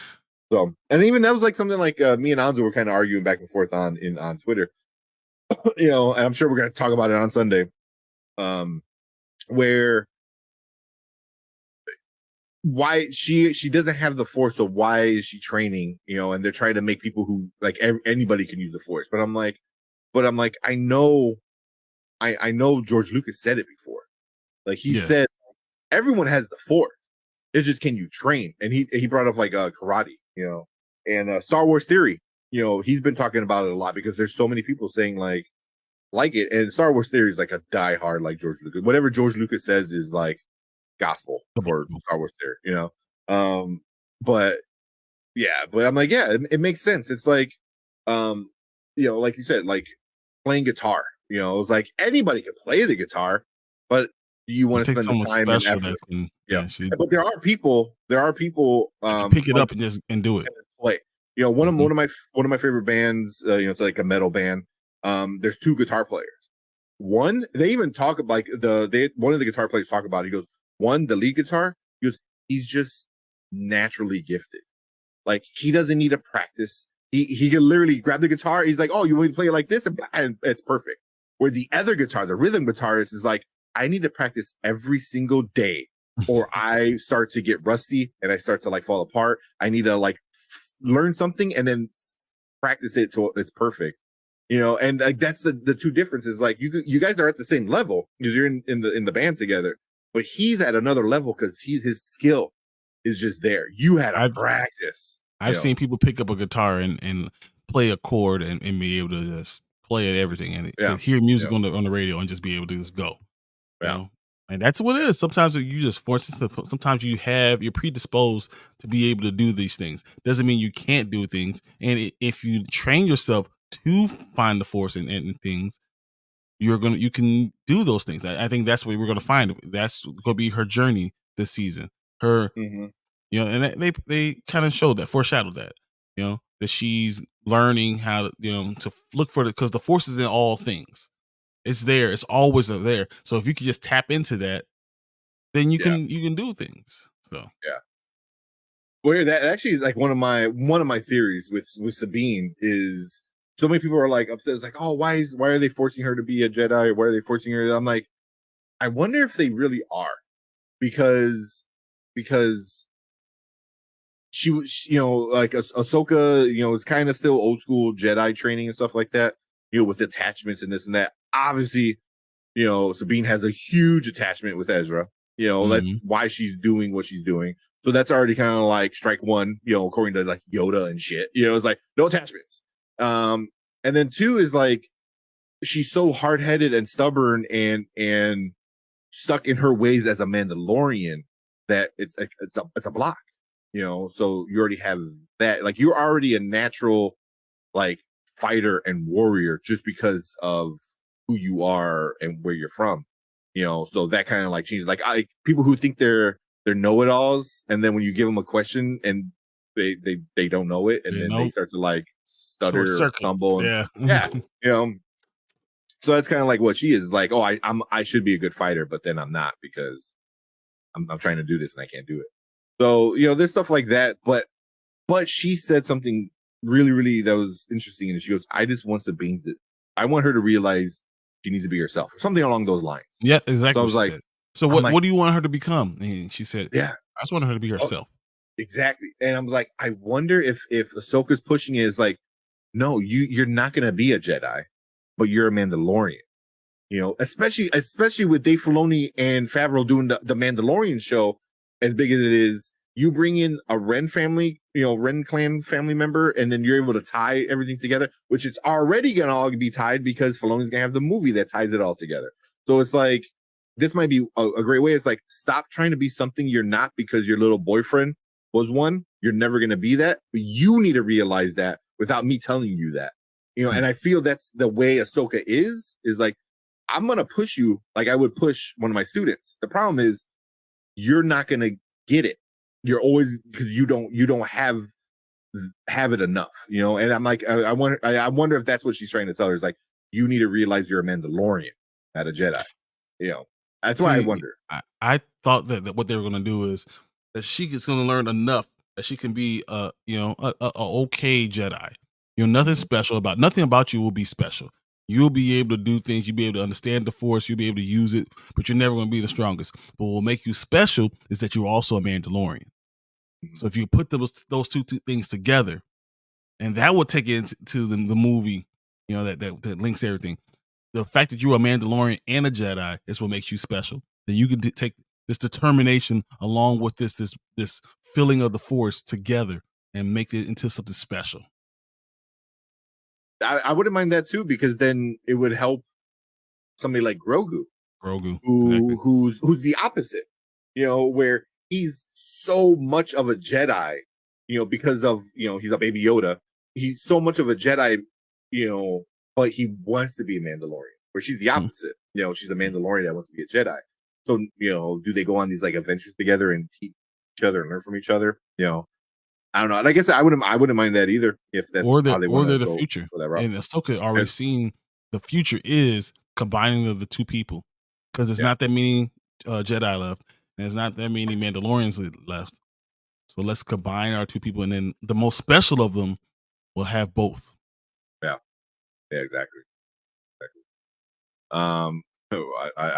So, and even that was like something like me and Anzo were kind of arguing back and forth on Twitter, and I'm sure we're gonna talk about it on Sunday. Where why she doesn't have the force, so why is she training? And they're trying to make people who like anybody can use the force, but I'm like, I know George Lucas said it before. Like he said, everyone has the force. It's just, can you train? And he brought up like karate, and Star Wars Theory. He's been talking about it a lot because there's so many people saying like it, and Star Wars Theory is like a diehard like George Lucas. Whatever George Lucas says is like gospel for Star Wars Theory. But I'm like, it makes sense. It's like, like you said, like playing guitar. It's like anybody can play the guitar, but do you want to spend the time and effort? But there are people
pick it up and just do it.
Play. One of my favorite bands, it's like a metal band. There's two guitar players. One, they even talk about like one of the guitar players talk about it. He goes, one, the lead guitar, he's just naturally gifted. Like he doesn't need to practice. He can literally grab the guitar. He's like, oh, you want me to play it like this? And it's perfect. Where the other guitar, the rhythm guitarist, is like, I need to practice every single day or I start to get rusty and I start to like fall apart. I need to like learn something and then practice it till it's perfect. And like that's the two differences. Like you guys are at the same level because you're in the band together, but he's at another level because his skill is just there. You had to practice.
I've seen people pick up a guitar and play a chord and be able to just play at everything and hear music on the radio and just be able to just go. And that's what it is. Sometimes you just force it. Sometimes you're predisposed to be able to do these things. Doesn't mean you can't do things. And if you train yourself to find the force in things, you can do those things. I think that's what we're gonna find. That's gonna be her journey this season. Her, and they kind of showed that, foreshadowed that, that she's learning how to look for it because the force is in all things. It's there. It's always there. So if you can just tap into that, then you can do things. So
Well, that actually is like one of my theories with Sabine is so many people are like upset. It's like, oh, why are they forcing her to be a Jedi? Or why are they forcing her? I'm like, I wonder if they really are, because she was, like Ahsoka, is kind of still old school Jedi training and stuff like that, with attachments and this and that. Obviously, Sabine has a huge attachment with Ezra. That's why she's doing what she's doing. So that's already kind of like strike one, according to like Yoda and shit. It's like no attachments. And then two is like she's so hard-headed and stubborn and stuck in her ways as a Mandalorian that it's a block. So you already have that. Like you're already a natural like fighter and warrior just because of who you are and where you're from. So that kind of like changes. Like people who think they're know-it-alls, and then when you give them a question and they don't know it, and then they start to like stutter or stumble. So that's kind of like what she is. Like, oh, I should be a good fighter, but then I'm not because I'm trying to do this and I can't do it. So there's stuff like that. But she said something really, really that was interesting, and she goes, "I just want Sabine I want her to realize she needs to be herself," or something along those lines.
Yeah, exactly. So I
was like,
said. So what do you want her to become? And she said,
"Yeah,
I just want her to be herself."
Exactly. And I'm like, I wonder if Ahsoka's pushing it is like, no, you're not gonna be a Jedi, but you're a Mandalorian. Especially with Dave Filoni and Favreau doing the Mandalorian show as big as it is. You bring in a Ren family, Ren clan family member, and then you're able to tie everything together, which it's already going to all be tied because Filoni's going to have the movie that ties it all together. So it's like, this might be a great way. It's like, stop trying to be something you're not because your little boyfriend was one. You're never going to be that, but you need to realize that without me telling you that, and I feel that's the way Ahsoka is like, I'm going to push you like I would push one of my students. The problem is you're not going to get it. You're always, because you don't have it enough, and I'm like, I wonder if that's what she's trying to tell her, is like, you need to realize you're a Mandalorian, not a Jedi. That's why I wonder.
I thought that what they were going to do is that she is going to learn enough that she can be a okay Jedi. Nothing special nothing about you will be special. You'll be able to do things. You'll be able to understand the Force. You'll be able to use it, but you're never going to be the strongest. But what will make you special is that you're also a Mandalorian. So if you put those two things together, and that will take it into the movie, that links everything. The fact that you're a Mandalorian and a Jedi is what makes you special. Then you can take this determination along with this feeling of the Force together and make it into something special.
I wouldn't mind that too, because then it would help somebody like Grogu,
exactly.
who's the opposite, where he's so much of a Jedi, because of he's a baby Yoda. He's so much of a Jedi, but he wants to be a Mandalorian. Where she's the opposite, she's a Mandalorian that wants to be a Jedi. So do they go on these like adventures together and teach each other and learn from each other? I don't know. And I guess I wouldn't mind that either if that's
or
how they want to
the
go
future.
for that route.
And Ahsoka already seen the future is combining of the two people, because there's not that many Jedi left, and there's not that many Mandalorians left. So let's combine our two people, and then the most special of them will have both.
Yeah, exactly. I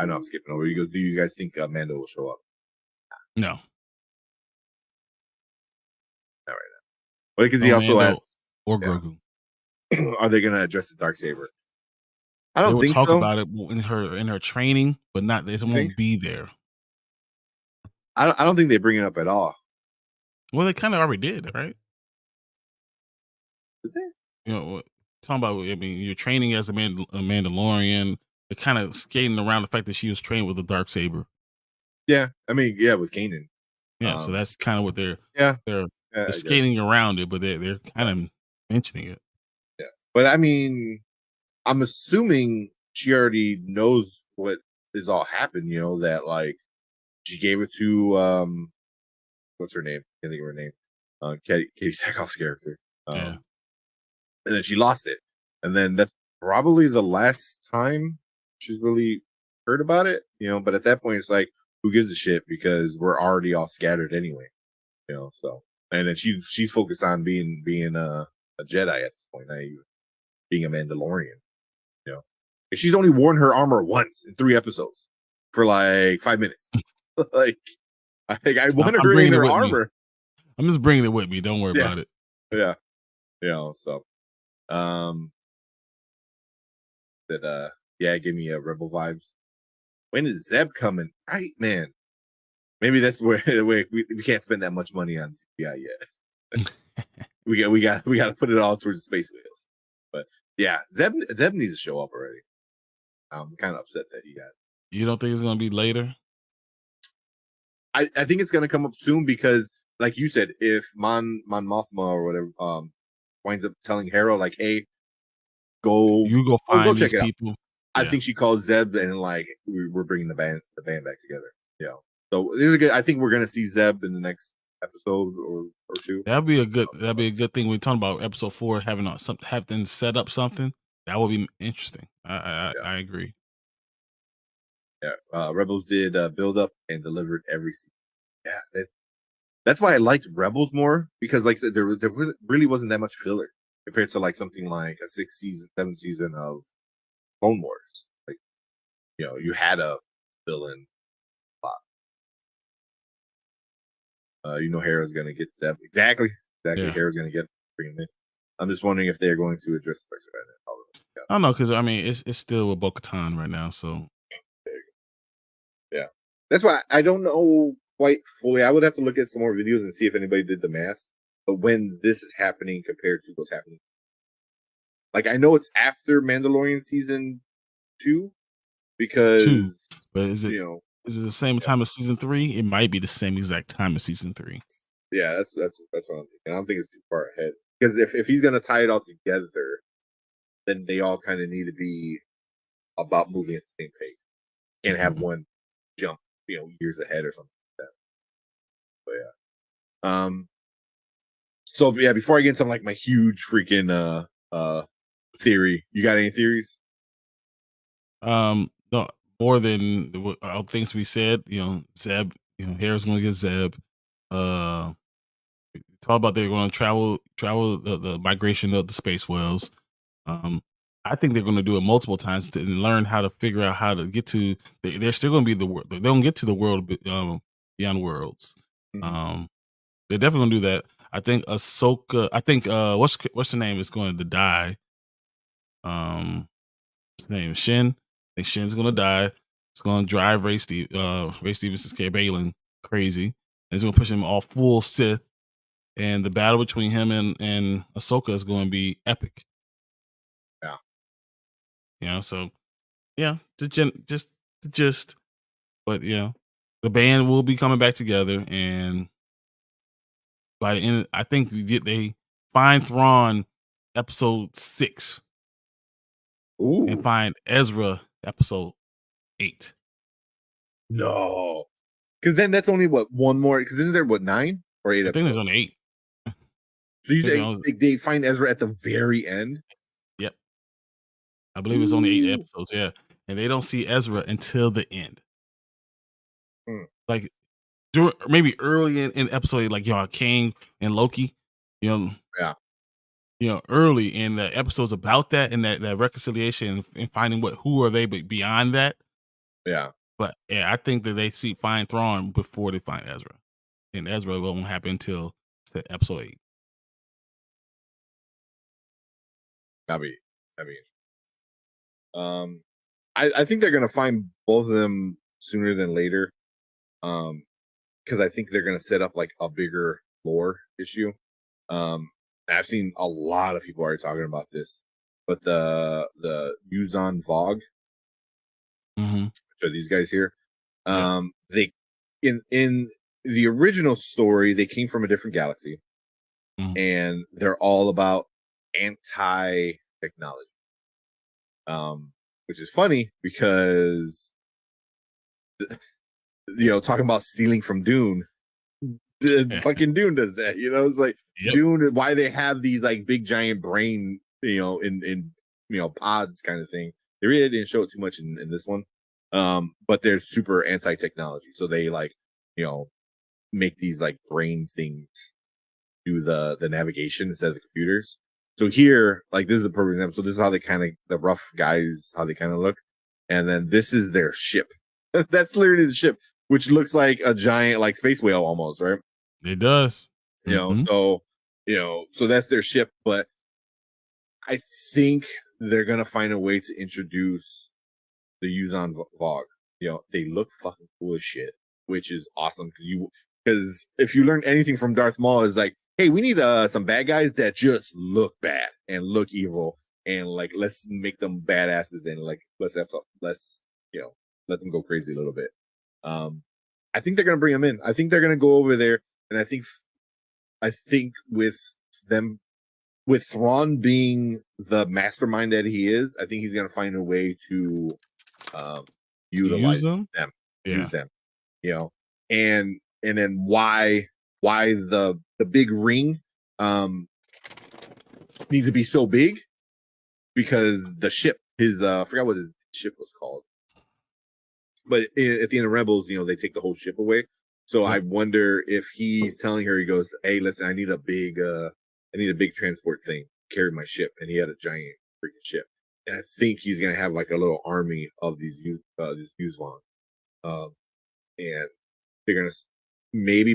know I'm skipping over. You go. Do you guys think Mando will show up?
No.
Not right now. Well, because he also asked,
or Grogu.
Are they going to address the Darksaber? I
They
don't
will
think
talk
so.
about it in her training, but it won't be there.
I don't think they bring it up at all.
Well, they kind of already did, right?
Did they?
Talking about, you're training as a Mandalorian. They're kind of skating around the fact that she was trained with the Darksaber.
Yeah, with Kanan.
Yeah, so that's kind of what they're skating around it, but they're kind of mentioning it.
Yeah, but I mean, I'm assuming she already knows what is all happened. That like she gave it to what's her name? Can't think of her name. Katie Sackhoff's character. And then she lost it, and then that's probably the last time she's really heard about it. But at that point, it's like, who gives a shit, because we're already all scattered anyway. So, and then she's focused on being a Jedi at this point, not even being a Mandalorian. And she's only worn her armor once in 3 episodes for like 5 minutes. Like, I want her in her armor.
I'm just bringing it with me. Don't worry about it.
Yeah. So, give me Rebel vibes. When is Zeb coming? Right, man. Maybe that's where we can't spend that much money on CGI yet. we got to put it all towards the space whales. But yeah, Zeb needs to show up already. I'm kind of upset that he got.
You don't think it's going to be later?
I think it's going to come up soon, because, like you said, if Mon Mothma or whatever winds up telling Hera, like, "Hey, go
find
these
check people."
I think she called Zeb, and like we're bringing the band back together. Yeah. So I think we're going to see Zeb in the next episode or 2.
That'd be a good thing. We're talking about episode 4 having set up something. That would be interesting. I agree.
Yeah, Rebels did build up and delivered every season. Yeah, that's why I liked Rebels more, because, like I said, there really wasn't that much filler compared to like something like a 7 season of Clone Wars. Like, you had a villain plot. Hera's gonna get that exactly.
Yeah.
Hera's gonna bring him in. I'm just wondering if they're going to address the
I don't know, because I mean it's still with Bo-Katan right now, so.
Yeah, that's why I don't know quite fully. I would have to look at some more videos and see if anybody did the math. But when this is happening compared to what's happening, like, I know it's after Mandalorian season 2, because
2, but is it
is
it the same time as season 3? It might be the same exact time as season 3.
Yeah, that's what I'm thinking. I don't think it's too far ahead, because if he's gonna tie it all together, then they all kind of need to be about moving at the same pace. Can't have one jump, years ahead or something like that. But yeah. So yeah, before I get into like my huge freaking theory, you got any theories?
No, more than things we said. Zeb. Hera's going to get Zeb. Talk about they're going to travel the migration of the space whales. I think they're going to do it multiple times to learn how to figure out how to get to. They're still going to be the world. They don't get to the world beyond worlds. They're definitely going to do that. I think Ahsoka. I think what's her name is going to die. His name is Shin. I think Shin's going to die. It's going to drive Ray Stevenson's Balin crazy. And it's going to push him all full Sith. And the battle between him and Ahsoka is going to be epic.
Yeah.
You know, so yeah, just the gist. But yeah, the band will be coming back together, and by the end, I think they find Thrawn episode 6.
Ooh.
And find Ezra episode 8.
No, because then that's only one more. Because isn't there 9 or 8?
I think there's only 8.
So you say they find Ezra at the very end?
Yep. I believe it's only 8 episodes. Yeah, and they don't see Ezra until the end. Like maybe early in episode, like King and Loki.
Yeah.
Early in the episodes about that and that reconciliation and finding who are they beyond that.
Yeah.
But yeah, I think that they find Thrawn before they find Ezra, and Ezra won't happen until episode 8.
That'd be. I think they're gonna find both of them sooner than later. Because I think they're gonna set up like a bigger lore issue. I've seen a lot of people already talking about this, but the Yuzan Vogue, which are these guys here, they in the original story they came from a different galaxy, and they're all about anti-technology, which is funny because talking about stealing from Dune. Fucking Dune does that, it's like Dune, why they have these like big giant brain, in pods kind of thing. They really didn't show it too much in this one. But they're super anti-technology. So they like, make these like brain things do the navigation instead of the computers. So here, like this is a perfect example. So this is how they kind of, the rough guys, how they kind of look. And then this is their ship. That's literally the ship, which looks like a giant like space whale almost, right?
It does.
So that's their ship, but I think they're gonna find a way to introduce the Yuzan Vogue. They look fucking cool as shit, which is awesome because if you learn anything from Darth Maul, is like, hey, we need some bad guys that just look bad and look evil, and like let's make them badasses and like let's let them go crazy a little bit. I think they're gonna bring them in. I think they're gonna go over there, and I think with Thrawn being the mastermind that he is, I think he's gonna find a way to utilize them. Use them. And then why the big ring needs to be so big, because the ship, I forgot what his ship was called. But at the end of Rebels, they take the whole ship away. So I wonder if he's telling her, he goes, hey, listen, I need a big transport thing to carry my ship. And he had a giant freaking ship. And I think he's going to have like a little army of these Yuzan. And they're going to maybe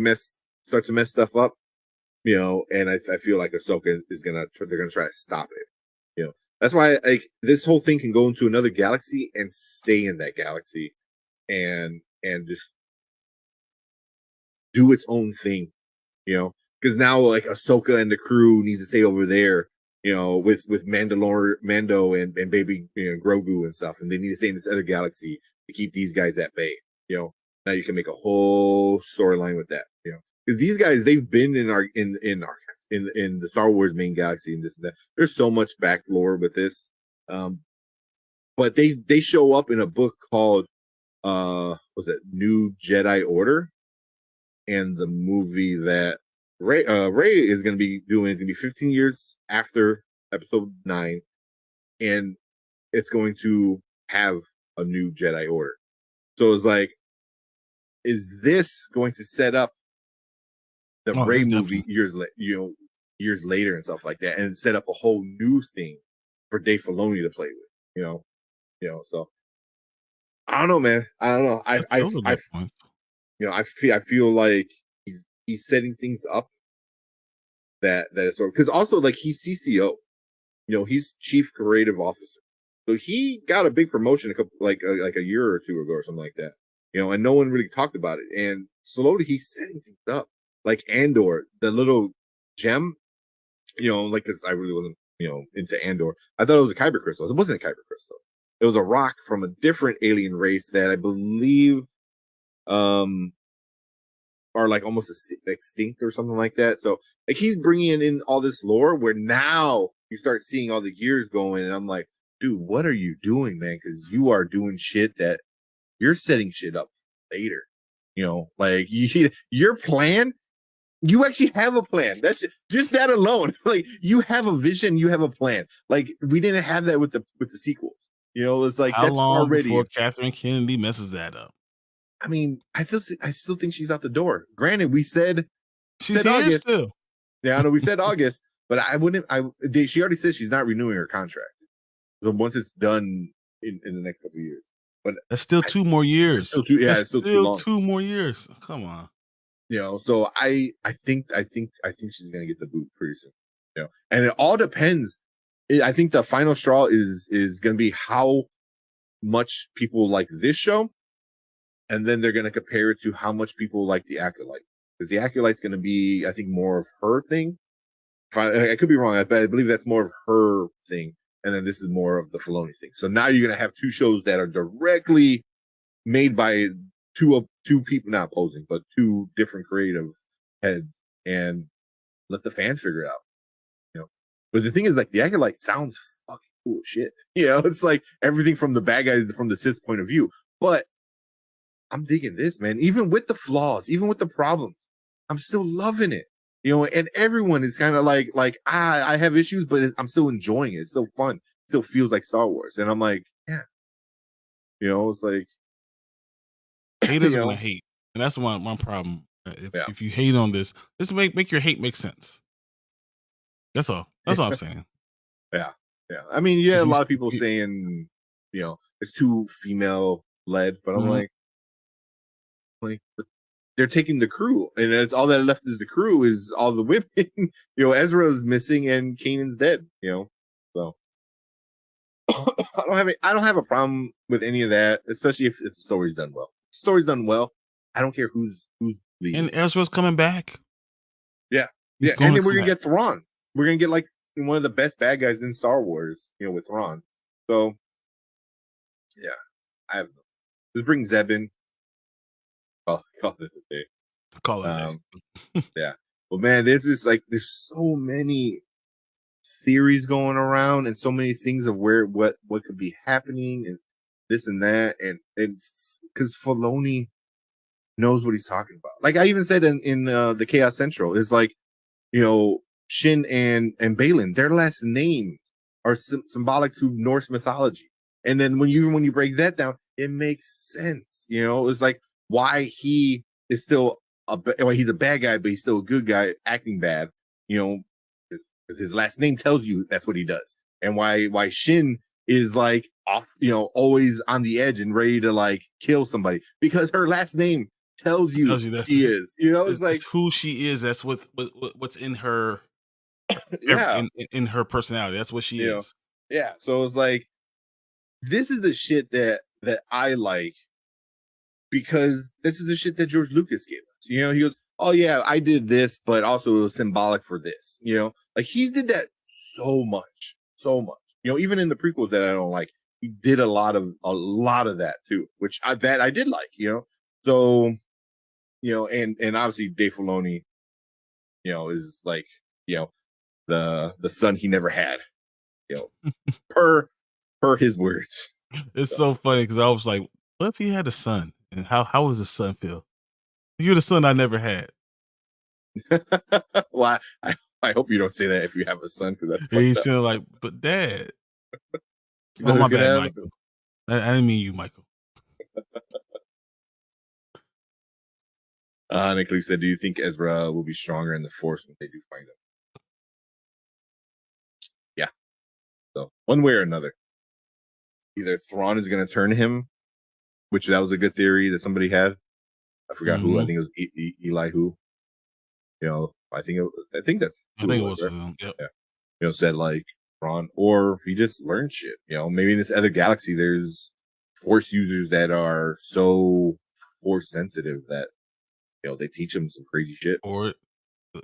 start to mess stuff up, and I feel like Ahsoka they're going to try to stop it. That's why like this whole thing can go into another galaxy and stay in that galaxy. And just do its own thing, because now like Ahsoka and the crew needs to stay over there, with Mando and baby Grogu and stuff, and they need to stay in this other galaxy to keep these guys at bay. Now you can make a whole storyline with that, because these guys, they've been in the Star Wars main galaxy and this and that. There's so much back lore with this, but they show up in a book called was it New Jedi Order, and the movie that Ray is going to be doing is going to be 15 years after Episode 9, and it's going to have a new Jedi Order. So it's like, is this going to set up the
Oh,
Rey
it's
movie
definitely.
years later and stuff like that, and set up a whole new thing for Dave Filoni to play with. So I don't know, man. I don't know.
Those are good points.
I feel like he's setting things up that is because also like he's CCO. He's Chief Creative Officer. So he got a big promotion a couple like a year or two ago or something like that. And no one really talked about it. And slowly he's setting things up. Like Andor, the little gem, like because I really wasn't, into Andor. I thought it was a kyber crystal. It wasn't a kyber crystal. It was a rock from a different alien race that I believe are like almost extinct or something like that. So like he's bringing in all this lore where now you start seeing all the gears going, and I'm like, dude, what are you doing, man? Because you are doing shit that you're setting shit up later. Like your plan. You actually have a plan. That's just that alone. Like you have a vision, you have a plan. Like we didn't have that with the sequels. It's like
How
that's
long
already.
before Catherine Kennedy messes that up?
I mean, I still think she's out the door. Granted, we said
She's here
August.
still.
Yeah, I know we said August, but I wouldn't. She already said she's not renewing her contract. So once it's done in the next couple of years, but
That's still 2 more years.
It's still too long.
2 more years. Come on.
So I think she's gonna get the boot pretty soon. And it all depends. I think the final straw is gonna be how much people like this show, and then they're gonna compare it to how much people like the Acolyte, because the Acolyte's gonna be, I think, more of her thing. I could be wrong, but I believe that's more of her thing, and then this is more of the Filoni thing. So now you're gonna have two shows that are directly made by two people, not opposing, but two different creative heads, and let the fans figure it out. But the thing is, like, the Acolyte sounds fucking cool as shit. It's like everything from the bad guys, from the Sith's point of view. But I'm digging this, man. Even with the flaws, even with the problems, I'm still loving it. And everyone is kind of like I have issues, but I'm still enjoying it. It's still fun. It still feels like Star Wars, and I'm like, yeah. It's like
Haters are gonna hate, and that's my problem. If you hate on this make your hate make sense. That's all. That's all I'm saying.
Yeah. I mean, a lot of people saying, it's too female led, but I'm like, they're taking the crew, and it's all that left is the crew, is all the women. Ezra's missing and Kanan's dead. So I don't have a problem with any of that, especially if the story's done well. If the story's done well, I don't care who's leading.
And Ezra's coming back.
Yeah, and then we're gonna get Thrawn. We're gonna get like one of the best bad guys in Star Wars, with Thrawn. So yeah, I have just bring Zeb in. Oh, call it a day.
Call it a day.
Yeah. Well, man, there's so many theories going around, and so many things of what could be happening, and this and that, and because Filoni knows what he's talking about. Like I even said in the Chaos Central, is like, Shin and Balin, their last names are symbolic to Norse mythology. And then when you break that down, it makes sense. It's like why he is still he's a bad guy, but he's still a good guy acting bad. Because his last name tells you that's what he does. And why Shin is like off, always on the edge and ready to like kill somebody, because her last name tells you that she is. It's like
it's who she is. That's what's in her.
Yeah,
in her personality, that's what she is.
Yeah, so it's like, this is the shit that I like, because this is the shit that George Lucas gave us. He goes, oh yeah, I did this, but also it was symbolic for this. Like he did that so much. Even in the prequels that I don't like, he did a lot of that too, which I did like. So and obviously Dave Filoni, is like, the son he never had, per his words.
It's so funny because I was like, what if he had a son, and how does the son feel? You're the son I never had.
Well, I hope you don't say that if you have a son, because that's
he's still like, but Dad. Oh, my bad, Michael. I didn't mean you, Michael.
Nicholas said, "Do you think Ezra will be stronger in the Force when they do find him?" Yeah. So one way or another, either Thrawn is going to turn him, which that was a good theory that somebody had. I forgot who. I think it was Eli who. I think that's
I
who
think
it
it
was,
was for
right?
them. Yep.
Yeah. Said like Ron, or he just learned shit. Maybe in this other galaxy, there's Force users that are so Force sensitive that they teach them some crazy shit.
Or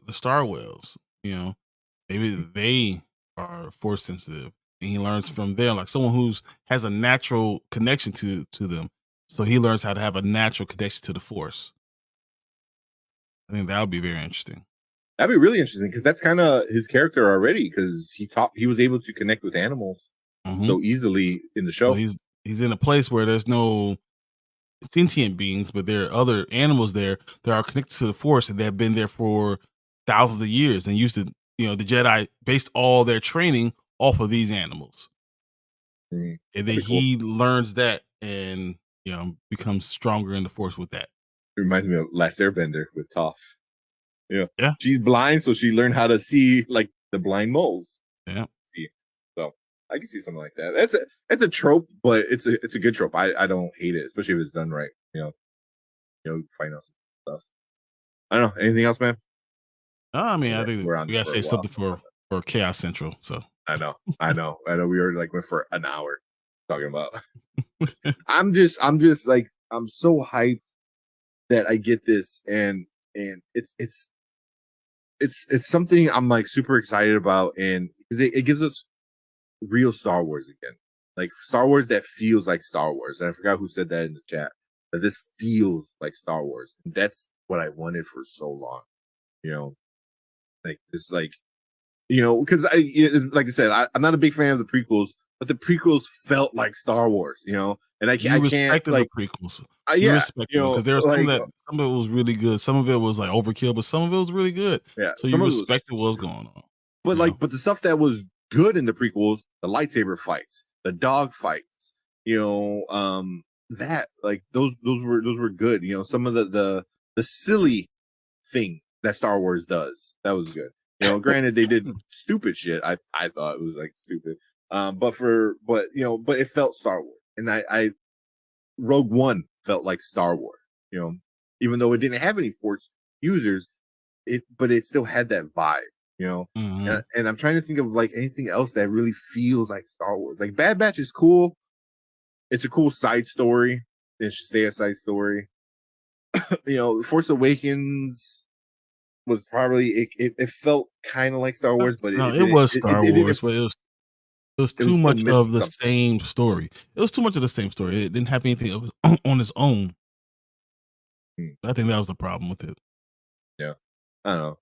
the Star Whales, maybe they are Force sensitive, and he learns from them, like someone who's has a natural connection to them. So he learns how to have a natural connection to the Force. I think that would be very interesting.
That'd be really interesting because that's kind of his character already. Because he was able to connect with animals so easily in the show.
So he's in a place where there's no sentient beings, but there are other animals there that are connected to the Force and they have been there for thousands of years and used to, the Jedi based all their training off of these animals. And then he learns that and becomes stronger in the Force with that.
It reminds me of Last Airbender with Toph. Yeah. She's blind, so she learned how to see like the blind moles.
Yeah.
So I can see something like that. That's a trope, but it's a good trope. I don't hate it, especially if it's done right. Find out some stuff. I don't know. Anything else, man?
I mean, I think we gotta save something for Chaos Central. So
I know. We already went for an hour talking about. I'm just like I'm so hyped that I get this, and it's something I'm like super excited about, and because it gives us real Star Wars again, like Star Wars that feels like Star Wars. And I forgot who said that in the chat, that this feels like Star Wars, and that's what I wanted for so long. Like this, like because like I said, I'm not a big fan of the prequels, but the prequels felt like Star Wars, and I can't
the prequels.
You
respect them because there's some of it was really good, some of it was like overkill, but some of it was really good.
Yeah,
so you respected what was going on.
But but the stuff that was good in the prequels, the lightsaber fights, the dog fights, that like those were good. Some of the silly thing that Star Wars does, that was good. Granted they did stupid shit. I thought it was like stupid. But it felt Star Wars, and I Rogue One felt like Star Wars. Even though it didn't have any Force users, but it still had that vibe. And I'm trying to think of like anything else that really feels like Star Wars. Like Bad Batch is cool. It's a cool side story. It should stay a side story. Force Awakens was probably it felt kind of like Star Wars, but
it was Star Wars, but it was too much of the same story. It was too much of the same story. It didn't have anything of on its own. I think that was the problem with it.
Yeah, I don't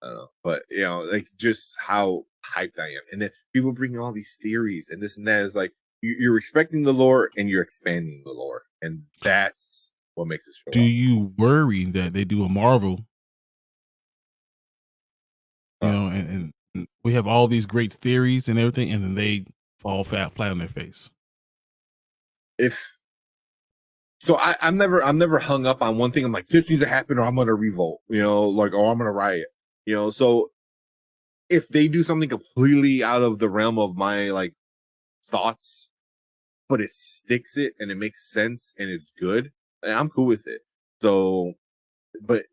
know, but like just how hyped I am, and then people bring all these theories and this and that. Is like you're respecting the lore and you're expanding the lore, and that's what makes it show.
Do you worry that they do a Marvel? And we have all these great theories and everything, and then they fall flat on their face.
I'm never hung up on one thing. I'm like, this needs to happen, or I'm gonna revolt. Or I'm gonna riot. So if they do something completely out of the realm of my like thoughts, but it sticks it and it makes sense and it's good, and I'm cool with it. So, but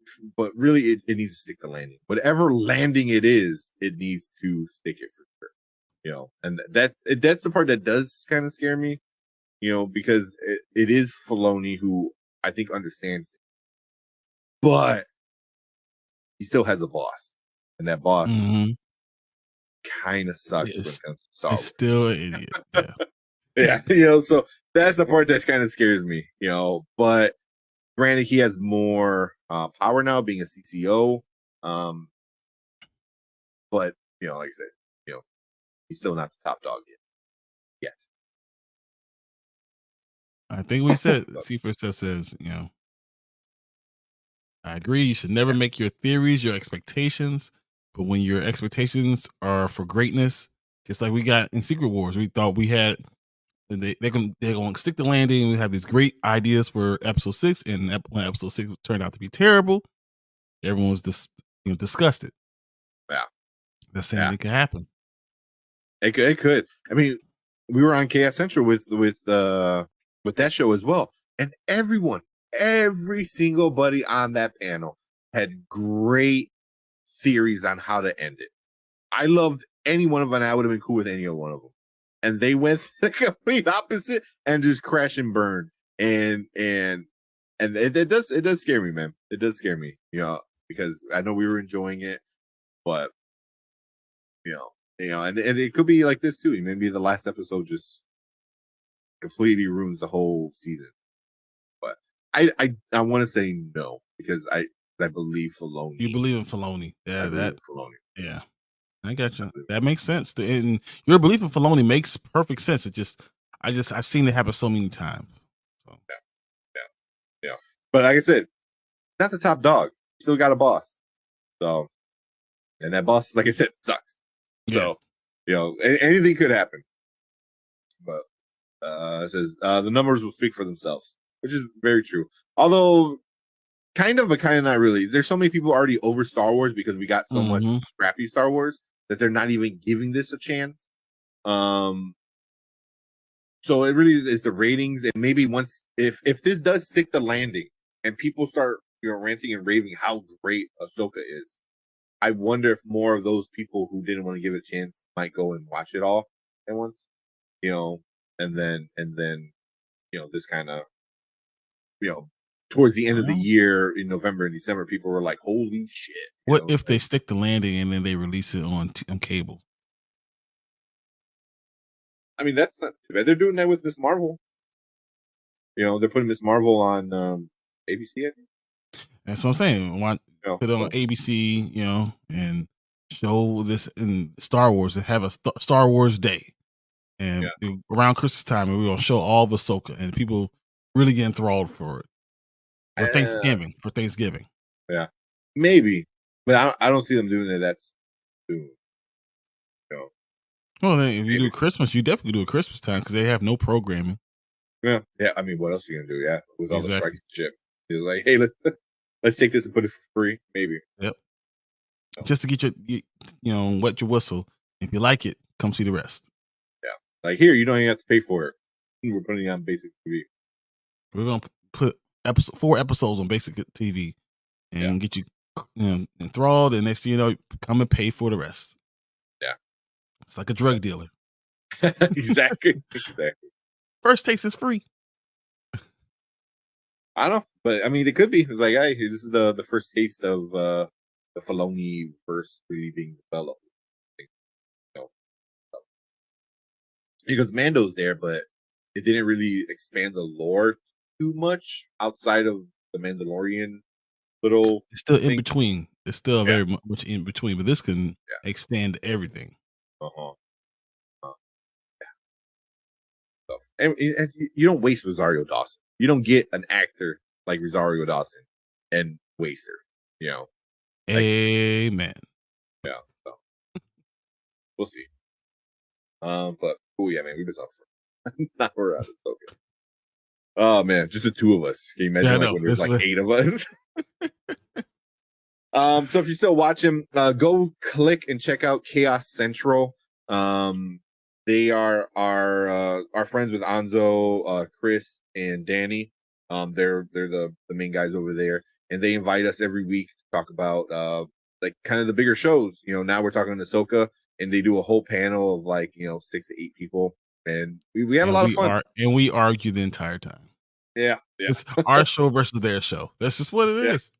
really, it needs to stick the landing. Whatever landing it is, it needs to stick it for sure. And that's the part that does kind of scare me. Because it is Filoni who I think understands it. But he still has a boss. And that boss kind of sucks when it comes to Star Wars.
He's still an idiot. Yeah.
Yeah. So that's the part that kind of scares me, But granted, he has more power now being a CCO. But, like I said, he's still not the top dog yet.
I think we said C4 says, I agree. You should never make your theories your expectations, but when your expectations are for greatness, just like we got in Secret Wars, we thought we had And they're going to stick the landing. We have these great ideas for episode 6, and when episode 6 turned out to be terrible, everyone was just disgusted.
Yeah,
the same thing can happen.
It could. I mean, we were on Chaos Central with that show as well, and every single buddy on that panel had great theories on how to end it. I loved any one of them. I would have been cool with any other one of them. And they went the complete opposite and just crash and burn. And it does scare me, man. It does scare me, because I know we were enjoying it, but and it could be like this too. Maybe the last episode just completely ruins the whole season. But I want to say no, because I believe Filoni.
You believe in Filoni. Yeah,
Filoni.
Yeah. I got you. That makes sense. And your belief in Filoni makes perfect sense. I've seen it happen so many times. So.
Yeah. But like I said, not the top dog. Still got a boss. So, and that boss, like I said, sucks.
Yeah.
So, anything could happen. But it says the numbers will speak for themselves, which is very true. Although, kind of, but kind of not really. There's so many people already over Star Wars because we got so much crappy Star Wars that they're not even giving this a chance. So it really is the ratings, and maybe once if this does stick the landing and people start ranting and raving how great Ahsoka is, I wonder if more of those people who didn't want to give it a chance might go and watch it all at once, and then this kind of towards the end of the year in November and December, people were like, "Holy shit!"
What if they stick the landing and then they release it on cable?
I mean, that's not too bad. They're doing that with Miss Marvel. They're putting Miss Marvel on ABC, I think.
That's what I'm saying. Put it on ABC, and show this in Star Wars and have a Star Wars day. And around Christmas time, and we're going to show all of Ahsoka, and people really get enthralled for it. For Thanksgiving.
Yeah. Maybe. But I don't see them doing it that soon.
Well, then if you do Christmas, you definitely do a Christmas time because they have no programming.
Yeah. I mean, what else are you gonna do? Yeah, with all the strikes and shit. It's like, hey, let's take this and put it for free, maybe.
Yep. Just to get wet your whistle. If you like it, come see the rest.
Yeah. Like here, you don't even have to pay for it. We're putting it on basic TV.
We're gonna put 4 episodes on basic TV and get you enthralled, and next thing you know, come and pay for the rest.
Yeah.
It's like a drug dealer.
Exactly.
First taste is free.
I don't know, but I mean, it could be. It's like, hey, this is the first taste of the Filoni verse really being developed. Because Mando's there, but it didn't really expand the lore too much outside of the Mandalorian little.
It's still in between. It's still very much in between, but this can extend everything. So, and you don't waste Rosario Dawson. You don't get an actor like Rosario Dawson and waste her. Amen.
Yeah. So we'll see. But yeah, man, we've been off. Not we're out of Ahsoka. Oh man, just the 2 of us. Can you imagine when there's like 8 of us? So if you're still watching, go click and check out Chaos Central. They are our friends with Anzo, Chris, and Danny. They're the main guys over there, and they invite us every week to talk about like kind of the bigger shows. Now we're talking Ahsoka, and they do a whole panel of like 6 to 8 people, and we have a lot of fun.
And we argue the entire time.
Yeah.
It's our show versus their show. That's just what it is.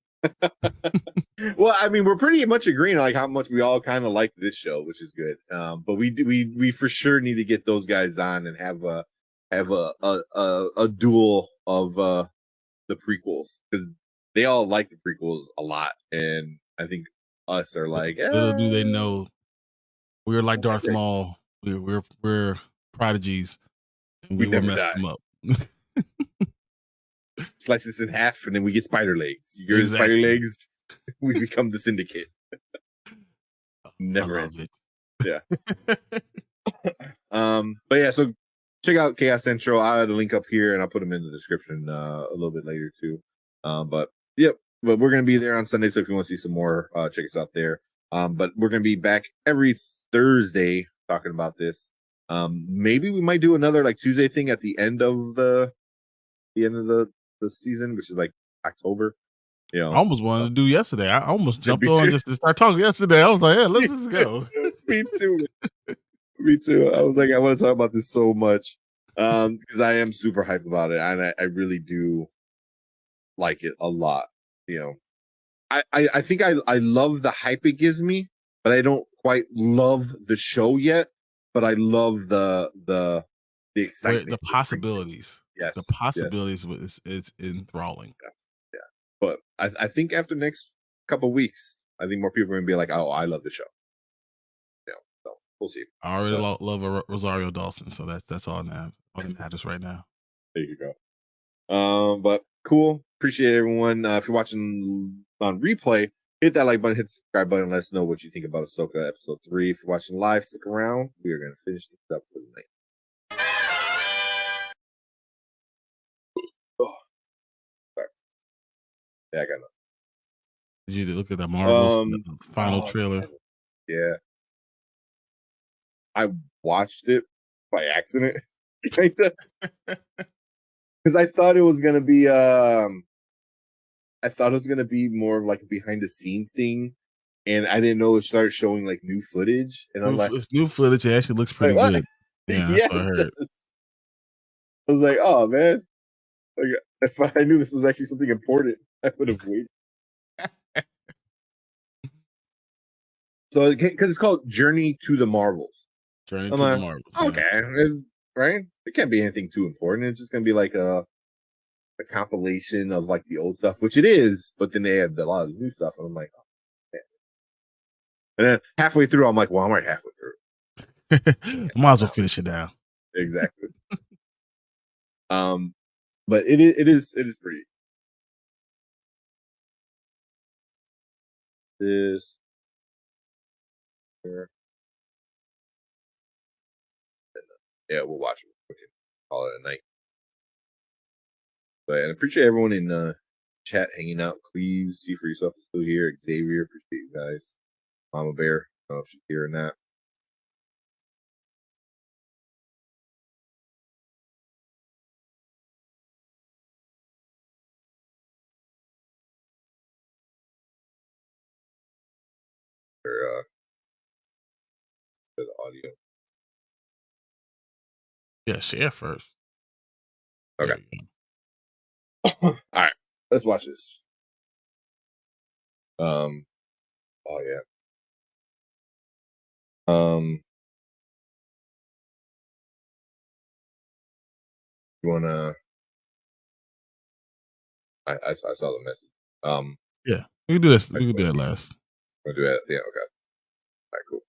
Well, I mean, we're pretty much agreeing on like how much we all kind of like this show, which is good. But we for sure need to get those guys on and have a duel of the prequels, because they all like the prequels a lot, and I think us are like,
little do they know we're like Darth Maul. We're prodigies, and we will mess them up.
Slice this in half, and then we get spider legs. You're the spider legs. We become the Syndicate. Never end.
It.
Yeah. But yeah, so check out Chaos Central. I'll add a link up here and I'll put them in the description a little bit later too. But we're gonna be there on Sunday, so if you want to see some more, check us out there. But we're gonna be back every Thursday talking about this. Maybe we might do another like Tuesday thing at the end of the season, which is like October.
I almost wanted to do yesterday. I almost jumped on just to start talking yesterday. I was like, yeah, let's just go.
Me too. Me too. I was like, I want to talk about this so much. Because I am super hyped about it. And I really do like it a lot. I think I love the hype it gives me, but I don't quite love the show yet. But I love the excitement.
The possibilities.
Yes.
The possibilities it's enthralling.
Yeah. But I think after next couple of weeks, I think more people are gonna be like, "Oh, I love the show." So we'll see.
I already love Rosario Dawson, so that's all now. All that matters right now.
There you go. But cool. Appreciate everyone. If you're watching on replay, hit that like button, hit the subscribe button. Let us know what you think about Ahsoka episode 3. If you're watching live, stick around. We are gonna finish this up for the night. Yeah, I got nothing.
Did you look at the Marvel's final trailer?
Yeah. I watched it by accident. Because I thought it was gonna be more of like a behind the scenes thing. And I didn't know it started showing like new footage. And I'm like,
it's new footage. It actually looks pretty good. Yeah, that's what I heard.
I was like, oh man. Like, if I knew this was actually something important, I would have waited. So, because it's called Journey to the Marvels.
Journey to the Marvels.
Okay, right? It can't be anything too important. It's just gonna be like a compilation of like the old stuff, which it is. But then they have a lot of new stuff, and I'm like, oh, man. And then halfway through, I'm like, well, I'm right halfway through.
Might as well finish it down.
Exactly. But it is pretty. This here. Yeah, we'll watch it. We can call it a night. But I appreciate everyone in chat hanging out. Please see for yourself is still here. Xavier, appreciate you guys. Mama Bear, I don't know if she's here or not. For the audio.
Yeah, share first.
Okay. All right, let's watch this. Oh yeah. You wanna? I saw the message.
Yeah, we can do this. We can do that last.
We'll do that. Yeah. Okay. All right. Cool.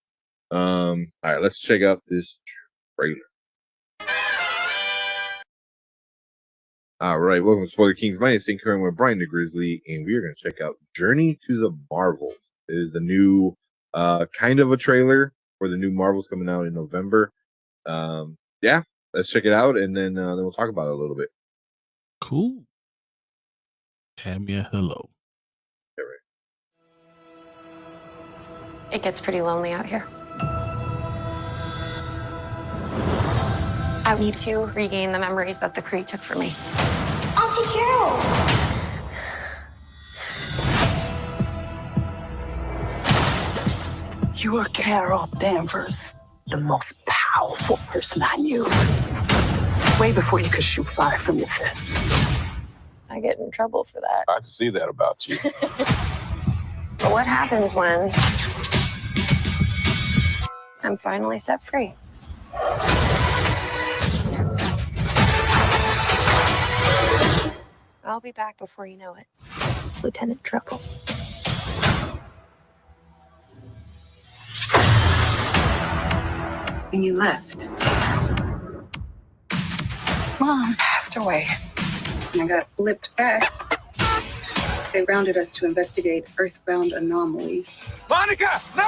All right. Let's check out this trailer. All right. Welcome to Spoiler Kings. My name is Curran with Brian the Grizzly, and we are going to check out Journey to the Marvels. It is the new kind of a trailer for the new Marvels coming out in November. Yeah. Let's check it out, and then we'll talk about it a little bit.
Cool. Have me a hello.
Yeah, right.
It gets pretty lonely out here. I need to regain the memories that the Kree took from me.
Auntie Carol!
You are Carol Danvers, the most powerful person I knew. Way before you could shoot fire from your fists.
I get in trouble for that.
I can see that about you.
But what happens when I'm finally set free? I'll be back before you know it. Lieutenant Trouble.
When you left, Mom passed away. And I got blipped back. They rounded us to investigate earthbound anomalies.
Monica, no!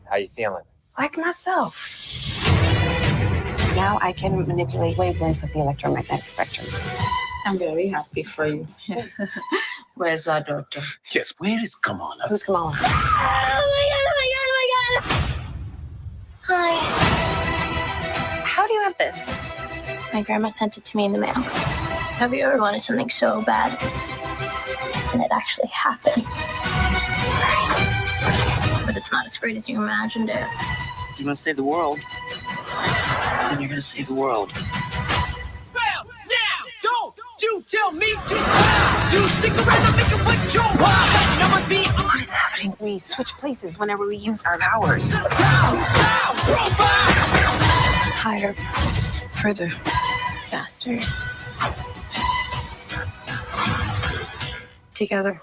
How you feeling?
Like myself. Now I can manipulate wavelengths of the electromagnetic spectrum.
I'm very happy for you. Where's our daughter?
Yes, where is Kamala?
Who's Kamala?
Oh my god, oh my god, oh my god. Hi.
How do you have this?
My grandma sent it to me in the mail. Have you ever wanted something so bad and it actually happened? But it's not as great as you imagined it.
You're gonna save the world. Then you're gonna save the world.
Well, now, don't you tell me to stop. You stick around and make it with your wild. Never be on
What is happening? We switch places whenever we use our powers.
style, profile.
Higher, further, faster. Together.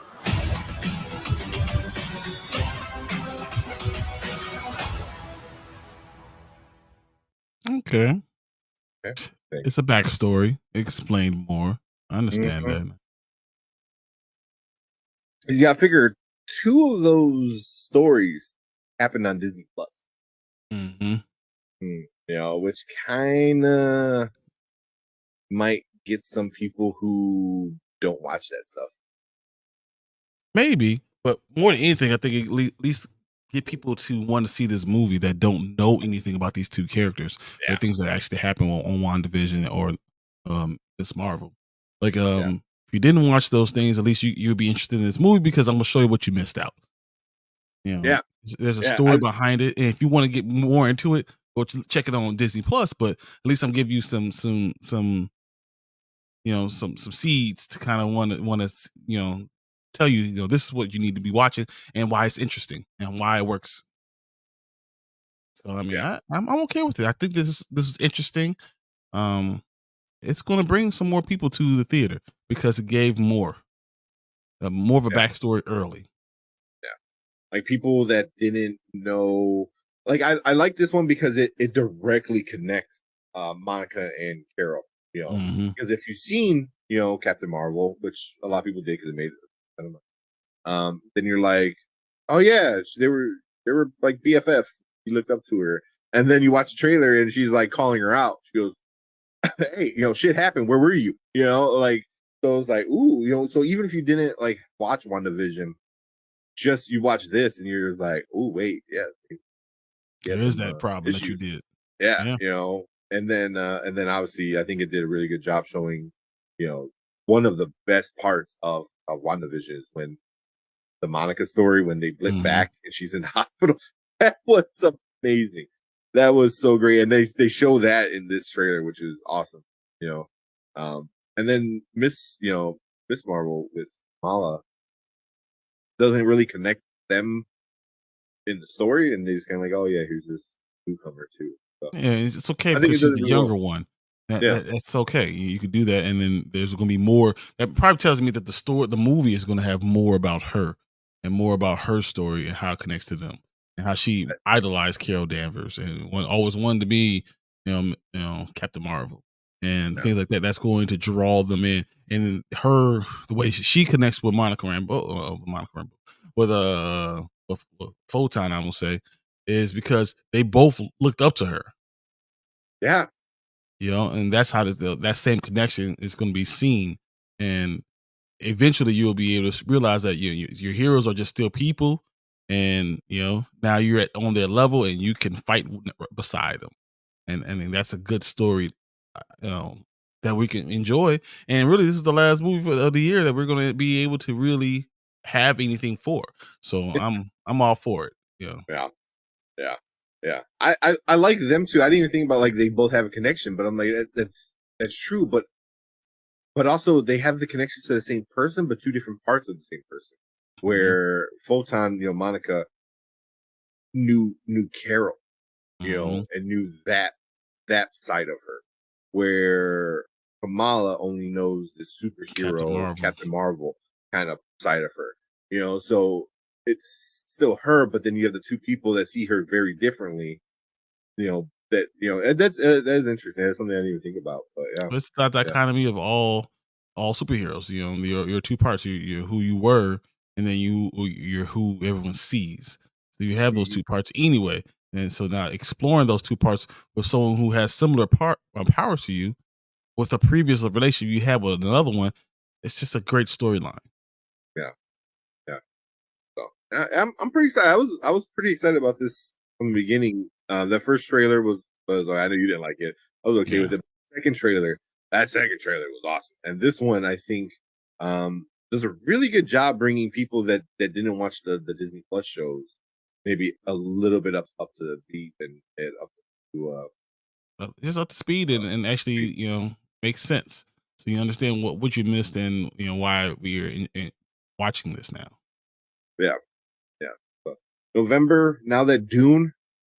Okay.
Okay.
It's a backstory. Explained more. I understand that.
You got to figure 2 of those stories happened on Disney Plus.
Mm-hmm.
You know, which kind of might get some people who don't watch that stuff.
Maybe, but more than anything, I think it at least get people to want to see this movie that don't know anything about these 2 characters.
Yeah.
The things that actually happen on WandaVision or Miss Marvel. Like if you didn't watch those things, at least you'd be interested in this movie because I'm gonna show you what you missed out. You know,
Yeah.
there's a story behind it, and if you want to get more into it, go check it on Disney Plus. But at least I'm giving you some seeds to kind of want to tell you, this is what you need to be watching and why it's interesting and why it works. So I mean, I'm okay with it. I think this is interesting. It's going to bring some more people to the theater because it gave more of a backstory early.
Like people that didn't know, like I like this one because it directly connects Monica and Carol. You know, because if you've seen Captain Marvel, which a lot of people did because it made it, I don't know. Then you're like, oh yeah, they were like BFF. You looked up to her, and then you watch the trailer and she's like calling her out. She goes, "Hey, shit happened. Where were you?" Like so it's like, ooh, so even if you didn't like watch WandaVision, just you watch this and you're like, oh wait,
There is that problem that you did.
Yeah. And then obviously I think it did a really good job showing, one of the best parts of WandaVision is when the Monica story, when they blip back and she's in the hospital. That was amazing. That was so great. And they show that in this trailer, which is awesome. And then Miss Marvel with Mala doesn't really connect them in the story, and they just kind of like, oh yeah, here's this newcomer too. So,
yeah, it's okay because she's the younger one. That's okay. You could do that, and then there's going to be more. That probably tells me that the movie is going to have more about her and more about her story and how it connects to them and how she idolized Carol Danvers and always wanted to be, Captain Marvel and things like that. That's going to draw them in, and the way she connects with Monica Rambeau, with Photon, I will say, is because they both looked up to her.
Yeah.
And that's how that same connection is going to be seen. And eventually you'll be able to realize that your heroes are just still people. And, now you're on their level and you can fight beside them. And that's a good story, that we can enjoy. And really, this is the last movie of the year that we're going to be able to really have anything for. So I'm all for it.
Yeah. I like them too. I didn't even think about like they both have a connection, but I'm like that's true. But also they have the connection to the same person, but 2 different parts of the same person. Where Photon, Monica knew Carol, and knew that side of her. Where Kamala only knows the superhero Captain Marvel kind of side of her. So it's still her, but then you have the 2 people that see her very differently. That that is interesting. That's something I didn't even think about. But yeah,
it's that dichotomy of all superheroes. Your 2 parts. You're who you were, and then you're who everyone sees. So you have those 2 parts anyway. And so now exploring those two parts with someone who has similar powers to you, with a previous relationship you had with another one, it's just a great storyline.
Yeah, yeah. So I'm pretty excited. I was pretty excited about this from the beginning. That first trailer was I know you didn't like it. I was okay with it. That second trailer was awesome, and this one I think does a really good job bringing people that didn't watch the Disney Plus shows maybe a little bit up to the beat and up to
Just up to speed and actually makes sense. So you understand what you missed and why we are in watching this now.
yeah. So, November, now that Dune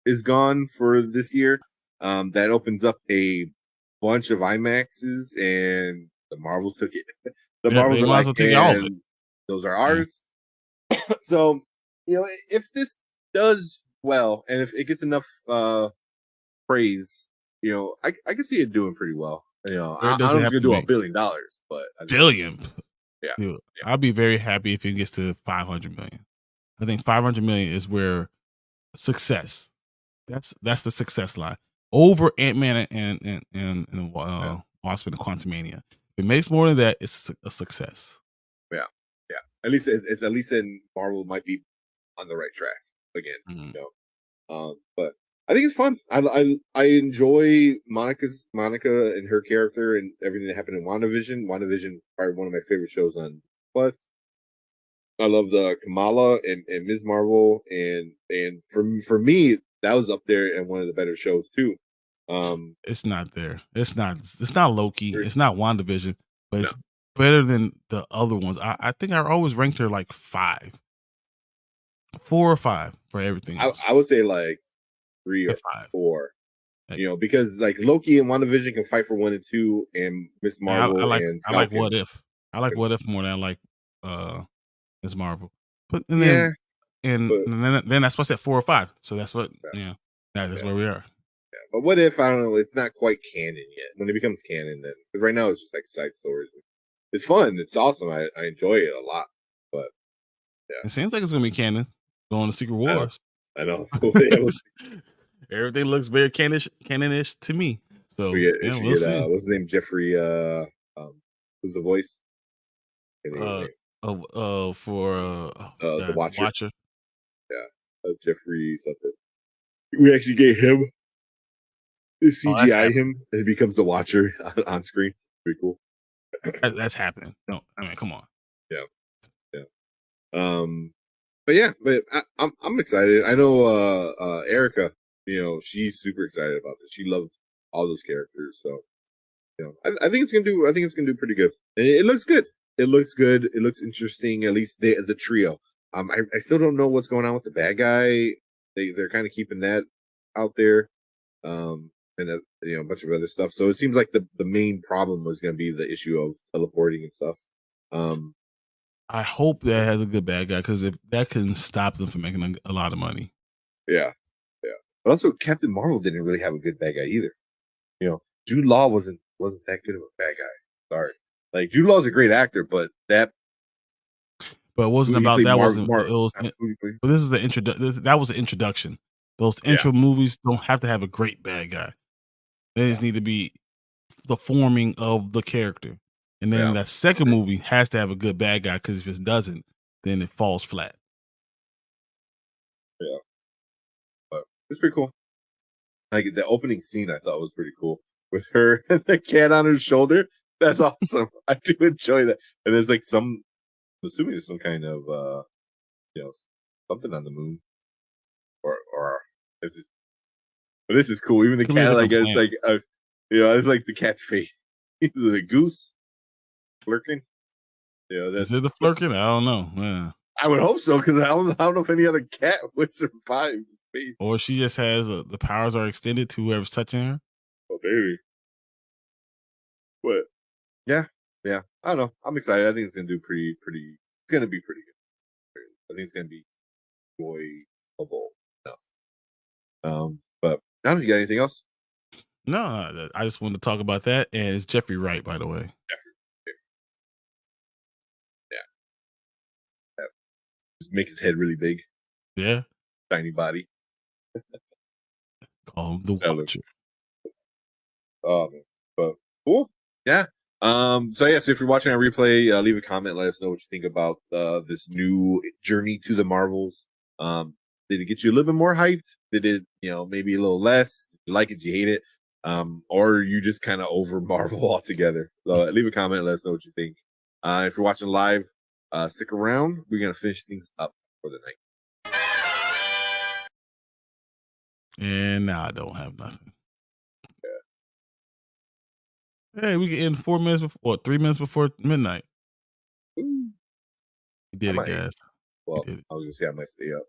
is gone for this year, that opens up a bunch of IMAXs, and the Marvels took it. The Marvels
they
are
might as
like,
well take all of it.
"And those are ours." So, if this does well, and if it gets enough praise, I can see it doing pretty well.
Or
I
it
don't know
doesn't
if it's
have
gonna
to
do
make
$1 billion, but
billion.
yeah.
Dude, I'll be very happy if it gets to 500 million. I think 500 million is where success. That's the success line. Over Ant-Man and Wasp and Quantumania. If it makes more than that, it's a success.
Yeah. At least it's at least in Marvel might be on the right track again. But I think it's fun. I enjoy Monica and her character and everything that happened in WandaVision. WandaVision probably one of my favorite shows on Plus. I love the Kamala and Ms. Marvel and for me that was up there and one of the better shows too.
It's not there. It's not Loki. It's not WandaVision, but it's
No.
better than the other ones. I think I always ranked her like 4 or 5 for everything else.
I would say like 3 or
5.
4. Because like Loki and WandaVision can fight for 1 and 2, and Miss Marvel
I like
Falcon.
What If. I like What If more than I like Ms. Marvel. But and
Yeah,
then
but
then that's what's at 4 or 5. So that's what that's where we are.
but What If, I don't know, it's not quite canon yet. When it becomes canon, then because right now it's just like side stories. It's fun. It's awesome. I enjoy it a lot. But
It seems like it's gonna be canon going to Secret Wars.
I know.
Everything looks very canonish to me. So
we
we'll
get
see.
what's his name? Jeffrey. Who's the voice?
For
the Watcher.
Yeah,
Jeffrey something. We actually gave him CGI him, and he becomes the Watcher on screen. Pretty cool.
That's happening. No, I mean, come on.
Yeah. But I'm excited. I know Erica, she's super excited about this. She loved all those characters. So, I think it's gonna do pretty good. And it looks good. It looks good. It looks interesting. At least the trio. I still don't know what's going on with the bad guy. They're kind of keeping that out there. And a bunch of other stuff. So it seems like the main problem was going to be the issue of teleporting and stuff.
I hope that has a good bad guy, because if that can stop them from making a lot of money.
Yeah. But also, Captain Marvel didn't really have a good bad guy either. Jude Law wasn't that good of a bad guy. Sorry, like Jude Law's a great actor, but it wasn't about that.
But this is the introduction. That was an introduction. Those intro movies don't have to have a great bad guy. They just need to be the forming of the character. And then that second movie has to have a good bad guy, because if it doesn't, then it falls flat.
Yeah. But it's pretty cool. Like the opening scene I thought was pretty cool. With her and the cat on her shoulder. That's awesome. I do enjoy that. And there's like I'm assuming there's some kind of something on the moon. Or but this is cool. Even the cat, like it's like it's like the cat's face. The goose flirting.
Is it the flirting? I don't know. Yeah.
I would hope so, because I don't know if any other cat would survive space.
Or she just has the powers are extended to whoever's touching her.
Oh, baby. But yeah. I don't know. I'm excited. I think it's gonna do pretty. It's gonna be pretty good. I think it's gonna be enjoyable enough. But I don't know. You got anything else?
No, I just wanted to talk about that. And it's Jeffrey Wright, by the way.
Jeffrey. Yeah. Just make his head really big.
Yeah.
Tiny body.
call him the
That
Watcher.
But cool. Yeah. So if you're watching a replay, leave a comment, let us know what you think about this new journey to the Marvels. Did it get you a little bit more hyped? Did it, maybe a little less? Did you like it? Did you hate it? Or you just kind of over Marvel altogether? So leave a comment, let us know what you think. If you're watching live, stick around. We're gonna finish things up for the night.
And now I don't have nothing. Hey, we can end 4 minutes before, 3 minutes before midnight.
Ooh.
We did
I
it,
might.
guys.
Well,
We did it.
I was gonna say I might stay up.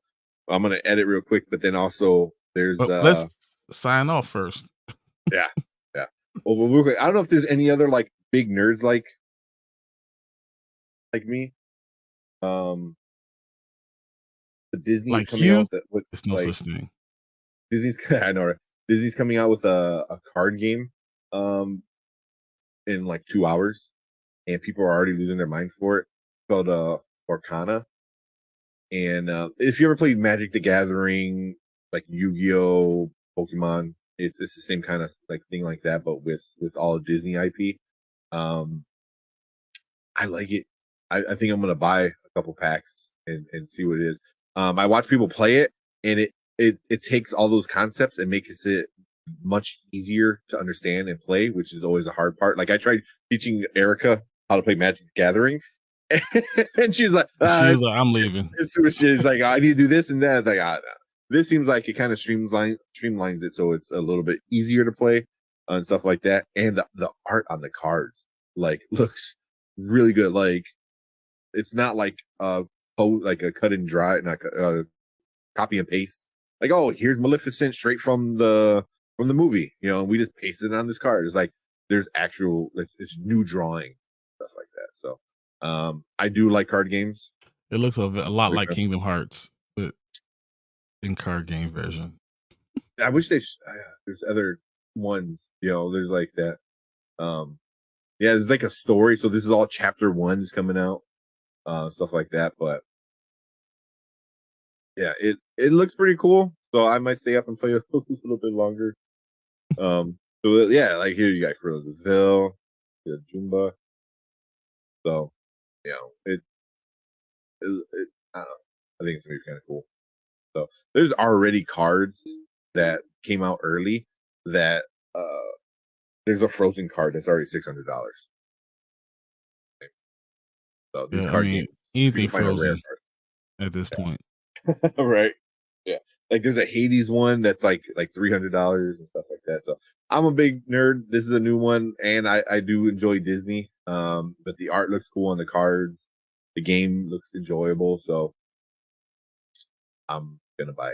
I'm gonna edit real quick, but then also there's
But let's sign off first.
yeah. Well, real quick, I don't know if there's any other like big nerds like me. But Disney is
Like
coming
you,
out with
there's no
like
such thing.
Disney's I know, right? Disney's coming out with a card game in like 2 hours, and people are already losing their mind for it. It's called Arcana. And if you ever played Magic the Gathering, like Yu-Gi-Oh, Pokemon, it's the same kind of like thing like that, but with all Disney IP. I like it. I think I'm gonna buy a couple packs and see what it is. I watch people play it, and it takes all those concepts and makes it much easier to understand and play, which is always a hard part. Like I tried teaching Erica how to play Magic the Gathering, and she's like,
She was like, I'm leaving.
she's like, I need to do this and that. It's like, no. This seems like it kind of streamlines it, so it's a little bit easier to play and stuff like that. And the art on the cards like looks really good. Like it's not like like a cut and dry, not copy and paste. Like, oh, here's Maleficent straight from the movie, and we just pasted it on this card. It's like there's actual, it's new drawing, stuff like that. So I do like card games.
It looks a lot like Kingdom Hearts, but in card game version.
I wish there's other ones, there's like that. Yeah, there's like a story. So this is all chapter 1 is coming out, stuff like that. But yeah, it looks pretty cool. So I might stay up and play a little bit longer. So yeah, like here you got Cruella de Vil, you got Jumba. So it I don't know. I think it's gonna be kind of cool. So there's already cards that came out early that there's a Frozen card that's already $600. So this card game,
anything Frozen at this point.
Right? Yeah, like there's a Hades one that's like $300 and stuff like that. So I'm a big nerd. This is a new one, and I do enjoy Disney. But the art looks cool on the cards. The game looks enjoyable, so I'm gonna buy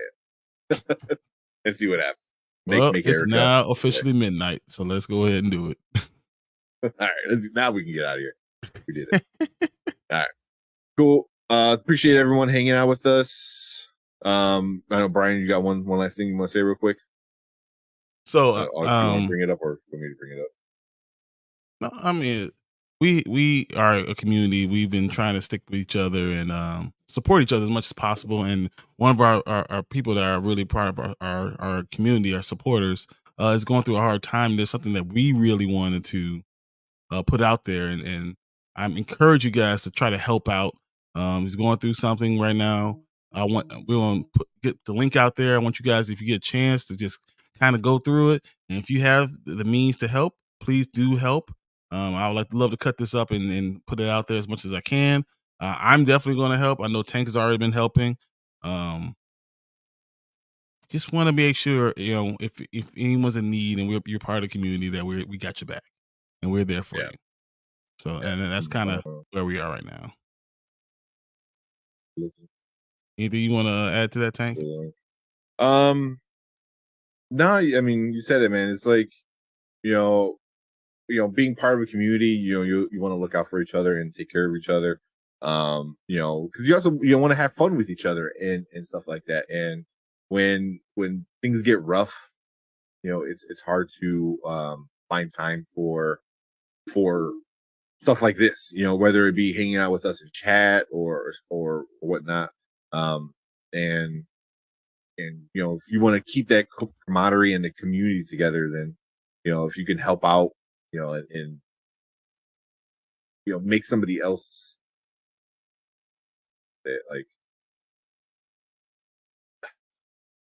it and see what happens.
It's Erica now officially midnight, so let's go ahead and do it.
All right, now we can get out of here. We did it. All right, cool. Appreciate everyone hanging out with us. I know Brian, you got one last thing you want to say real quick.
So,
you want to bring it up, or for me to bring it up?
No, I mean, we are a community. We've been trying to stick with each other and support each other as much as possible. And one of our people that are really part of our community, our supporters, is going through a hard time. There's something that we really wanted to put out there, and I encourage you guys to try to help out. He's going through something right now. We want to get the link out there. I want you guys, if you get a chance, to just kind of go through it. And if you have the means to help, please do help. I would love to cut this up and put it out there as much as I can. I'm definitely going to help. I know Tank has already been helping. Just want to make sure, if anyone's in need and you're part of the community, that we got your back and we're there for you. So, and that's kind of where we are right now. Anything you want to add to that, Tank?
No, I mean, you said it, man. It's like, being part of a community, you want to look out for each other and take care of each other. Because you also want to have fun with each other and stuff like that. And when things get rough, it's hard to find time for stuff like this. Whether it be hanging out with us in chat or whatnot. And if you want to keep that camaraderie and the community together, then if you can help out, and make somebody else like,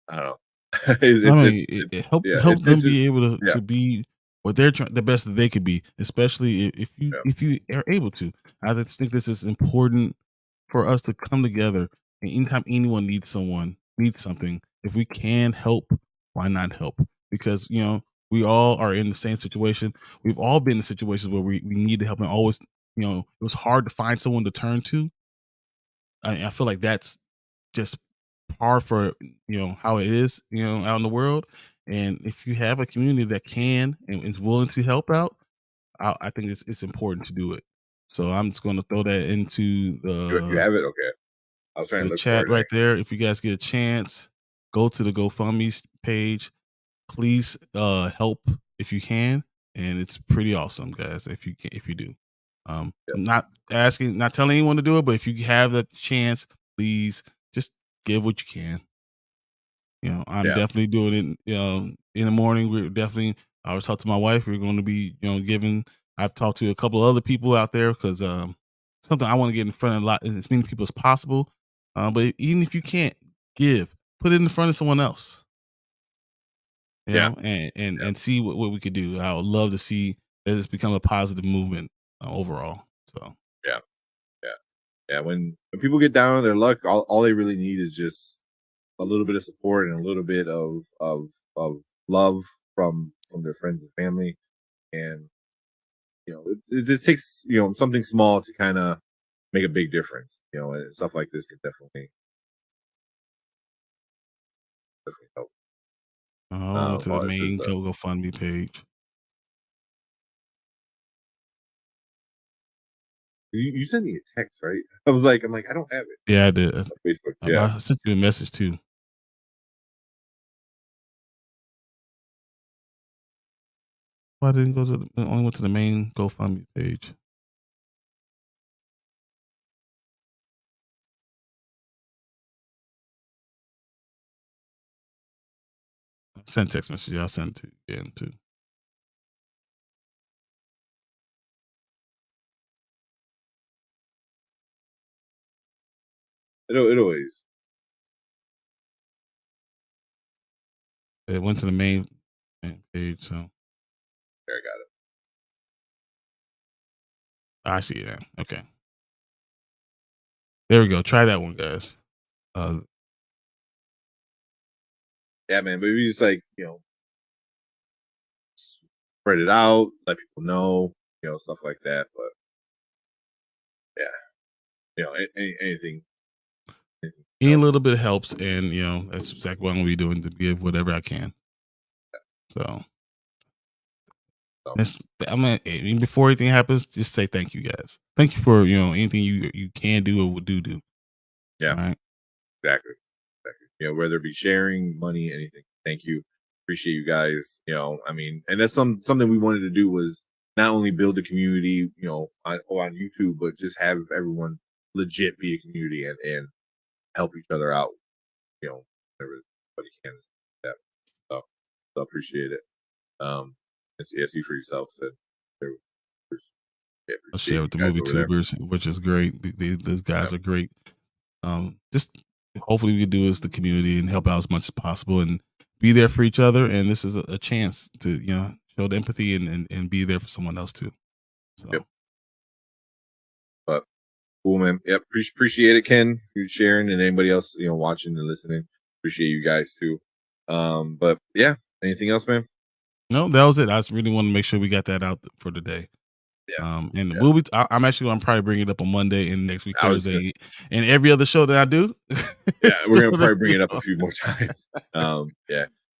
I don't know.
Help them be able
yeah.
to be what they're trying, the best that they could be, especially if you are able to. I just think this is important for us to come together, and anytime anyone needs something, if we can help, why not help? Because we all are in the same situation. We've all been in situations where we need help, and always it was hard to find someone to turn to. I feel like that's just par for how it is out in the world. And if you have a community that can and is willing to help out, I think it's important to do it. So I'm just going to throw that into
You have it, okay. I was trying to look
chat
for it.
right there. If you guys get a chance, go to the GoFundMe page. Please help if you can, and it's pretty awesome, guys. If you do, I'm not telling anyone to do it, but if you have the chance, please just give what you can. I'm definitely doing it. In the morning, I was talking to my wife. We're going to be, giving. I've talked to a couple of other people out there because something I want to get in front of as many people as possible. But even if you can't give, put it in front of someone else. And see what we could do. I would love to see that this become a positive movement overall. So
yeah. When people get down on their luck, all they really need is just a little bit of support and a little bit of love from their friends and family, and it just takes something small to kind of make a big difference. And stuff like this could definitely help.
I went to the main GoFundMe page.
You sent me a text, right? I'm like, I don't have it.
Yeah, I did.
Facebook.
I sent you a message too. Why didn't go to only went to the main GoFundMe page? I sent text message. I'll send it to you again too.
It always.
It went to the main page, so
There, I got it.
I see it now. Okay, there we go. Try that one, guys.
Yeah, man. But we just spread it out, let people know, stuff like that. But anything.
Any little bit helps, and that's exactly what I'm gonna be doing, to give whatever I can. So before anything happens, just say thank you, guys. Thank you for anything you can do or will do.
Yeah,
right?
Exactly. Whether it be sharing money, anything. Thank you, appreciate you guys. And that's something we wanted to do, was not only build a community, on YouTube, but just have everyone legit be a community and help each other out. Whenever everybody can. Yeah. So appreciate it. See for yourself.
I'll share with the movie tubers, which is great. Those guys are great. Just hopefully we can do as the community and help out as much as possible and be there for each other. And this is a chance to show the empathy and be there for someone else too. So,
but cool, man. Yep, appreciate it, Ken, you sharing, and anybody else watching and listening. Appreciate you guys too. But yeah, anything else, man?
No, that was it. I just really want to make sure we got that out for today. We'll be. I'm actually going to probably bring it up on Monday and next week Thursday, and every other show that I do.
Yeah, we're gonna probably bring it up a few more times.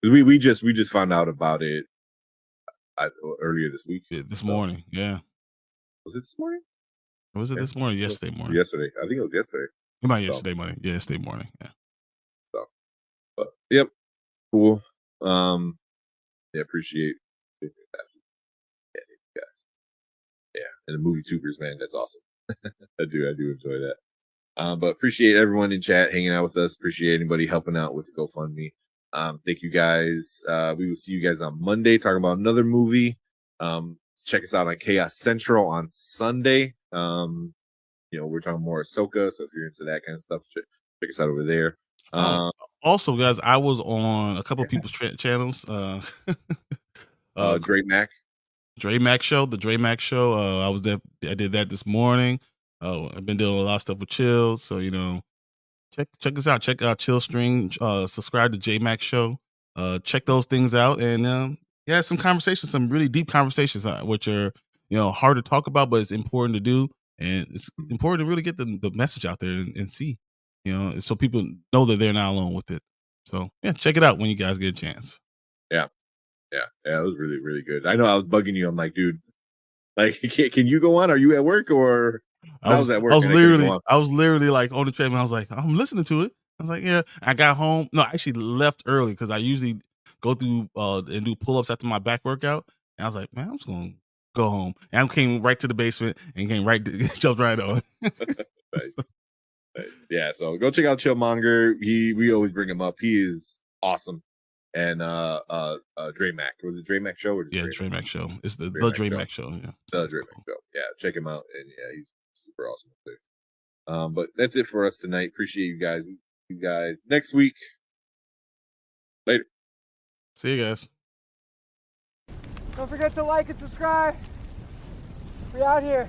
We just found out about it earlier this week.
This morning, yeah.
Was it this morning?
Or was it this morning? Yesterday morning.
Yesterday, I think it was yesterday.
It might yesterday morning. Yeah, yesterday morning. Yeah.
So, but yep, cool. Appreciate that. Yeah, and the movie tubers, man, that's awesome. I do enjoy that. But appreciate everyone in chat hanging out with us. Appreciate anybody helping out with the GoFundMe. Thank you guys. We will see you guys on Monday talking about another movie. Check us out on Chaos Central on Sunday. We're talking more Ahsoka, so if you're into that kind of stuff, check us out over there.
Also, guys, I was on a couple of people's channels.
Dre Mac
show, the Dre Mac show. I was there. I did that this morning. I've been doing a lot of stuff with Chill, so check us out. Check out Chill Stream. Subscribe to J Mac show. Check those things out, and some conversations, some really deep conversations, which are hard to talk about, but it's important to do, and it's important to really get the message out there and see, so people know that they're not alone with it. So check it out when you guys get a chance.
Yeah, it was really, really good. I know I was bugging you. I'm like, dude, like, can you go on? Are you at work or?
I was at work. I was literally like on the treadmill. I was like, I'm listening to it. I was like, yeah. I got home. No, I actually left early because I usually go through and do pull-ups after my back workout. And I was like, man, I'm just gonna go home. And I came right to the basement and jumped right on.
Nice. Yeah, so go check out Chillmonger. We always bring him up. He is awesome. And Dre Mac. Was it Dre Mac show or
Dre Mac show? It's the Dre Mac show. Yeah.
The Dre Mac show. Yeah, check him out. And he's super awesome too. But that's it for us tonight. Appreciate you guys. You guys next week. Later.
See you guys.
Don't forget to like and subscribe. We out here.